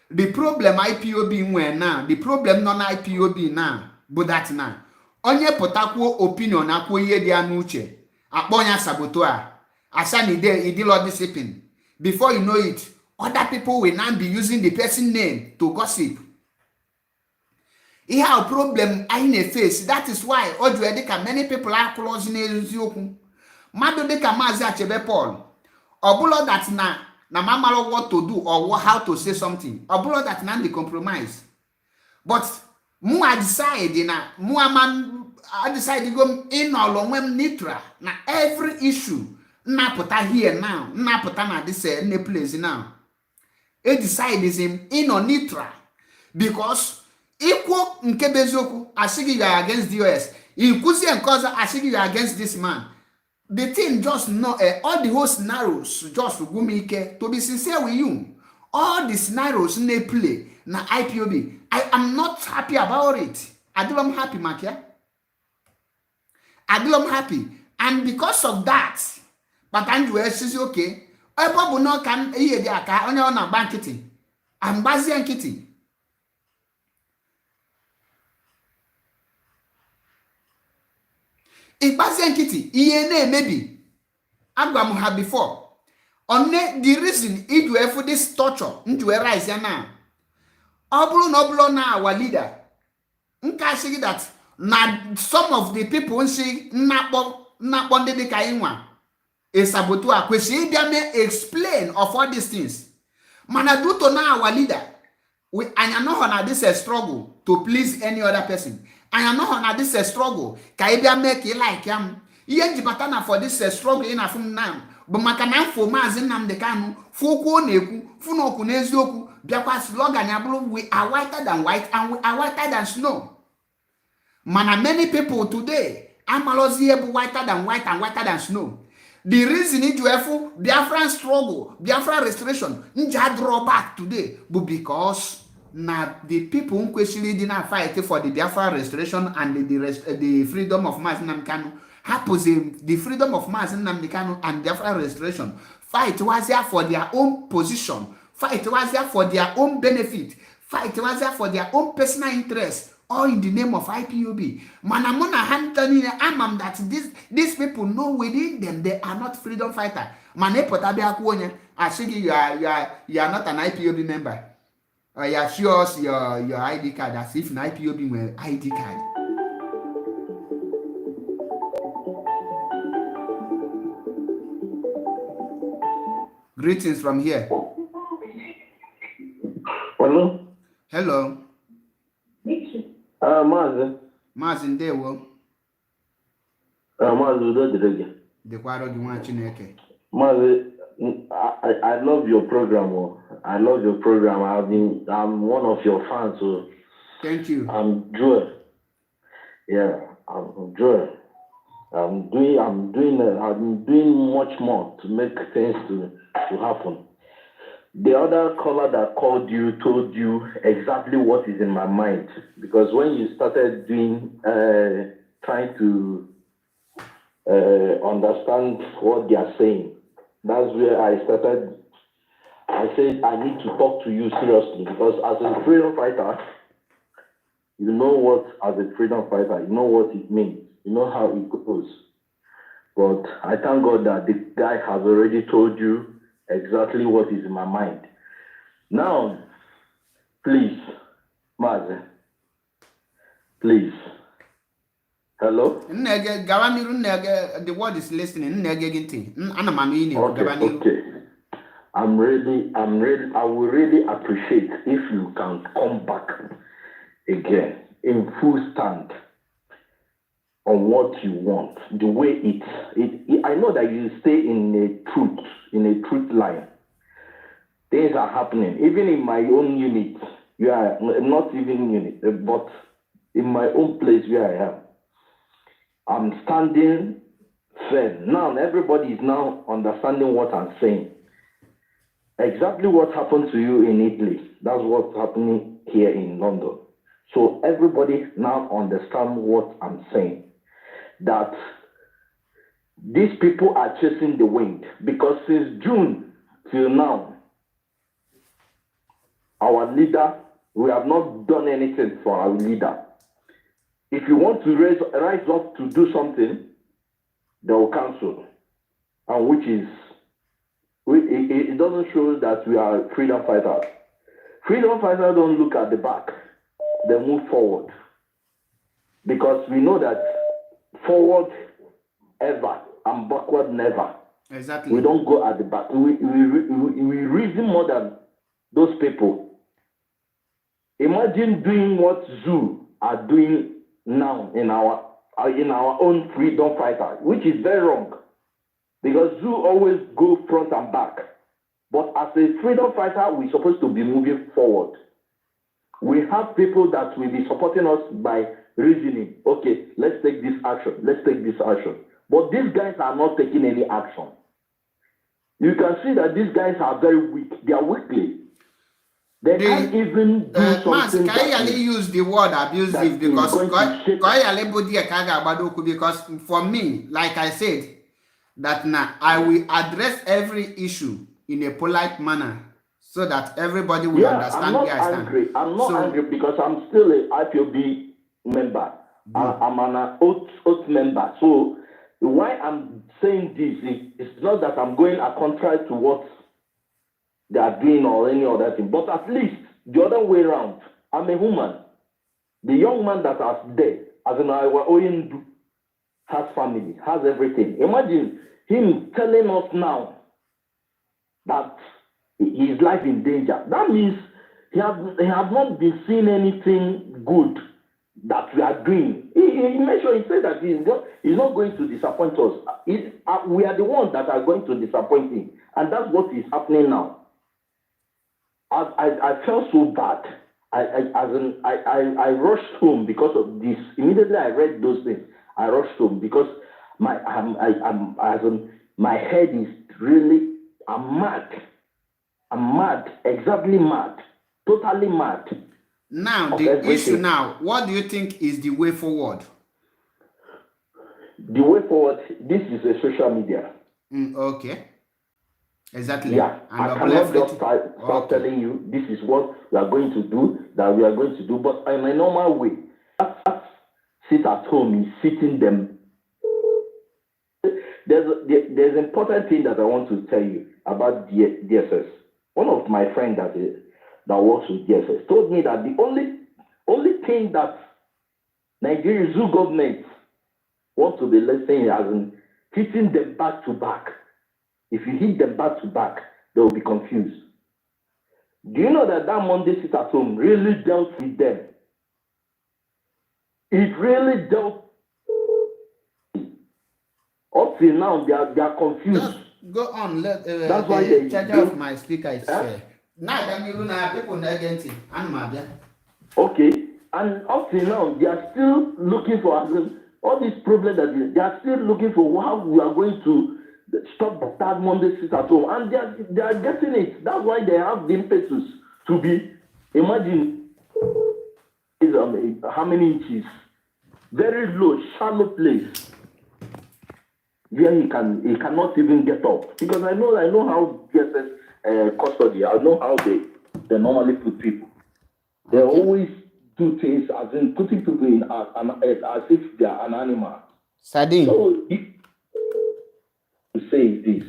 The problem IPOB when now, the problem non-IPOB now, but that now. Onye potakwo opinion akwo ye dia nuche. Akponya saboteur. Asani de idilo discipline. Before you know it, other people will now be using the person name to gossip. He have a problem in a face. That is why many people are closing eziokwu. Mado deka Mazi achebe Paul. Obulo that na mamalo what to do or how to say something. Obulo that na the compromise. But I decide go in all when nitra na every issue na put here now. Na put na this place now. He decide is him in on nitra because equal nke bezoku asigi you are against the US. Ikuzi and cause asigi you are against this man. The thing just know all the whole scenarios just gumike. To be sincere with you, all the scenarios they play na IPOB. I am not happy about it. I do I'm happy, Makia. I do I'm happy, and because of that, but Andrew says okay. I probably not can hear the aka on your bankity. I'm Mazi and Kitty. Ikpasi nkiti iye na-emebi. Agwa m ha before. Onne the reason iju efu this torture nju rise ya na. Ọ bụrụ na ọ bụrụ na our leader nka sị that na some of the people nsi nnakpọ ndị dịka ịnwa esabotu a kwesịrị ịbịa mee explain of all these things. Mana due to now our leader, anya no na this a struggle to please any other person. Anya no na this a struggle ka ịbịa make it like yam. Ihe njibata na for this struggle ị na-afụ now bụ maka na mfo Mazi Nnamdi Kanu fụkwuo na-ekwu fụ na okwu n'eziokwu bịakwa slogan ya bụrụ we are whiter than white and we are whiter than snow. Mana many people today amalozi ihe bụ whiter than white and whiter than snow. The reason iju efu Biafran struggle, Biafran restoration nja draw back today but because na the people who kwesịrị dị na fight for the Biafran restoration and the freedom of Mazi Nnamdi Kanu happens the freedom of Mazi Nnamdi Kanu and Biafran restoration fight was there for their own position, fight was there for their own benefit, fight was there for their own personal interest, all in the name of IPOB. Manamona Hantoni Amam that these people know within them they are not freedom fighter. Mane Potabia Kwonya, I think you are not an IPOB member. You show us your ID card as if an IPOB were ID card. Greetings from here. Hello. Hello. Mazi. Mazi ndewo. Mazi udo dịrị gị. Dekwaro gị nwa Chineke. Mazi, I love your program. I love your program. I'm one of your fans. So thank you. I'm Joel. Yeah, I'm Joel. I'm doing much more to make things to happen. The other caller that called you told you exactly what is in my mind, because when you started trying to understand what they are saying, that's where I started. I said I need to talk to you seriously, because as a freedom fighter, you know what, as a freedom fighter, you know what it means, you know how it goes. But I thank God that the guy has already told you exactly what is in my mind. Now, please, Mazi, please. Hello? The word is listening. Okay. I will really appreciate if you can come back again in full stand on what you want, the way I know that you stay in a truth line. Things are happening, even in my own unit. You are not even unit, but in my own place where I am, I'm standing firm. Now everybody is now understanding what I'm saying. Exactly what happened to you in Italy, that's what's happening here in London. So everybody now understand what I'm saying. That these people are chasing the wind, because since June till now, our leader, we have not done anything for our leader. If you want to rise up to do something, they will cancel, and which is, it doesn't show that we are freedom fighters. Freedom fighters don't look at the back, they move forward, because we know that forward ever and backward never. Exactly. We don't go at the back. We reason more than those people. Imagine doing what Zoo are doing now in our own freedom fighter, which is very wrong, because Zoo always go front and back. But as a freedom fighter, we're supposed to be moving forward. We have people that will be supporting us by reasoning. Okay, let's take this action. Let's take this action. But these guys are not taking any action. You can see that these guys are very weak. They are weakly. They can't even do something. Can you use the word abusive? Because for me, like I said, that now I will address every issue in a polite manner, so that everybody will understand where I stand. I'm not angry because I'm still an IPOB member. I'm an oath member. So why I'm saying this is it's not that I'm going contrary to what they are doing or any other thing, but at least the other way around, I'm a woman. The young man that has dead, as in our own, has family, has everything. Imagine him telling us now that his life in danger. That means he have not been seeing anything good that we are doing. He mentioned, he said that he's not going to disappoint us. We are the ones that are going to disappoint him. And that's what is happening now. I felt so bad. I rushed home because of this. Immediately I read those things. I rushed home because my head is really, I'm mad. I'm mad, exactly mad, totally mad. Now, the issue now, what do you think is the way forward? The way forward, this is a social media. Okay. Exactly. Yeah, and I cannot just start telling you this is what we are going to do, that we are going to do, but in a normal way. Sit at home is sitting them. There's an important thing that I want to tell you about DSS. One of my friends that works with DSS told me that the only thing that Nigeria's zoo government wants to be listening as in hitting them back to back. If you hit them back to back, they will be confused. Do you know that Monday sit at home really dealt with them? It really dealt. Up till now, they are confused. Just go on. That's why the charger of my speaker is fair. Now, people against it. Okay, and up till now, they are still looking for all these problems that they are still looking for how we are going to stop that Monday sit at home, and they are getting it. That's why they have the impetus to be. Imagine how many inches, very low, shallow place where he cannot even get up, because I know how DSS custody. I know how they normally put people. They always do things as in putting people in as if they are an animal. Sardine. So to say this,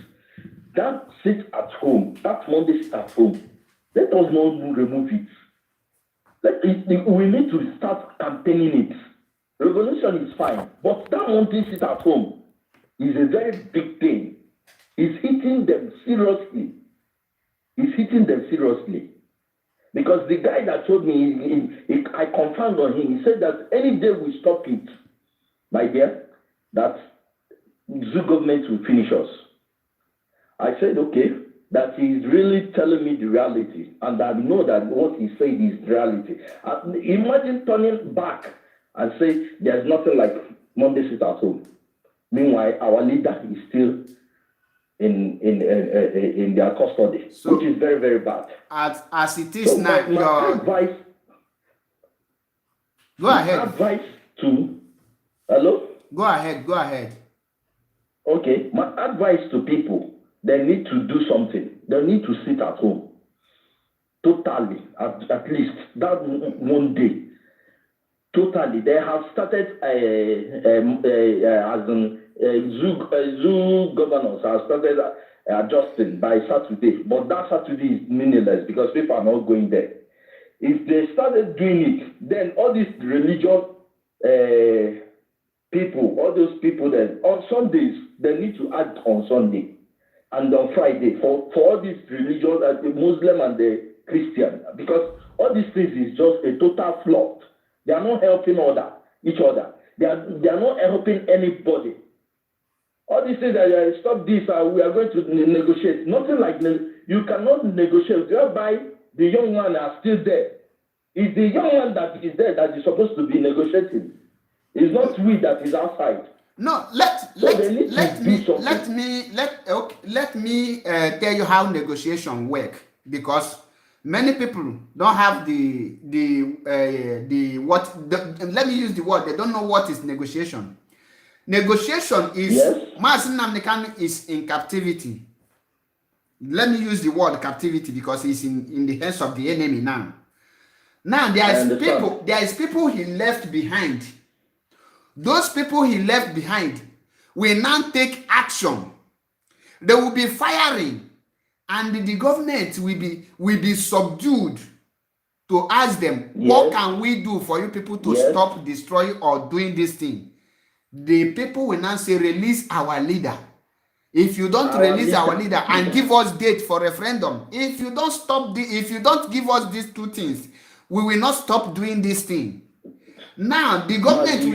that sit at home, that Monday sit at home, let us not remove it. We need to start campaigning it. Revolution is fine, but that Monday sit at home is a very big thing. It's hitting them seriously. Because the guy that told me, I confirmed on him, he said that any day we stop it, my dear, that zoo government will finish us. I said, okay, that he's really telling me the reality, and I know that what he said is reality. Imagine turning back and say there's nothing like Monday sit at home. Meanwhile, our leader is still in their custody, so, which is very, very bad. As it is so now, my advice. Go ahead. Advice to. Hello. Go ahead. Okay, my advice to people: they need to do something. They need to sit at home. Totally, at least that one day. Totally, they have started zoo governors have started adjusting by Saturday, but that Saturday is meaningless because people are not going there. If they started doing it, then all these religious people, all those people that on Sundays, they need to act on Sunday and on Friday for all these religions, the Muslim and the Christian, because all these things is just a total flop. They are not helping each other. They are not helping anybody. All these things that stop this, we are going to negotiate. Nothing like you cannot negotiate. Whereby the young man are still there. It's the young man that is there that is supposed to be negotiating. It's not we that is outside. No, let me tell you how negotiation work, because many people don't have let me use the word, they don't know what is negotiation. Negotiation is, Mazi Nnamdi is in captivity. Let me use the word captivity because he's in the hands of the enemy now. Now there is people he left behind Those people he left behind will now take action. They will be firing, and the government will be subdued to ask them, what can we do for you people to stop destroying or doing this thing? The people will now say, release our leader. If you don't release our leader and give us date for referendum, if you don't give us these two things, we will not stop doing this thing. Now the government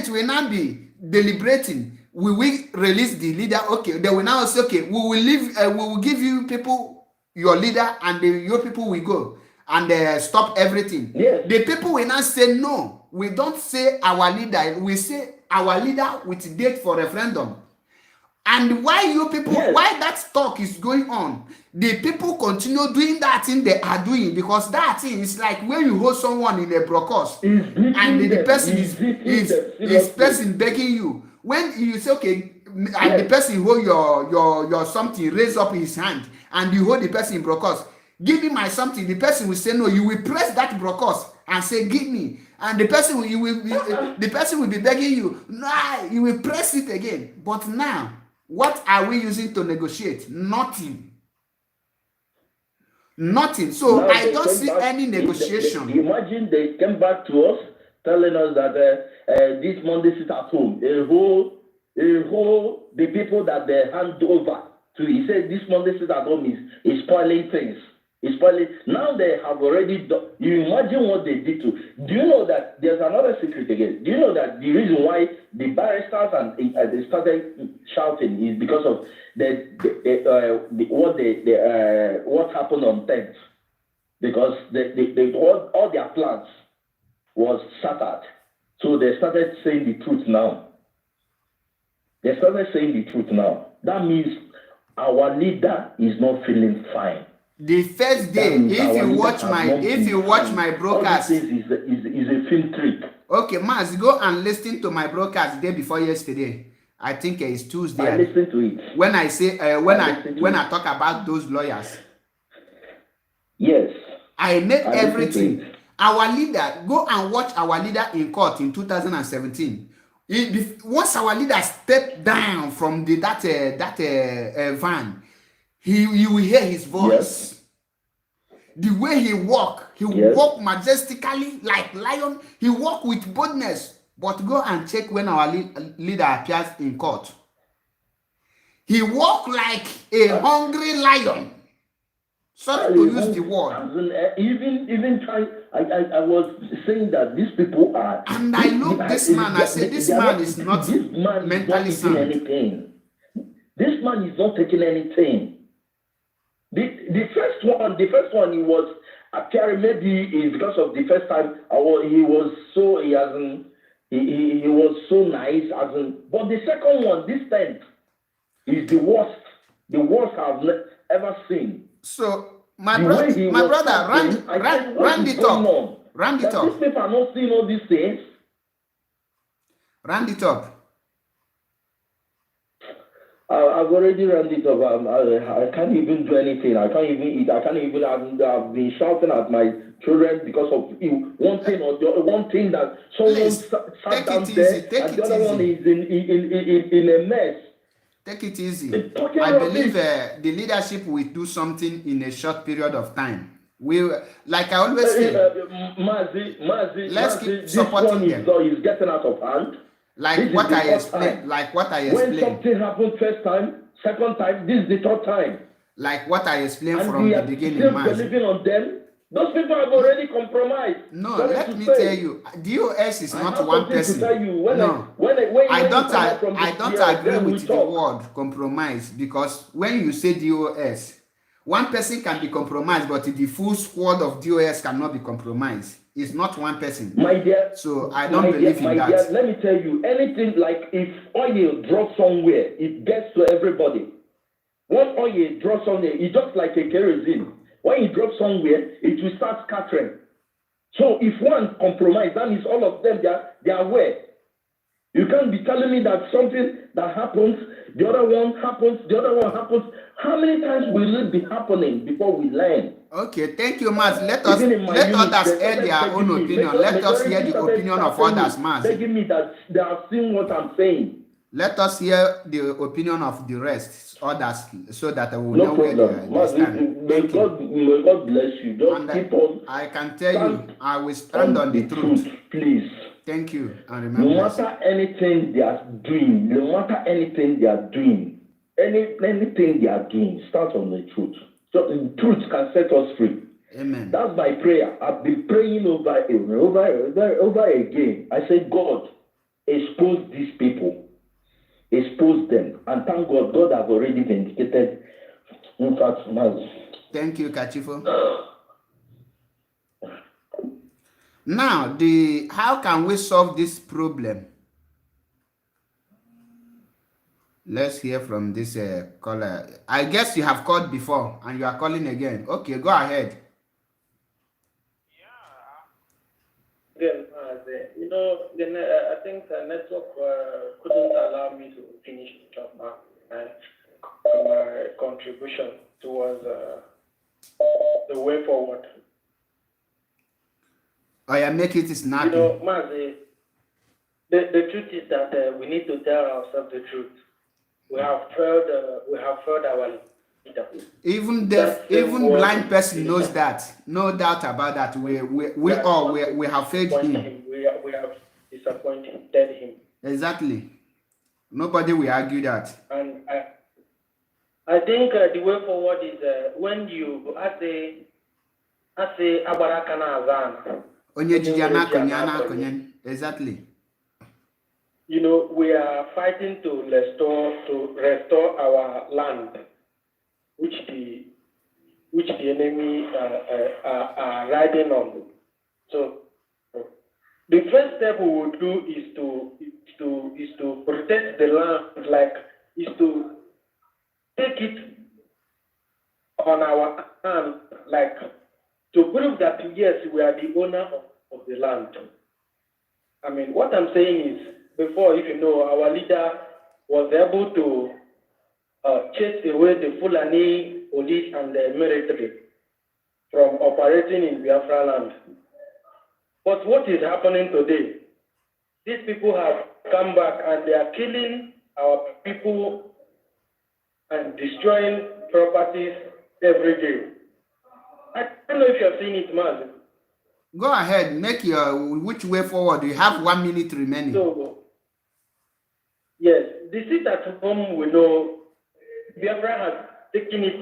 will now be deliberating. We will release the leader. Okay, they will now say, okay, we will give you people your leader, and your people will go and stop everything. Yes. The people will now say, no, we don't say our leader, we say our leader with date for referendum. And why you people, why that talk is going on, the people continue doing that thing they are doing, because that thing is like when you hold someone in a broadcast and the person is person begging you. When you say, okay, and the person hold your something, raise up his hand, and you hold the person in broadcast, give me my something, the person will say no, you will press that broadcast and say, give me. And the person will be begging you, no, you will press it again. But now, what are we using to negotiate? Nothing. Nothing. So now I don't see any negotiation. Imagine they came back to us telling us that this Monday sit at home. The people that they hand over to, he said this Monday sit at home is spoiling things. It's spoiling. Now they have already done. You imagine what they did to. Do you know that there's another secret again? Do you know that the reason why the barristers and they started shouting is because of what happened on 10th? Because all their plans was shattered. So they started saying the truth now. That means our leader is not feeling fine. The first day, if you watch my broadcast, is a film trick. Okay, Mazi, go and listen to my broadcast the day before yesterday. I think it's Tuesday. I listened to it. When I say when I talk about those lawyers. Yes. I made everything. Our leader, go and watch our leader in court in 2017. Once our leader stepped down from that van, you will hear his voice. Yes. The way he walk majestically like lion. He walk with boldness. But go and check when our leader appears in court. He walk like a hungry lion. Sorry to use the word. Even try. I was saying that these people are. And I look this man. I said, this man is not mentally sound. This man is not taking anything. The first one he was appearing, maybe is because of the first time he was so nice, but the second one this time is the worst I've ever seen. So my brother, round it up. These people are not seeing all these things. Round it up. I've already rounded it up. I can't even do anything. I can't even eat. I've been shouting at my children because of one thing that someone sat down there, and the other one is in a mess. Take it easy. I believe the leadership will do something in a short period of time. Like I always say, let's keep supporting them. Is getting out of hand. Like what I explained. When something happened first time, second time, this is the third time. Like what I explained from the beginning, man. Believing on them, those people have already compromised. No, let me tell you, DOS is not one person. I don't agree with the word compromise, because when you say DOS, one person can be compromised, but the full squad of DOS cannot be compromised. It's not one person. My dear. So I don't believe in that. Dear, let me tell you, anything like if oil drops somewhere, it gets to everybody. When oil drops somewhere, it's just like a kerosene. When it drops somewhere, it will start scattering. So if one compromise, that means all of them they are aware. You can't be telling me that something that happens, the other one happens, the other one happens. How many times will it be happening before we learn? Okay, thank you, Maz. Let others air their own opinion. Let us hear the opinion of others, Maz. Begging me that they have seen what I'm saying. Let us hear the opinion of the rest, others, so that I will No know problem. where they stand. May God bless you. Just keep on. I can tell you, I will stand on the truth. Please. Thank you, and remember. No matter anything they are doing, anything they are doing, start on the truth. So the truth can set us free. Amen. That's my prayer. I've been praying over again. I say, God, expose these people. Expose them. And thank God, God has already vindicated. In fact, Mazi. Thank you, Kachifo. Now, how can we solve this problem? Let's hear from this caller. I guess you have called before and you are calling again. Okay, go ahead. Again, I think the network couldn't allow me to finish my contribution towards the way forward. I make it snappy. Mazi, the truth is that we need to tell ourselves the truth. We have failed our leader. Even blind person knows that. No doubt about that. We have failed him. We have disappointed him. Exactly. Nobody will argue that. And I think the way forward is when you say Abarakana Azan. Exactly. We are fighting to restore our land, which the enemy are riding on. So the first step we will do is to protect the land, is to take it on our hand, to prove that yes, we are the owner of the land. I mean, what I'm saying is, before, our leader was able to chase away the Fulani police and the military from operating in Biafra land. But what is happening today? These people have come back and they are killing our people and destroying properties every day. I don't know if you have seen it, Mazi. Go ahead, make which way forward. You have 1 minute remaining. So, yes, the seat at home, we know Biafra has taken it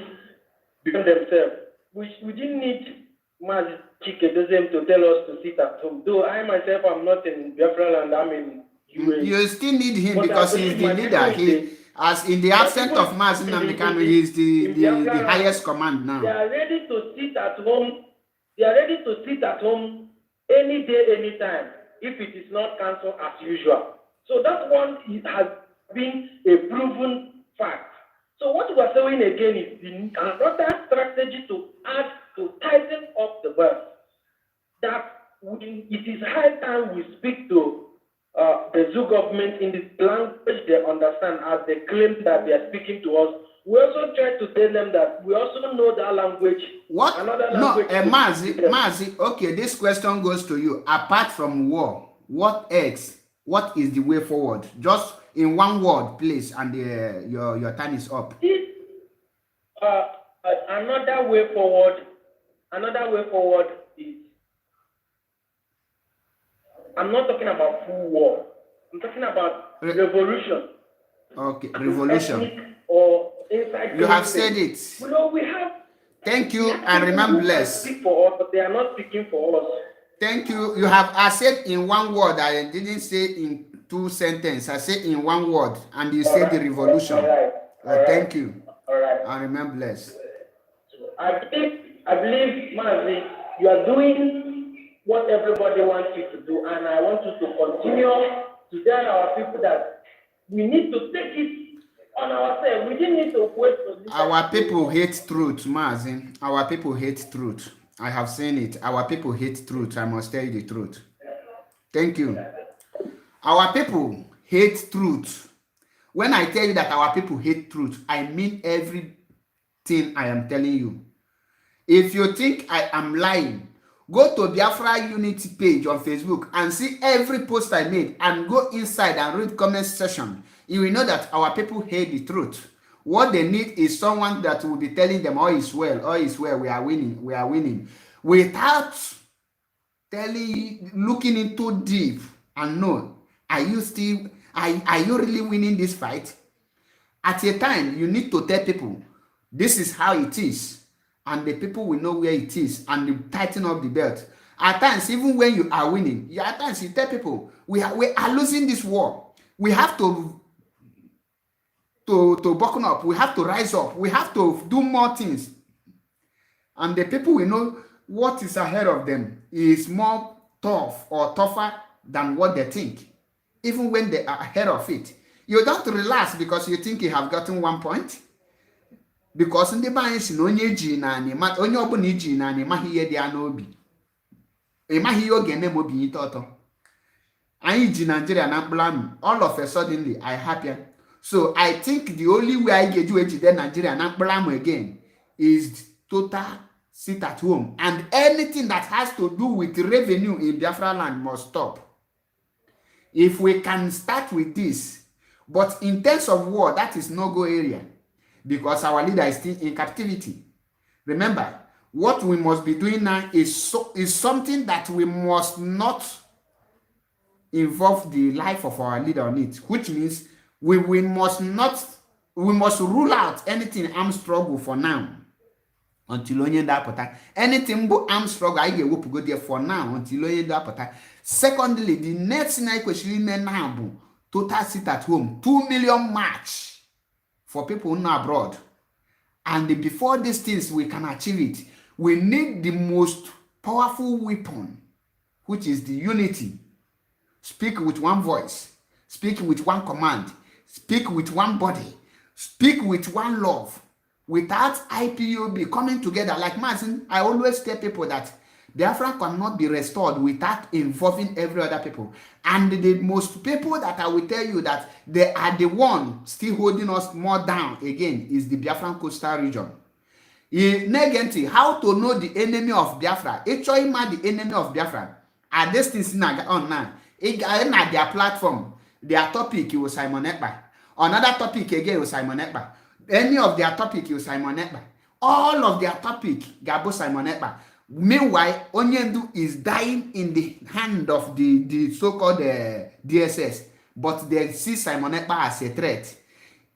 beyond themselves. We didn't need Mazi Chikedozem to tell us to sit at home. Though I myself am not in Biafra land, I'm in UAE. You still need him because he is the leader. As in the absence of Mazi Nnamdi Kanu, he is the highest command now. They are ready to sit at home. They are ready to sit at home any day, anytime, if it is not cancelled as usual. So that one has been a proven fact. So what we are saying again is another strategy to add to tighten up the belt. That it is high time we speak to the zoo government in the language they understand, as they claim that they are speaking to us. We also try to tell them that we also know that language. What? Another language. No, Mazi, okay, this question goes to you. Apart from war, what else? What is the way forward? Just in one word, please, and your time is up. Another way forward is, I'm not talking about full war. I'm talking about revolution. Okay, revolution. Ethnic or inside. You have said it. We have. Thank you, and remember bless. Speak for us, but they are not speaking for us. Thank you. You have said in one word. I didn't say in 2 sentences. I said in one word, and you said the revolution. All right. Thank you. All right. And remember bless. I believe, Mazi, you are doing what everybody wants you to do, and I want you to continue to tell our people that we need to take it on ourselves. We didn't need to wait for this. Our people hate truth, Mazi. Our people hate truth. I have seen it. Our people hate truth. I must tell you the truth. Thank you. Our people hate truth. When I tell you that our people hate truth, I mean everything I am telling you. If you think I am lying, go to Biafra Unity page on Facebook and see every post I made and go inside and read comment section. You will know that our people hate the truth. What they need is someone that will be telling them all is well, we are winning, without looking into deep and know, are you really winning this fight? At a time, you need to tell people, this is how it is, and the people will know where it is, and you tighten up the belt. At times, even when you are winning, at times you tell people, we are losing this war. We have to buckle up. We have to rise up. We have to do more things. And the people will know what is ahead of them is more tough or tougher than what they think. Even when they are ahead of it. You don't relax because you think you have gotten 1 point. Because in the bank, onye ji na ani onye ọbụla iji na ani maghị ihe dị ya n'obi. Ị maghị ihe oge na obi ite ọtọ. Anyị ji Nigeria na mkpụrụ all of a suddenly I happy. So I think the only way I get you ejide Nigeria na mkpụrụ again is total sit at home, and anything that has to do with revenue in Biafra land must stop. If we can start with this, but in terms of war, that is no-go area because our leader is still in captivity. Remember, what we must be doing now is something that we must not involve the life of our leader on it, which means we must rule out anything armed struggle for now. Until onye da anything but armed struggle I get go there for now until onye da. Secondly, the next thing I question now total sit at home 2 million march for people who are abroad, and before these things we can achieve it, we need the most powerful weapon, which is the unity. Speak with one voice, speak with one command, speak with one body, speak with one love. Without IPOB coming together, like Mazi, I always tell people that Biafra cannot be restored without involving every other people. And the most people that I will tell you that they are the one still holding us more down again is the Biafran coastal region. Negenti, how to know the enemy of Biafra? Actually, the enemy of Biafra. Are these things on now? At their platform, their topic was Simon Ekpa. Another topic again was Simon Ekpa. Any of their topic is Simon Ekpa. All of their topic, Gabo Simon Ekpa. Meanwhile, Onyendu is dying in the hand of the so-called DSS. But they see Simon Ekpa as a threat.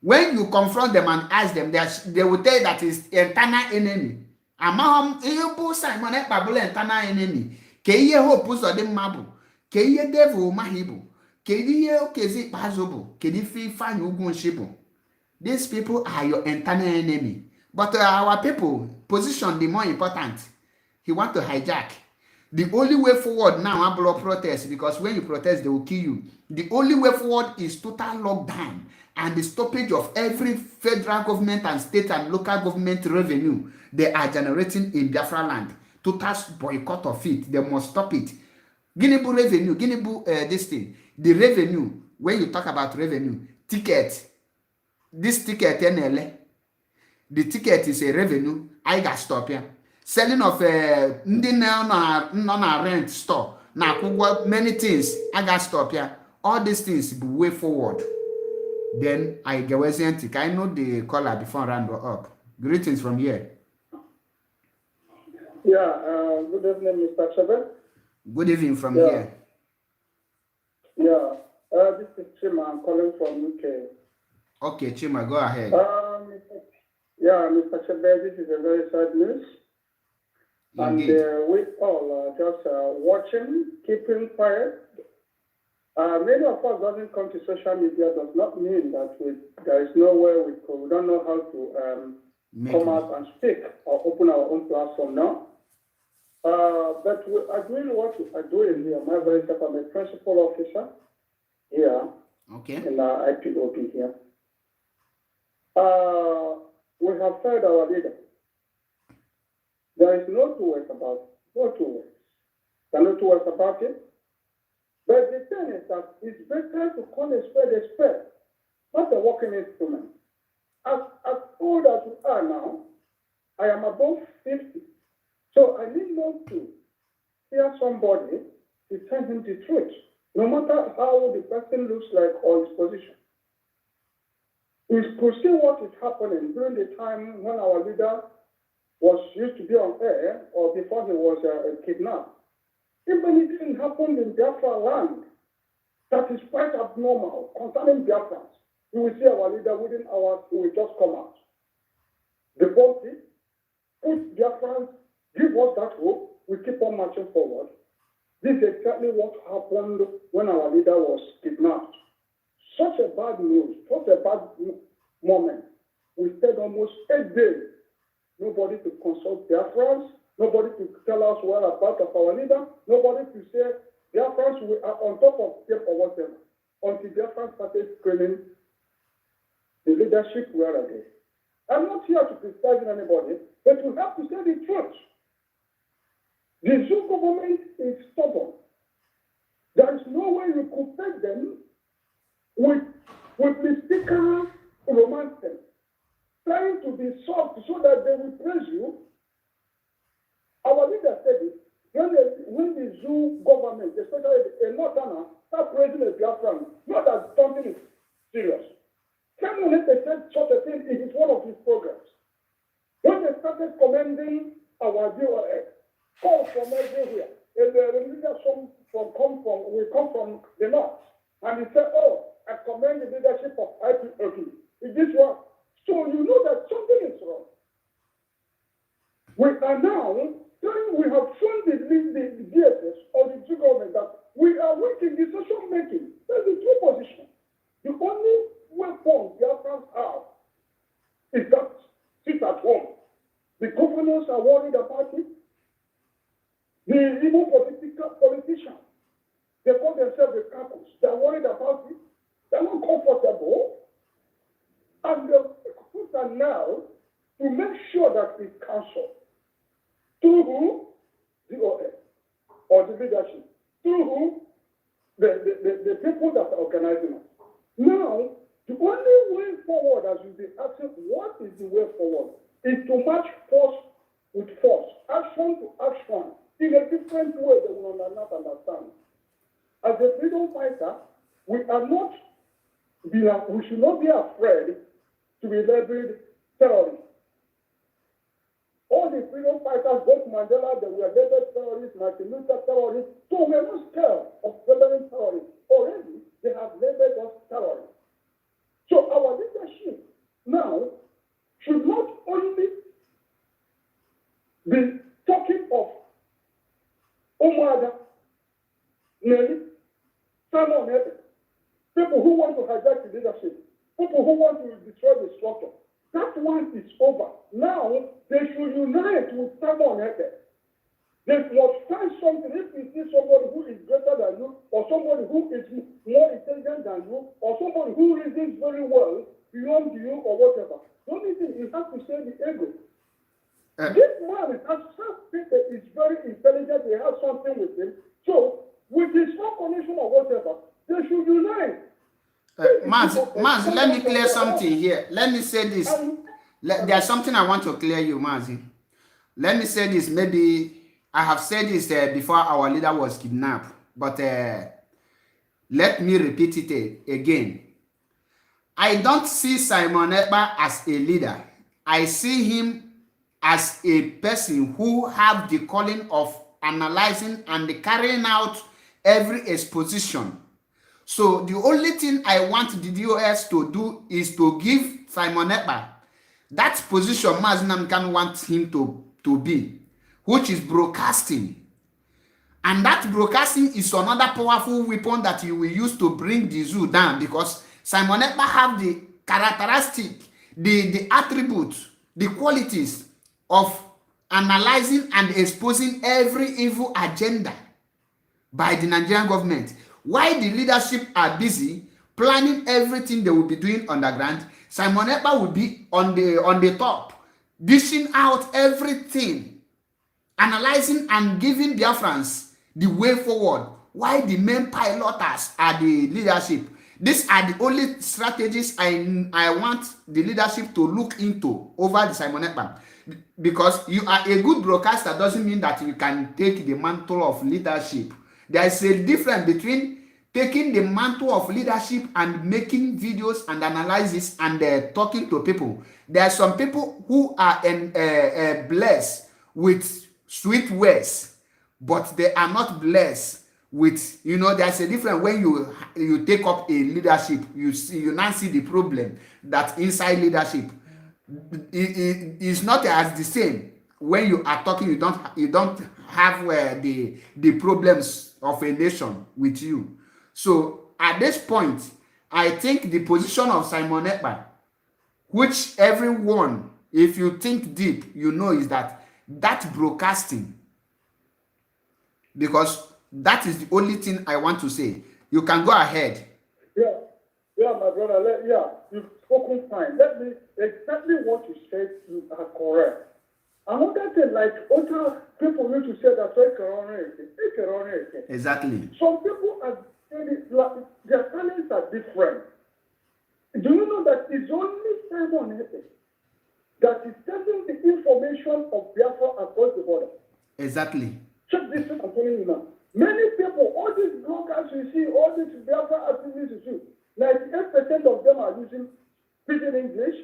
When you confront them and ask them, they will tell you that it's internal enemy. Amahom, Eyopo Simon Ekpa bule internal enemy. Keye hope so dem mabu. Keye devil mahibu. Keye okezi pazobo. Kedi fi fan ugun shibu. These people are your internal enemy. But our people position the more important. He want to hijack. The only way forward now, I block protest, because when you protest, they will kill you. The only way forward is total lockdown and the stoppage of every federal government and state and local government revenue they are generating in Biafra land. Total boycott of it. They must stop it. Guinea-bu revenue, Guinea-bu this thing. The revenue, when you talk about revenue, ticket, this ticket, the ticket is a revenue. I got stop here. Selling of non rent store. Now, many things. I got stop here. All these things be way forward. Then I get Wesiantic. I know the caller before I round up. Greetings from here. Yeah, good evening, Mr. Chebe. Good evening from here. Yeah, this is Chima. I'm calling from UK. Okay, Chima, go ahead. Yeah, Mr. Chebe, this is a very sad news. Indeed. And we all are just watching, keeping quiet. Many of us doesn't come to social media does not mean that there is nowhere we don't know how to come out and speak or open our own platform now. But we are doing what we are doing here. My very self, I'm a principal officer here in our IPOP here. We have heard our leader. There is no two ways about it. No two ways. There are no two ways about it. But the thing is that it's better to call a spade, not a working instrument. As old as we are now, I am above 50. So I need not to hear somebody to tell him the truth, no matter how the person looks like or his position. We could see what is happening during the time when our leader used to be on air or before he was kidnapped. Even if it didn't happen in Biafra land, that is quite abnormal concerning Biafrans. You will see our leader within hours, he will just come out. The party, put Biafrans, give us that hope, we keep on marching forward. This is exactly what happened when our leader was kidnapped. Such a bad news, such a bad moment. We stayed almost 8 days. Nobody to consult Biafrans, nobody to tell us whereabouts of our leader, nobody to say Biafrans we are on top of them or whatever. Until Biafrans started screaming, the leadership, where are they? I'm not here to criticize anybody, but we have to say the truth. The Zoo government is stubborn. There is no way you could peg them with mystical romances, trying to be soft so that they will praise you. Our leader said it, when the Zoo government, especially a Northerner, start praising a Biafran, not that something is serious. Kanu said such a thing, it is one of his programs. When they started commending our DOS, calls from everywhere, and the leaders we come from the north, and he said, oh, I commend the leadership of IPOB. Is this one? So you know that something is wrong. We are now saying we have shown the DSS or the Jew government that we are weak in decision making. That's the true position. The only weapon the Afghans have is that sit at home. The governors are worried about it. The evil politicians, they call themselves the Kanus. They are worried about it. They are not comfortable. And the put are now to make sure that it's cancelled. Through who? The OS or the leadership. Through who? The people that are organizing us. Now, the only way forward, as you've been asking, what is the way forward? Is to match force with force, action to action, in a different way that we will not understand. As a freedom fighter, we should not be afraid to be labeled terrorists. All the freedom fighters, both Mandela, they were labeled terrorists, Martin Luther terrorists, so we are not scared of labeling terrorists. Already, they have labeled us terrorists. So our leadership now should not only be talking of Omada, Nelly, Simon Head, people who want to hijack the leadership, people who want to destroy the structure. That one is over. Now, they should unite with Simon Head. They must find something. If you see somebody who is greater than you, or somebody who is more intelligent than you, or somebody who reasons very well beyond you, or whatever, the only thing you have to say the ego. This man is very intelligent. He has something with him. So, with his own connection or whatever, they should unite. Mazi, let me clear something here. Let me say this. There's something I want to clear you, Mazi. Let me say this. Maybe I have said this before our leader was kidnapped, but let me repeat it again. I don't see Simon Ekpa as a leader. I see him as a person who have the calling of analyzing and carrying out every exposition. So the only thing I want the DOS to do is to give Simon Ekpa that position Mazi Nnamdi wants him to be, which is broadcasting. And that broadcasting is another powerful weapon that you will use to bring the zoo down, because Simon Ekpa have the characteristic, the attributes, the qualities of analyzing and exposing every evil agenda by the Nigerian government. While the leadership are busy planning everything they will be doing underground, Simon Ekpa will be on the top, dishing out everything, analyzing and giving Biafrans the way forward, why the main piloters are the leadership. These are the only strategies I want the leadership to look into over the Simon Ekpa. Because you are a good broadcaster doesn't mean that you can take the mantle of leadership. There is a difference between taking the mantle of leadership and making videos and analysis and talking to people. There are some people who are blessed with sweet words, but they are not blessed with, there's a difference when you take up a leadership. You now see the problem that inside leadership is not as the same. When you are talking, you don't have the problems of a nation with you. So at this point, I think the position of Simon Ekpa, which everyone, if you think deep, is that broadcasting, because that is the only thing I want to say. You can go ahead. Yeah, my brother. You've spoken fine. Let me exactly what you said. You are correct. Another thing, like other people need to say that exactly. Some people are their talents are different. Do you know that it's only Simon that is sending the information of Biafra across the border? Exactly. Check this thing I'm telling you now. Many people, all these bloggers you see, all these Biafra activists you see, 98% of them are using pidgin English,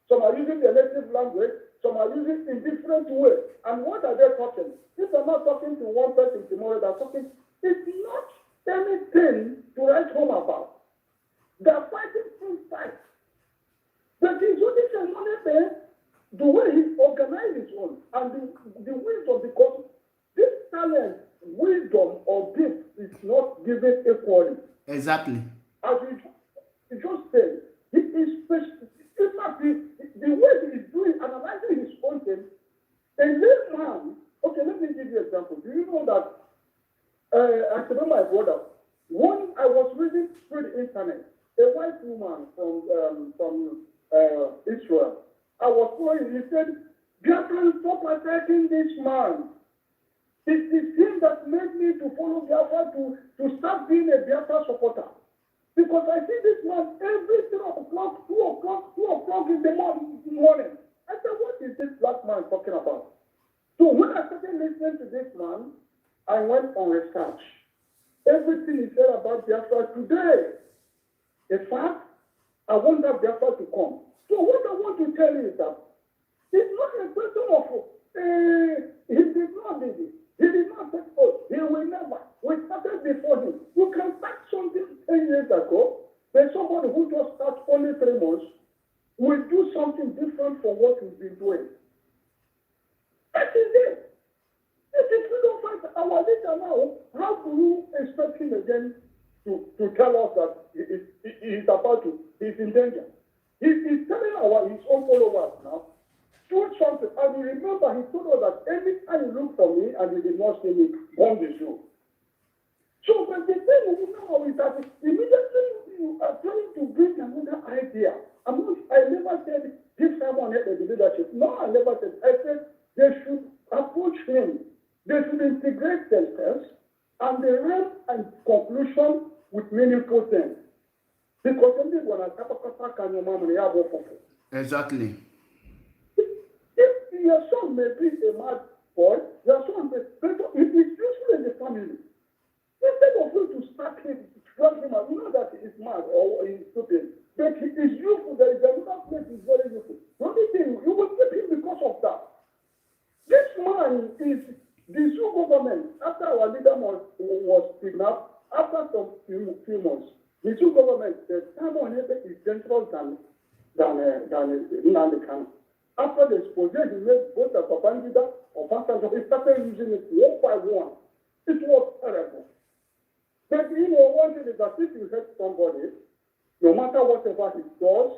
some are using the native language, some are using in different ways. And what are they talking? If they're not talking to one person tomorrow, they're talking, it's not anything to write home about. They're fighting inside. But he's only saying the way he organized his own and the wisdom, because this talent, wisdom, or gift is not given equally. Exactly. As he just said, he is special. In fact, the way he is doing, analyzing his own thing, a layman, okay, let me give you an example. Do you know that, I remember my brother, when I was reading through the internet, a white woman from Israel, I was following, he said, Biafran, stop attacking this man. It is him that made me to follow Biafra, to start being a Biafra supporter. Because I see this man every 3 o'clock, 2 o'clock in the morning. I said, what is this black man talking about? So when I started listening to this man, I went on research. Everything he said about Biafra today. In fact, I want that Biafra to come. So what I want to tell you is that it's not a question of he did not do this. He did not say, he will never. We started before him. You can start something 10 years ago. There's somebody who just starts only 3 months will do something different from what we've been doing. That is it. If we don't find our leader now, how do you expect him again to tell us that he's about to, he's in danger? He's telling his own followers now, do something. And you remember, he told us that every time you look for me and you did not see me, bomb the show. So, but the thing now is that immediately you are trying to bring another idea. I never said give someone the leadership. No, I never said. I said they should approach him. They should integrate themselves and they run a conclusion with meaningful things. Because exactly. If your son may be a mad boy, your son may be, it is useful in the family. Instead of you to start him, drag him out, you know that he is mad or he is stupid. But he is useful. There is another place is very useful. The only thing, you will keep him because of that. This man is the Zoo government. After our leader was kidnapped, after some few months, the Zoo government said Simon is dangerous than Nnamdi Kanu. After the exposure, he made both the Babangida or Pastor, he started using it one by one. It was terrible. But one thing is that if you hate somebody, no matter whatever he does,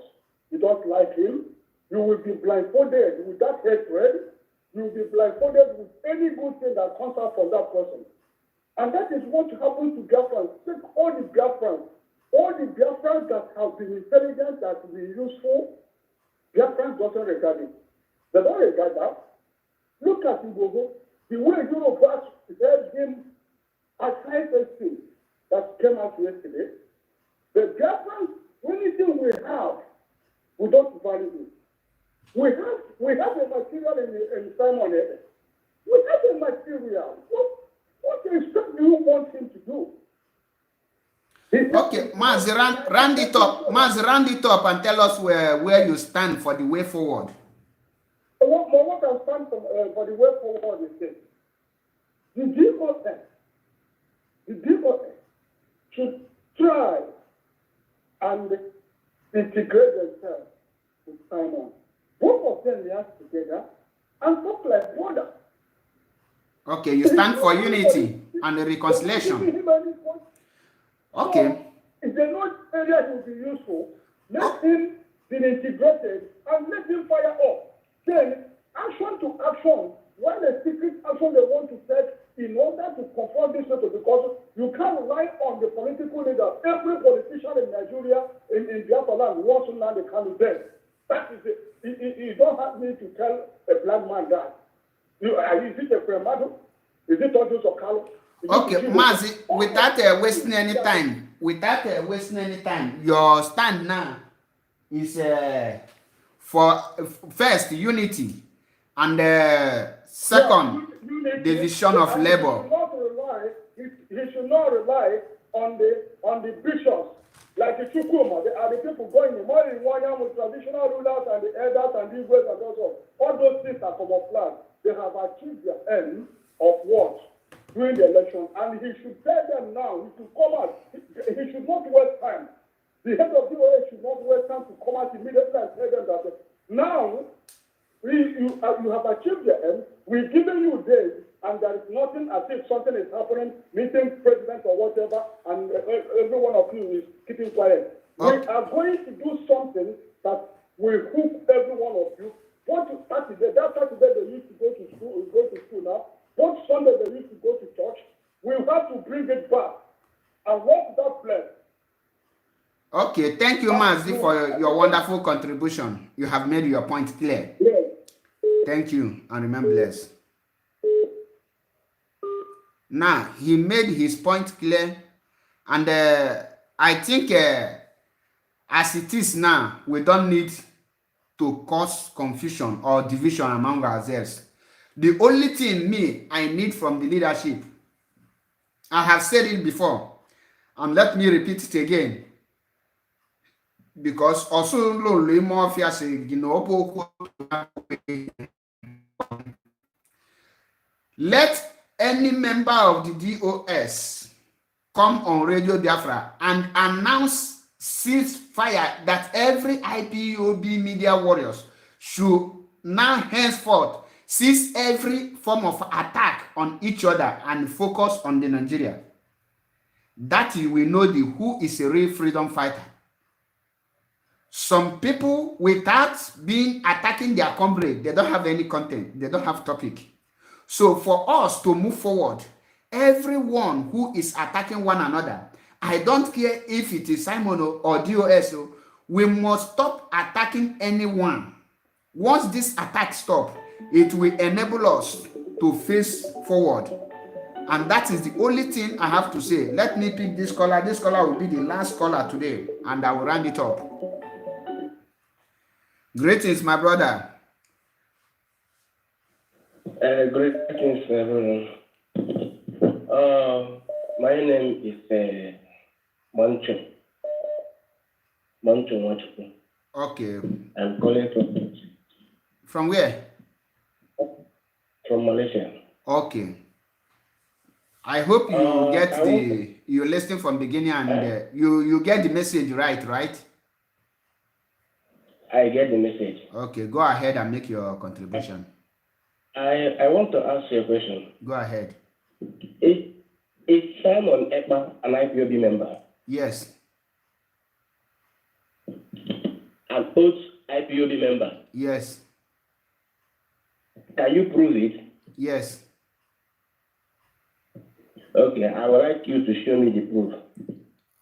you don't like him, you will be blindfolded with that hatred, you will be blindfolded with any good thing that comes out from that person. And that is what happened to Biafrans. Take all the Biafrans that have been intelligent, that have been useful, Biafrans doesn't regard it. They don't regard that. Look at Igboho, the way Yorubas helped him aside this thing that came out yesterday, the Biafran, anything we have, we don't value it. We have a material in Simon Eden. We have a material. What expect do you want him to do? Okay, Mazi, round it up. Mazi, round it up and tell us where you stand for the way forward. What I stand for the way forward is this. The DOS should try and integrate themselves with Simon. Both of them react together and talk like brothers. Okay, you stand for unity and reconciliation. Okay. So, if they know area will be useful, let him be integrated and let him fire up. Then, action to action, when the secret action they want to take in order to confront this issue, because you can't rely on the political leader. Every politician in Nigeria, in Biafra land, wants to land the Kanu dead. That is it. You don't have me to tell a black man that. Is it a Fremado? Is it Tonto Sokalo? Okay, Mazi, without wasting any time, your stand now is for first unity and second division of labor. He should not rely on the bishops like the Chukuma. They are the people going in with traditional rulers and the elders and the Igwes and all those things are camouflage. They have achieved their end of what? During the election, and he should tell them now, he should come out, he should not waste time. The head of the OA should not waste time to come out immediately and tell them that now you have achieved the end, we're giving you days, and there is nothing as if something is happening, meeting president or whatever, and every one of you is keeping quiet. Okay. We are going to do something that will hook every one of you. What to Saturday, that Saturday they used to go to school now. What Sunday they used to go to church, we have to bring it back and walk that place. Okay, thank you, Mazi, for your wonderful contribution. You have made your point clear. Yes. Thank you, and remember bless. Now, he made his point clear, and I think as it is now, we don't need to cause confusion or division among ourselves. The only thing I need from the leadership, I have said it before, and let me repeat it again, because also let any member of the DOS come on Radio Biafra and announce ceasefire, that every IPOB media warriors should now henceforth cease every form of attack on each other and focus on the Nigeria. That you will know who is a real freedom fighter. Some people, without being attacking their comrade, they don't have any content, they don't have topic. So for us to move forward, everyone who is attacking one another, I don't care if it is Simon or DOS, we must stop attacking anyone. Once this attack stops, it will enable us to face forward. And that is the only thing I have to say. Let me pick this caller. This caller will be the last caller today, and I will round it up. Greetings, my brother. Greetings, everyone. My name is Mancho. Okay. I'm calling from where? From Malaysia. Okay. I hope you get you listen from beginning and you get the message right? I get the message. Okay, go ahead and make your contribution. I want to ask you a question. Go ahead. Is Simon Ekpa an IPOB member? Yes. An old IPOB member? Yes. Can you prove it? Yes. Okay, I would like you to show me the proof.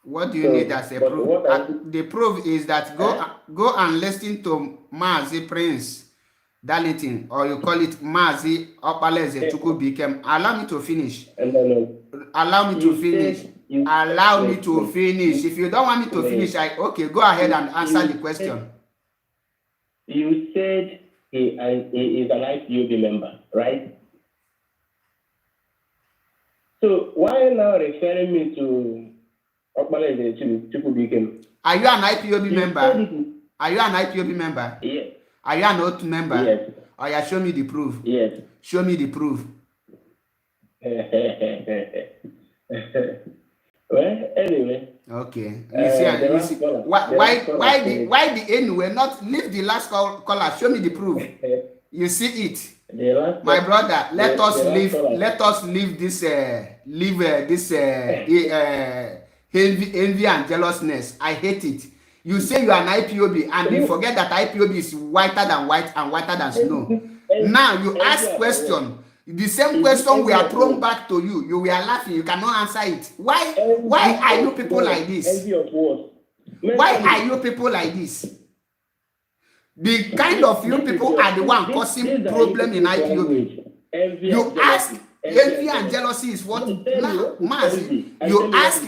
What do you need as a proof? The proof is that go and listen to Mazi Prince Darlington, or you call it Mazi Opaleze Chukwu Bikem. Allow me to finish. No. Allow me to finish. Allow me to finish. If you don't want me to finish, okay, go ahead and answer the question. You said he is an IPOB member, right? So why now referring me to Chukwubikem? Are you an IPOB member? Are you an IPOB member? Yes. Are you an oath member? Yes. Oh yeah, show me the proof. Yes. Show me the proof. Well, anyway. Okay. You see why the anyway not leave the last caller? Show me the proof. You see it. My brother, let us leave this envy and jealousness. I hate it. You say you are an IPOB and you forget that IPOB is whiter than white and whiter than snow. Now you ask question. The same question we are thrown back to you. You were laughing. You cannot answer it. Why are you people like this? Why are you people like this? The kind of you people are the one causing problem in IPOB. You ask envy and jealousy is what now, Mazi. You ask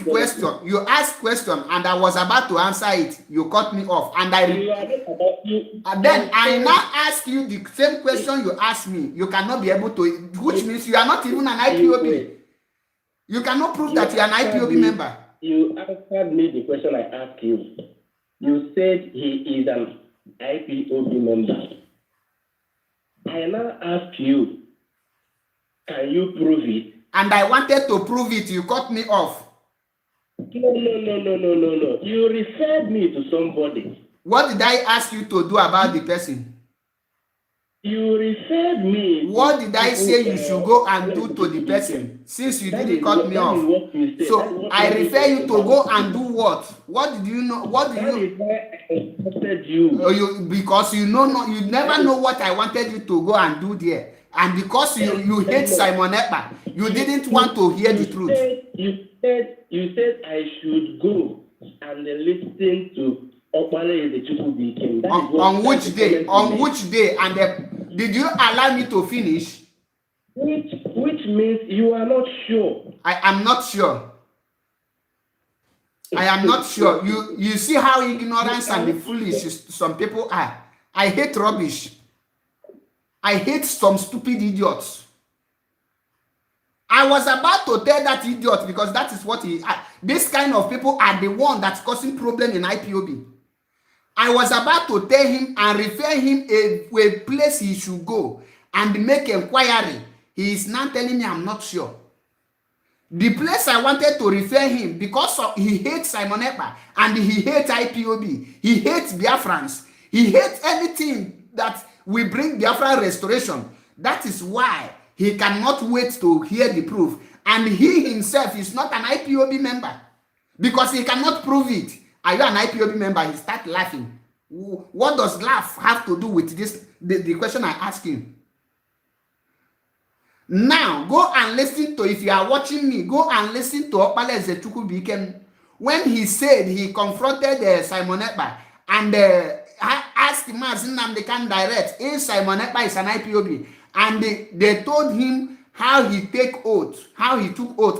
question, and I was about to answer it. You cut me off, and then I now ask you the same question you asked me. You cannot be able to, which means you are not even an IPOB. You cannot prove that you are an IPOB member. You answered me the question I asked you. You said he is an IPOB member. I now ask you, can you prove it? And I wanted to prove it. You cut me off. No. You referred me to somebody. What did I ask you to do about the person? You referred me. What did I say you should go and do to the person? Since you didn't cut me off. So I refer you to go and do what? What did you know? What do you? Because you never know what I wanted you to go and do there. And because you hate Simon Ekpa, you didn't want to hear the truth. You said I should go and listen to Okpale the Chukwubikem. On which day? On which day? And did you allow me to finish? Which means you are not sure. I am not sure. I am not sure. You see how ignorance and the foolish some people are. I hate rubbish. I hate some stupid idiots. I was about to tell that idiot because that is what this kind of people are the one that's causing problem in IPOB. I was about to tell him and refer him to a place he should go and make inquiry. He is now telling me I'm not sure. The place I wanted to refer him because he hates Simon Ekpa and he hates IPOB. He hates Biafrans. He hates anything that will bring Biafra restoration. That is why he cannot wait to hear the proof. And he himself is not an IPOB member because he cannot prove it. Are you an IPOB member? He start laughing. What does laugh have to do with this? The question I ask him. Now, go and listen to, if you are watching me, go and listen to Okpale Chukwubikem when he said he confronted Simon Ekpa and asked Mazi Nnamdi direct if Simon Ekpa is an IPOB. And they told him how he took oath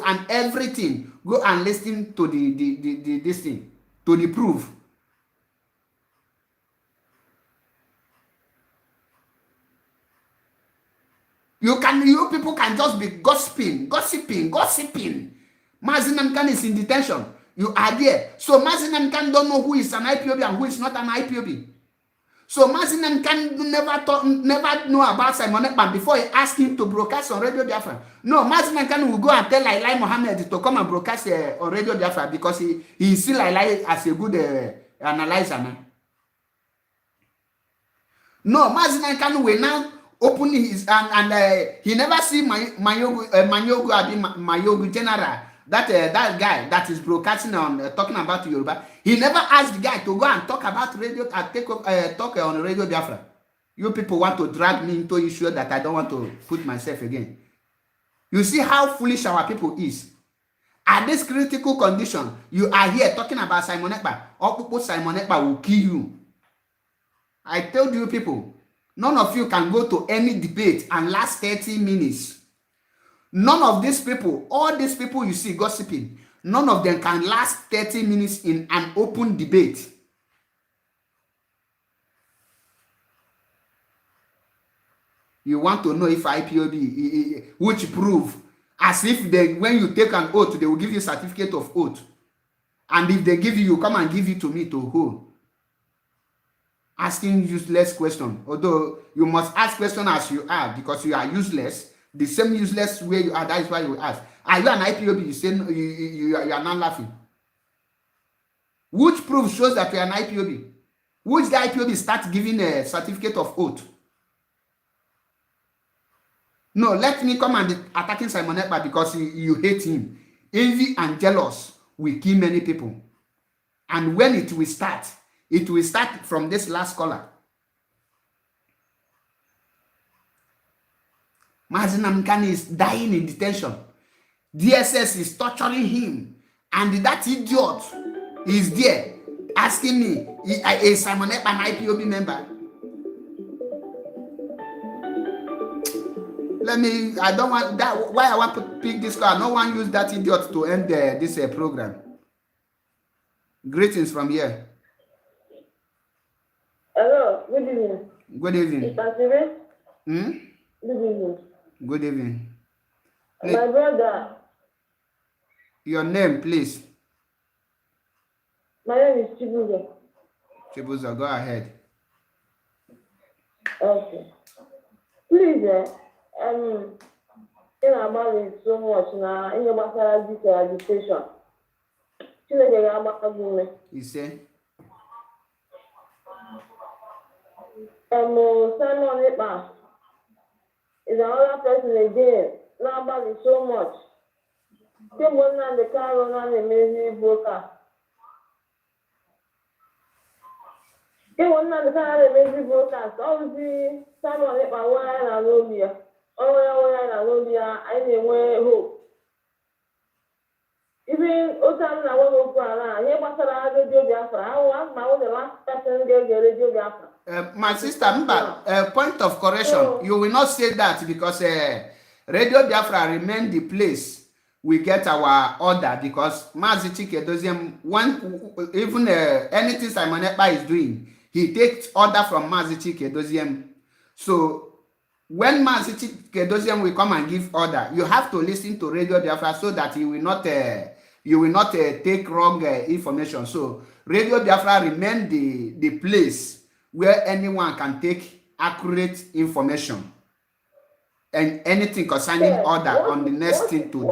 and everything. Go and listen to this thing, to the proof. You people can just be gossiping. Mazi Nnamdi is in detention. You are there. So Mazi Nnamdi don't know who is an IPOB and who is not an IPOB. So Mazi Nnamdi never know about Simon Ekpa before he asked him to broadcast on Radio Biafra. No, Mazi Nnamdi will go and tell Lai Mohammed to come and broadcast on Radio Biafra because he sees Lai as a good analyzer now. No, Mazi Nnamdi will now open his and he never see Mayogu General, that guy that is broadcasting on talking about Yoruba. He never asked the guy to go and talk about radio talk on Radio Biafra. You people want to drag me into issue that I don't want to put myself again. You see how foolish our people is. At this critical condition, you are here talking about Simon Ekpa. All people Simon Ekpa will kill you. I told you people, none of you can go to any debate and last 30 minutes. None of these people, all these people you see gossiping, none of them can last 30 minutes in an open debate. You want to know if IPOB, which prove, as if they, when you take an oath, they will give you certificate of oath. And if they give you, come and give it to me to hold. Asking useless question. Although you must ask question as you are, because you are useless. The same useless way you are, that is why you ask. Are you an IPOB? You say no, you are not laughing. Which proof shows that you are an IPOB? Which the IPOB start giving a certificate of oath? No, let me come and attacking Simon Ekpa because you hate him. Envy and jealous will kill many people. And when it will start from this last caller. Mazi Nnamdi is dying in detention. DSS is torturing him. And that idiot is there asking me, is Simon Ekpa an IPOB member? I don't want that. Why I want to pick this call? No one use that idiot to end this program. Greetings from here. Hello, good evening. Good evening. Good evening. Good evening. My brother. Your name, please. My name is Chibuzo. Chibuzo, go ahead. Okay. Please, in about so much now, in your this agitation. He said, Simon Ekpa is another person again. Now about it so much. Came one on the car on the Mazi broker. Came one on the car on the Mazi broker. Obviously, Simon Ekpa why I know me. I didn't hope. Even Otam na one go around. Here was a radio Biafra. I was the last person get the radio Biafra. My sister, point of correction. You will not say that because Radio Biafra remain the place we get our order because Mazi Chikedozium, even anything Simon Ekpa is doing, he takes order from Mazi Chikedozium. So when Mazi Chikedozium will come and give order, you have to listen to Radio Biafra so that you will not take wrong information. So Radio Biafra remain the place where anyone can take accurate information and anything concerning order on the next thing to do.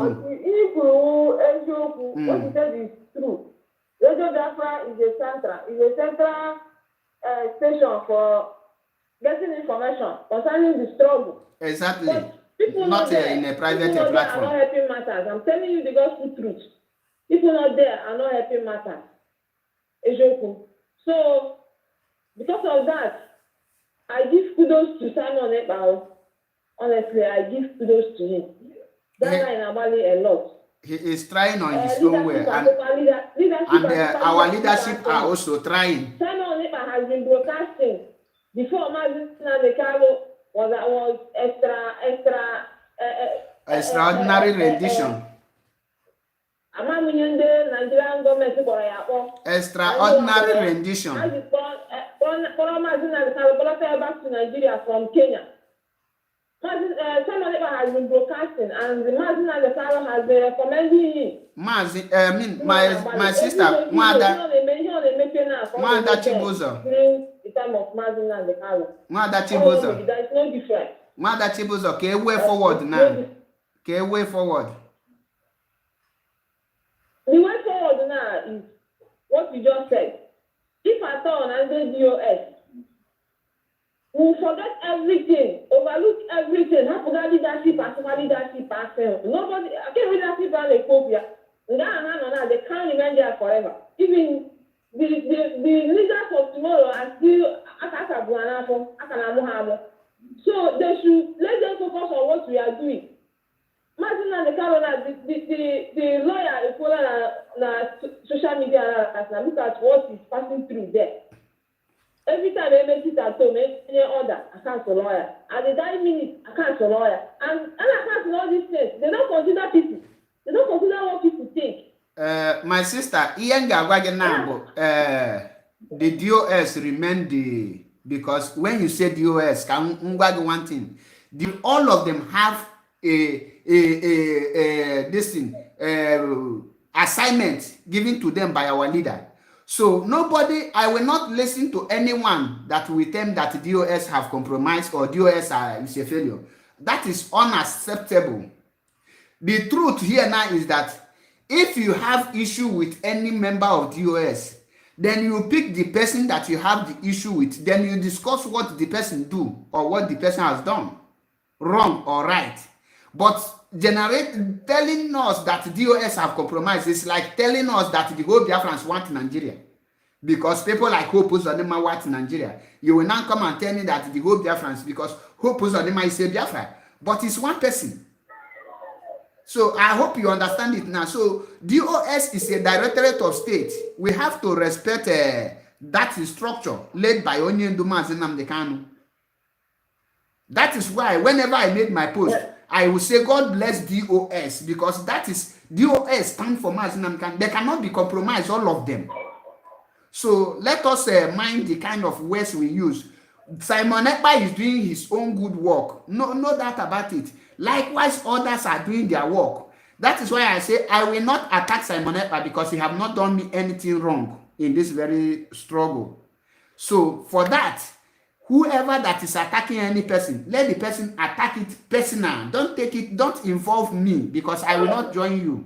What you said is true. Radio Biafra is a central station for getting information concerning the struggle. Exactly. Not in a private platform. Are not helping matters. I'm telling you the gospel truth. People not there are not helping matters. So, because of that, I give kudos to Simon Ekpa. Honestly, I give kudos to him. That guy in Abali a lot. He is trying on his own way, and our leadership are also trying. Simon Ekpa has been broadcasting before Mazi Nnamdi was extraordinary rendition. Extraordinary rendition. Back to Nigeria from Kenya. Simon Ekpa has been broadcasting, and the Mazi Nnamdi has been recommending him. My sister, Mwada Chibuzo. During the time of Mazi Nnamdi. Mwada Chibuzo. There is no difference. Mwada Chibuzo, okay, way forward now. Okay, way forward. The way forward now is what you just said. If at all under DOS, we forget everything, overlook everything. Have to leadership, nobody, I can't leadership and a copia. They can't remain there forever. Even the leaders of tomorrow are still so they should let them focus on what we are doing. Imagine the lawyer is following social media and look at what is passing through there. Every time I make it at home, any order, I cancel lawyer. At the 9 minutes, I cancel lawyer. And I cancel all these things. They don't consider people. They don't consider what people think. My sister, the DOS remain because when you say DOS, can one thing, all of them have this thing, assignment given to them by our leader. So nobody, I will not listen to anyone that will tell that DOS have compromised or DOS is a failure. That is unacceptable. The truth here now is that if you have issue with any member of DOS, then you pick the person that you have the issue with, then you discuss what the person do or what the person has done, wrong or right. But telling us that DOS have compromised is like telling us that the whole Biafrans want Nigeria. Because people like Hope Uzodinma want Nigeria. You will now come and tell me that the whole Biafrans, because Hope Uzodinma is a Biafra, but it's one person. So I hope you understand it now. So DOS is a Directorate of State. We have to respect that structure led by Mazi Nnamdi Kanu. That is why whenever I made my post, I will say God bless DOS, because that is DOS stand for Mazi Nnamdi Kanu. They cannot be compromised, all of them. So let us mind the kind of words we use. Simon Ekpa is doing his own good work. No doubt about it. Likewise, others are doing their work. That is why I say I will not attack Simon Ekpa, because he have not done me anything wrong in this very struggle. So for that, whoever that is attacking any person, let the person attack it personal. Don't involve me, because I will not join you.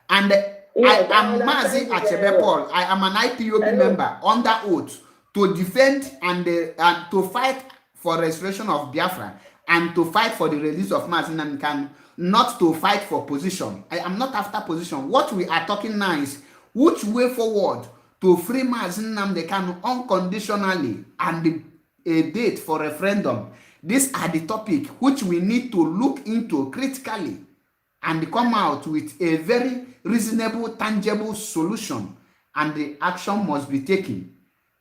And I am Mazi Achebe Paul. I am an IPOB member under oath to defend and to fight for restoration of Biafra and to fight for the release of Mazi Nnamdi Kanu, not to fight for position. I am not after position. What we are talking now is which way forward to free Mazi Nnamdi Kanu unconditionally and a date for referendum. These are the topic which we need to look into critically and come out with a very reasonable, tangible solution, and the action must be taken.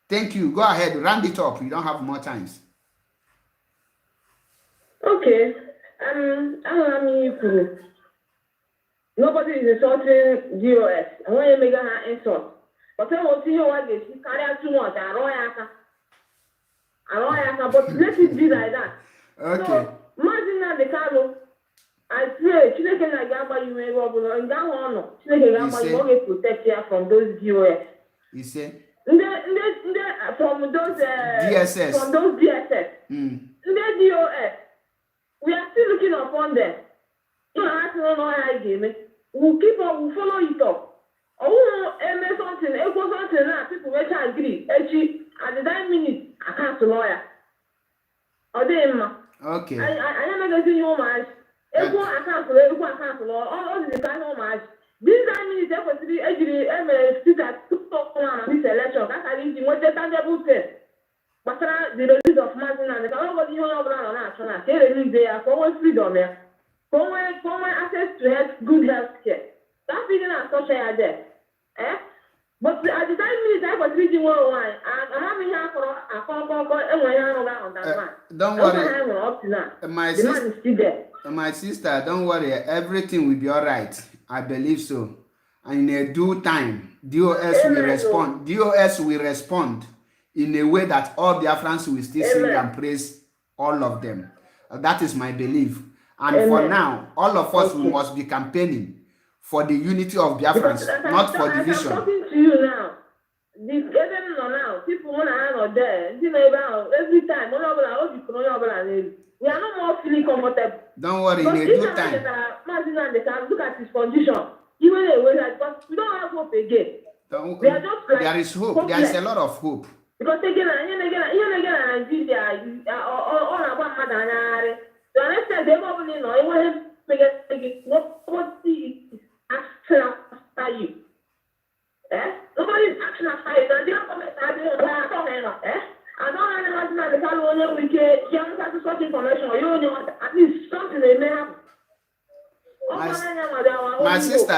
Thank you. Go ahead, round it up. You don't have more time. Okay. Nobody is insulting DOS. I want to make an insult. But I want to hear what they carry out too much. I don't but let it be like that. Okay. So, Mazi Nnamdi Kanu, I pray, Chineke na gamba you may go and down on. Chineke gamba you will protect you from those DOS. You say? From those DSS. From those DSS. The DOS. We are still looking upon them. So I don't know how I game it. We'll keep on, we'll follow it up. Oh, something, something now, people will agree. At the 9 minutes, I can't lawyer. Okay. I am not getting your match. I can't lawyer. All the time, no match. These 9 minutes, there was this election. That's how you want the tangible thing. But the release of Mazi Nnamdi Kanu, nobody you know about national. They release there for freedom there. For access to health, good health care. That feeling as such there. But at the time I was reading worldwide, and I have been here for a call on that man. Don't worry. My sister, don't worry. Everything will be all right. I believe so. And in a due time, DOS will respond. DOS will respond in a way that all Biafrans will still sing and praise all of them. That is my belief. And for now, all of us must be campaigning for the unity of Biafrans, not for division. I'm talking to you now. Now, people want to hang on there. Every time, we are not more feeling comfortable. Don't worry, in a due time. Look at his condition. Even but we don't have hope again. We are just like, there is hope. There is a lot of hope. Because again, Nigeria, all about Madana. So I said, they probably know, it was nobody is asking after you. Nobody is asking after you. They don't come I don't know the California we get young to such information, or you know, at least something they may have. My sister,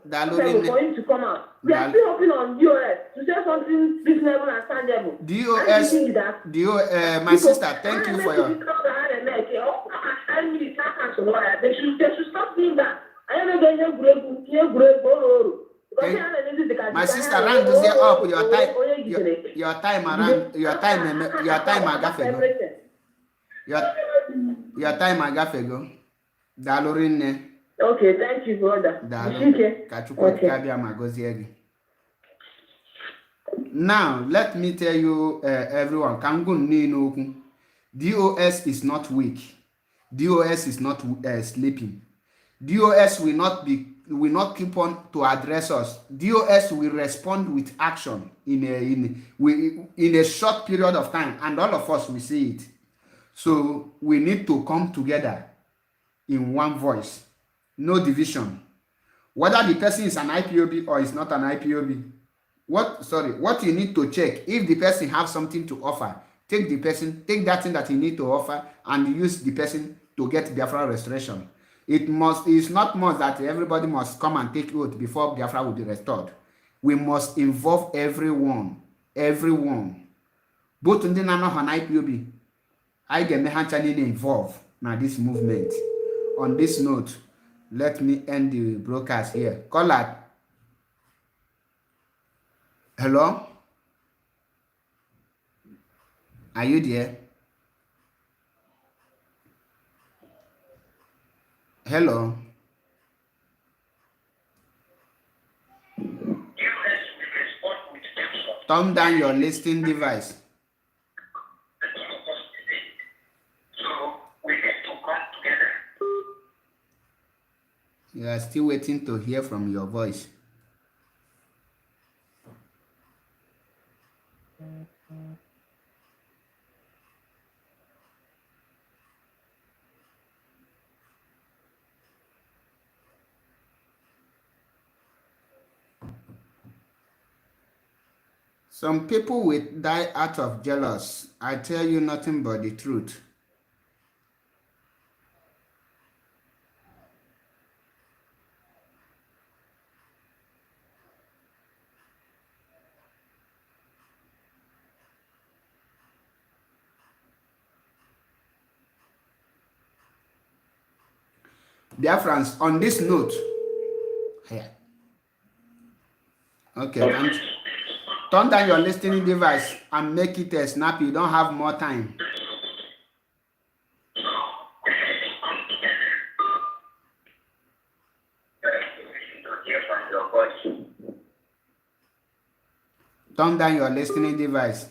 for him to come out. We are still hoping on DOS to say something reasonable and understandable. DOS, my sister, thank you for your... They should stop doing that. I am not going to my sister, round to say up your time around your time agafego. Your time agafego. Dalorinne. Okay, thank you, brother. Okay. Now, let me tell you, everyone, DOS is not weak. DOS is not sleeping. DOS will not keep on to address us. DOS will respond with action in a short period of time, and all of us will see it. So we need to come together in one voice, no division. Whether the person is an IPOB or is not an IPOB, what you need to check, if the person has something to offer, take that thing that you need to offer and use the person to get Biafra restoration. It's not must that everybody must come and take oath before Biafra will be restored. We must involve everyone. Both in the Nano and IPOB, I get me involved in this movement. On this note, let me end the broadcast here. Caller. Hello? Are you there? Hello? Turn down your listening device. You are still waiting to hear from your voice. Some people will die out of jealous. I tell you nothing but the truth. Dear friends, on this note, here. Okay, turn down your listening device and make it snappy. You don't have more time. Turn down your listening device.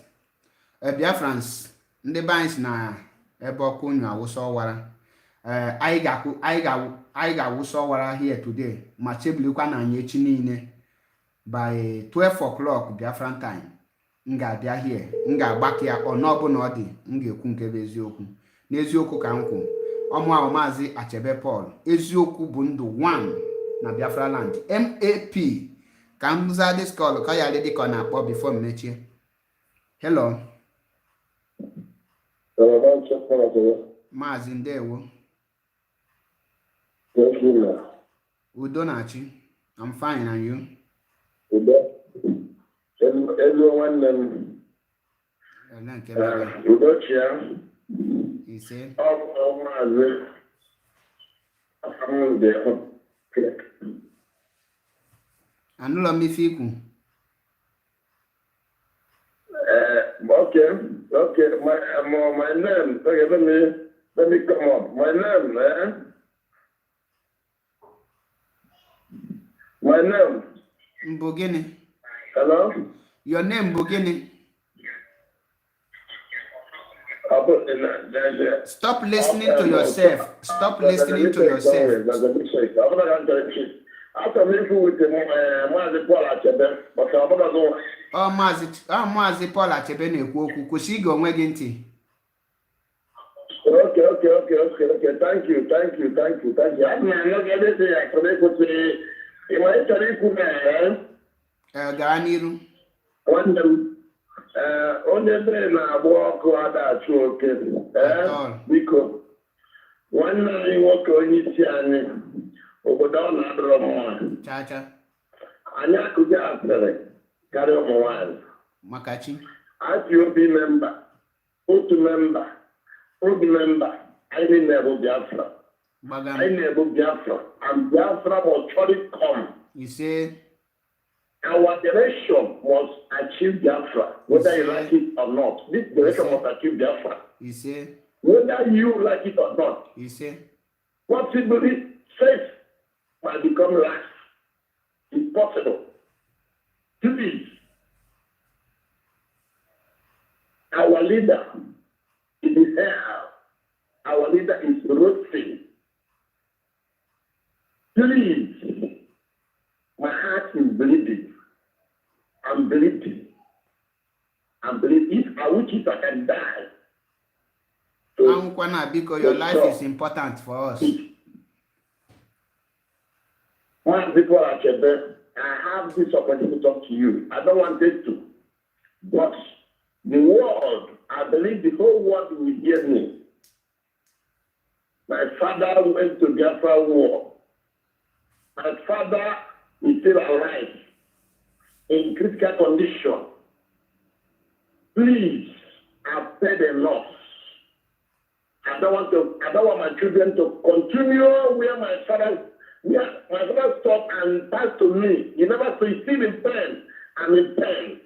Dear friends, ndị banks na ebe ọkụ nyu awụsọ wara. I ga-awụsọ wara here today. Ma chebulikwa na anyị echi niile. By 12 o'clock Biafran time, m ga-abịa here, m ga-agbake ya ọnọbụna ọ dị, m ga-ekwu nke bụ eziokwu. N'eziokwu ka m kwu, ọmụ ahụ Mazi Achebe Paul, eziokwu bụ ndụ 1 na Biafra land. MAP ka m za this call ka ya dị ka ọ na-akpọ before m mechie. Hello. Mazi ndewo. Udo na-achị. I'm fine, and you? Everyone Udochia Ise Mazi Anụlọ m ife ikwu. Okay, my name, okay, let me come up. My name Mbogini. Hello? Your name Mbogini. Stop listening to yourself. Stop listening to yourself. There's a mistake. I'm not going to cheat. After me with Mazi Paul Achebe, but I'm not going. Mazi Paul Achebe na-ekwu okwu. Kwụsị ige onwe gị ntị. Okay. Thank you. I'm not going to say ị ma ịchọrọ ikwu na gaa n'iru. Nwanne m onye be na-agba ọkụ adachụ oke biko nwanne anyị nwoke onye isi anyị obodo ọ na-adọrọ mma Anya kuja after carry on one. Makachi. IPOB member, OTU member, OB member, I didn't never Biafra. I never Biafra. And Biafra will surely come. You say our direction must achieve Biafra, whether you like it or not. This direction must achieve Biafra. You say whether you like it or not. You say possibly faith might become life. It's possible. Please, our leader is hell. Our leader is roasting. Please, my heart is bleeding. I'm bleeding. I'm bleeding. If I wish if I can die. Because your life is important for us. When people are Quebec, I have this opportunity to talk to you. I don't want it to. But the world, I believe the whole world will hear me. My father went to Biafra war. My father is still alive in critical condition. Please, I've paid enough. I don't want my children to continue where my father stopped and passed to me. You never see him in pain. I'm in pain.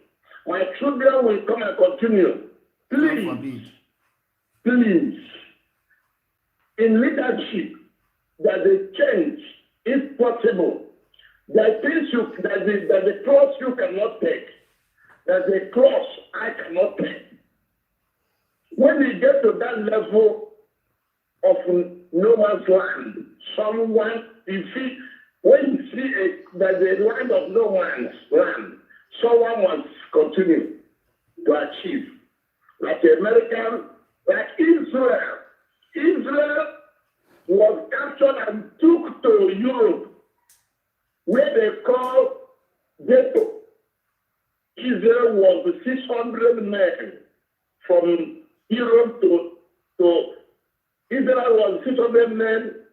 My children will come and continue. Please, please. In leadership, there's a change, if possible. There's a cross you cannot take. There's a cross I cannot take. When we get to that level of no man's land, when you see there's a land of no man's land, someone must continue to achieve. Like American, like Israel. Israel was captured and took to Europe, where they call ghetto. Israel was 600 men from Europe to Israel was 600 men,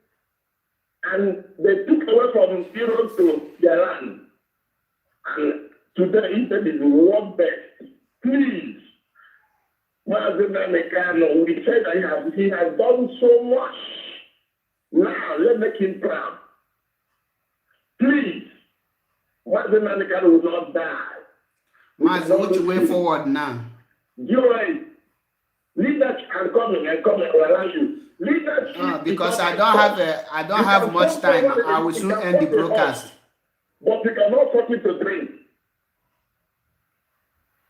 and they took away from Europe to their land. And today, Israel is world best. Please, Mazi Kanu, we said that he has done so much. Now, let's make him proud. Please, Mazi Kanu will not die. Mazi, which way forward now? You're right. Leadership, I'm coming, I'll allow you. Leadership. Because I don't have much time. I will soon end the broadcast. But we cannot force it to drink.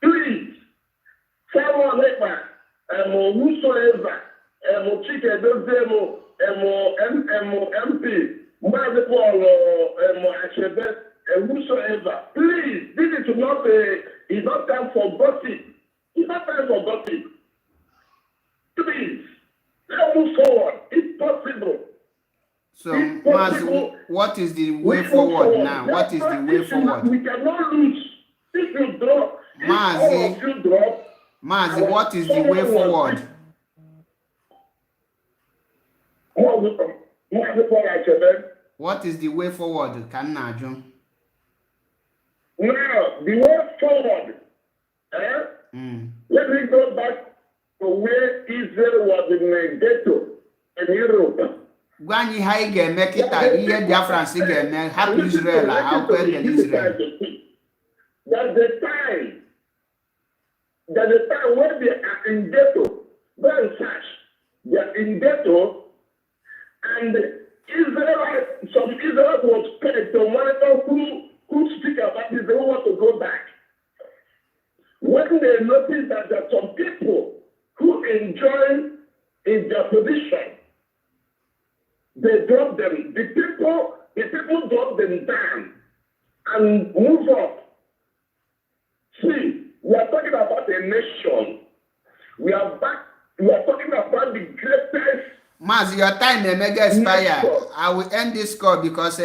Please, someone whosoever, Chike Dozemo, MP, Mazi Ashebe, whosoever, please, this is not time for gossip. It's not time for gossip. Please, let's move forward. It's possible. So, Mazi, what is the way forward now? What is the way forward? We cannot lose. If you drop, Mazi, what is the way forward? What is the way forward, Kanu? Now, the way forward, let me go back to where Israel was in a ghetto in Europe. Gwani how you make it here Biafra again help Israel how can Israel. There's a time when they are in ghetto, very such. They are in ghetto, and some Israel was paid to monitor who speak about this, they want to go back. When they notice that there are some people who enjoy in their position, they drop them. The people drop them down and move up. See, we are talking about a nation. We are talking about the greatest. Mazi, your time may expire. I will end this call because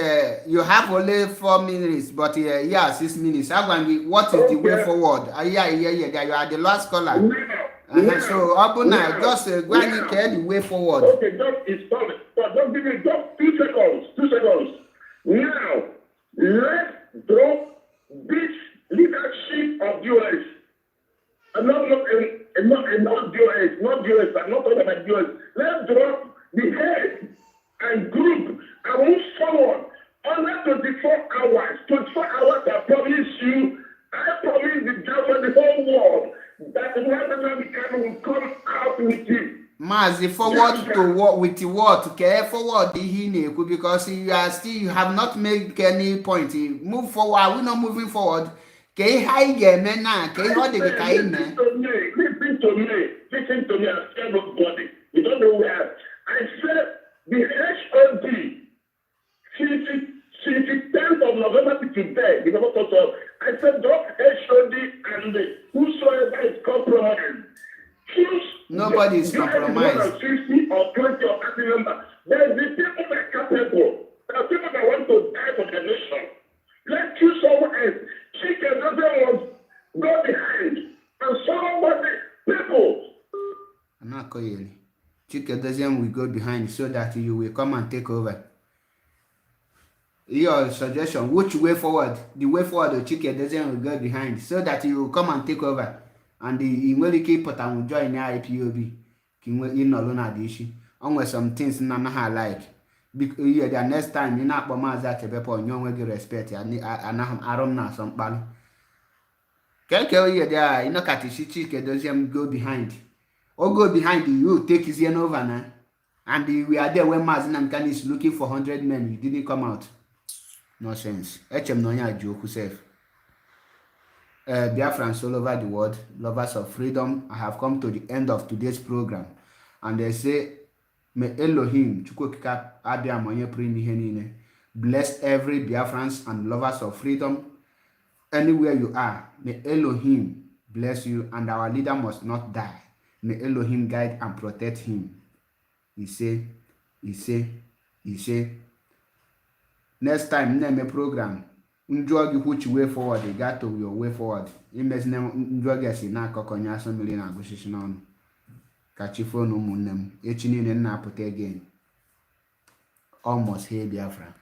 you have only 4 minutes, but 6 minutes. What is the way forward? You are the last caller. So, Abuna, just go and tell the way forward. Okay, just give me just 2 seconds. 2 seconds. Now, let's drop Mazi, forward to what with what? Okay, forward because you have not made any point. Move forward. We're not moving forward. Okay, high game now. Okay, how did listen to me. Listen to me. I said nobody. You don't know where. I said the HOD since the 10th of November to today. I said drop HOD and whosoever is compromised. Nobody is compromised. 50 or 20 or 30 members. There's the people that are capable. There are people that want to die for the nation. Let's choose someone else. Chicken doesn't want go behind. And somebody, people. I'm not calling. Chicken doesn't will go behind so that you will come and take over. Your suggestion, which way forward? The way forward, the chicken doesn't will go behind so that you will come and take over. And the Imwelike put and join the IPOB. You know, alone at the issue. Only some things I like. Because the next time you not Mazi at a young will respect and I don't know some ball. Can't tell you there, you know, Katishi chicken doesn't go behind. Or go behind you, take his end over now. And we are there when Mazi Nnamdi is looking for 100 men. You didn't come out. No sense. HM Nonya joke yourself. Biafrans all over the world, lovers of freedom, I have come to the end of today's program. And they say, may Elohim, bless every Biafrans and lovers of freedom. Anywhere you are, may Elohim bless you, and our leader must not die. May Elohim guide and protect him. He say. Next time, name a program. Njua which way forward, you got to your way forward. Imagine Njua gets in a coconya some million acquisition on Kachifo no munem, etching in na put again. Almost here, Biafra.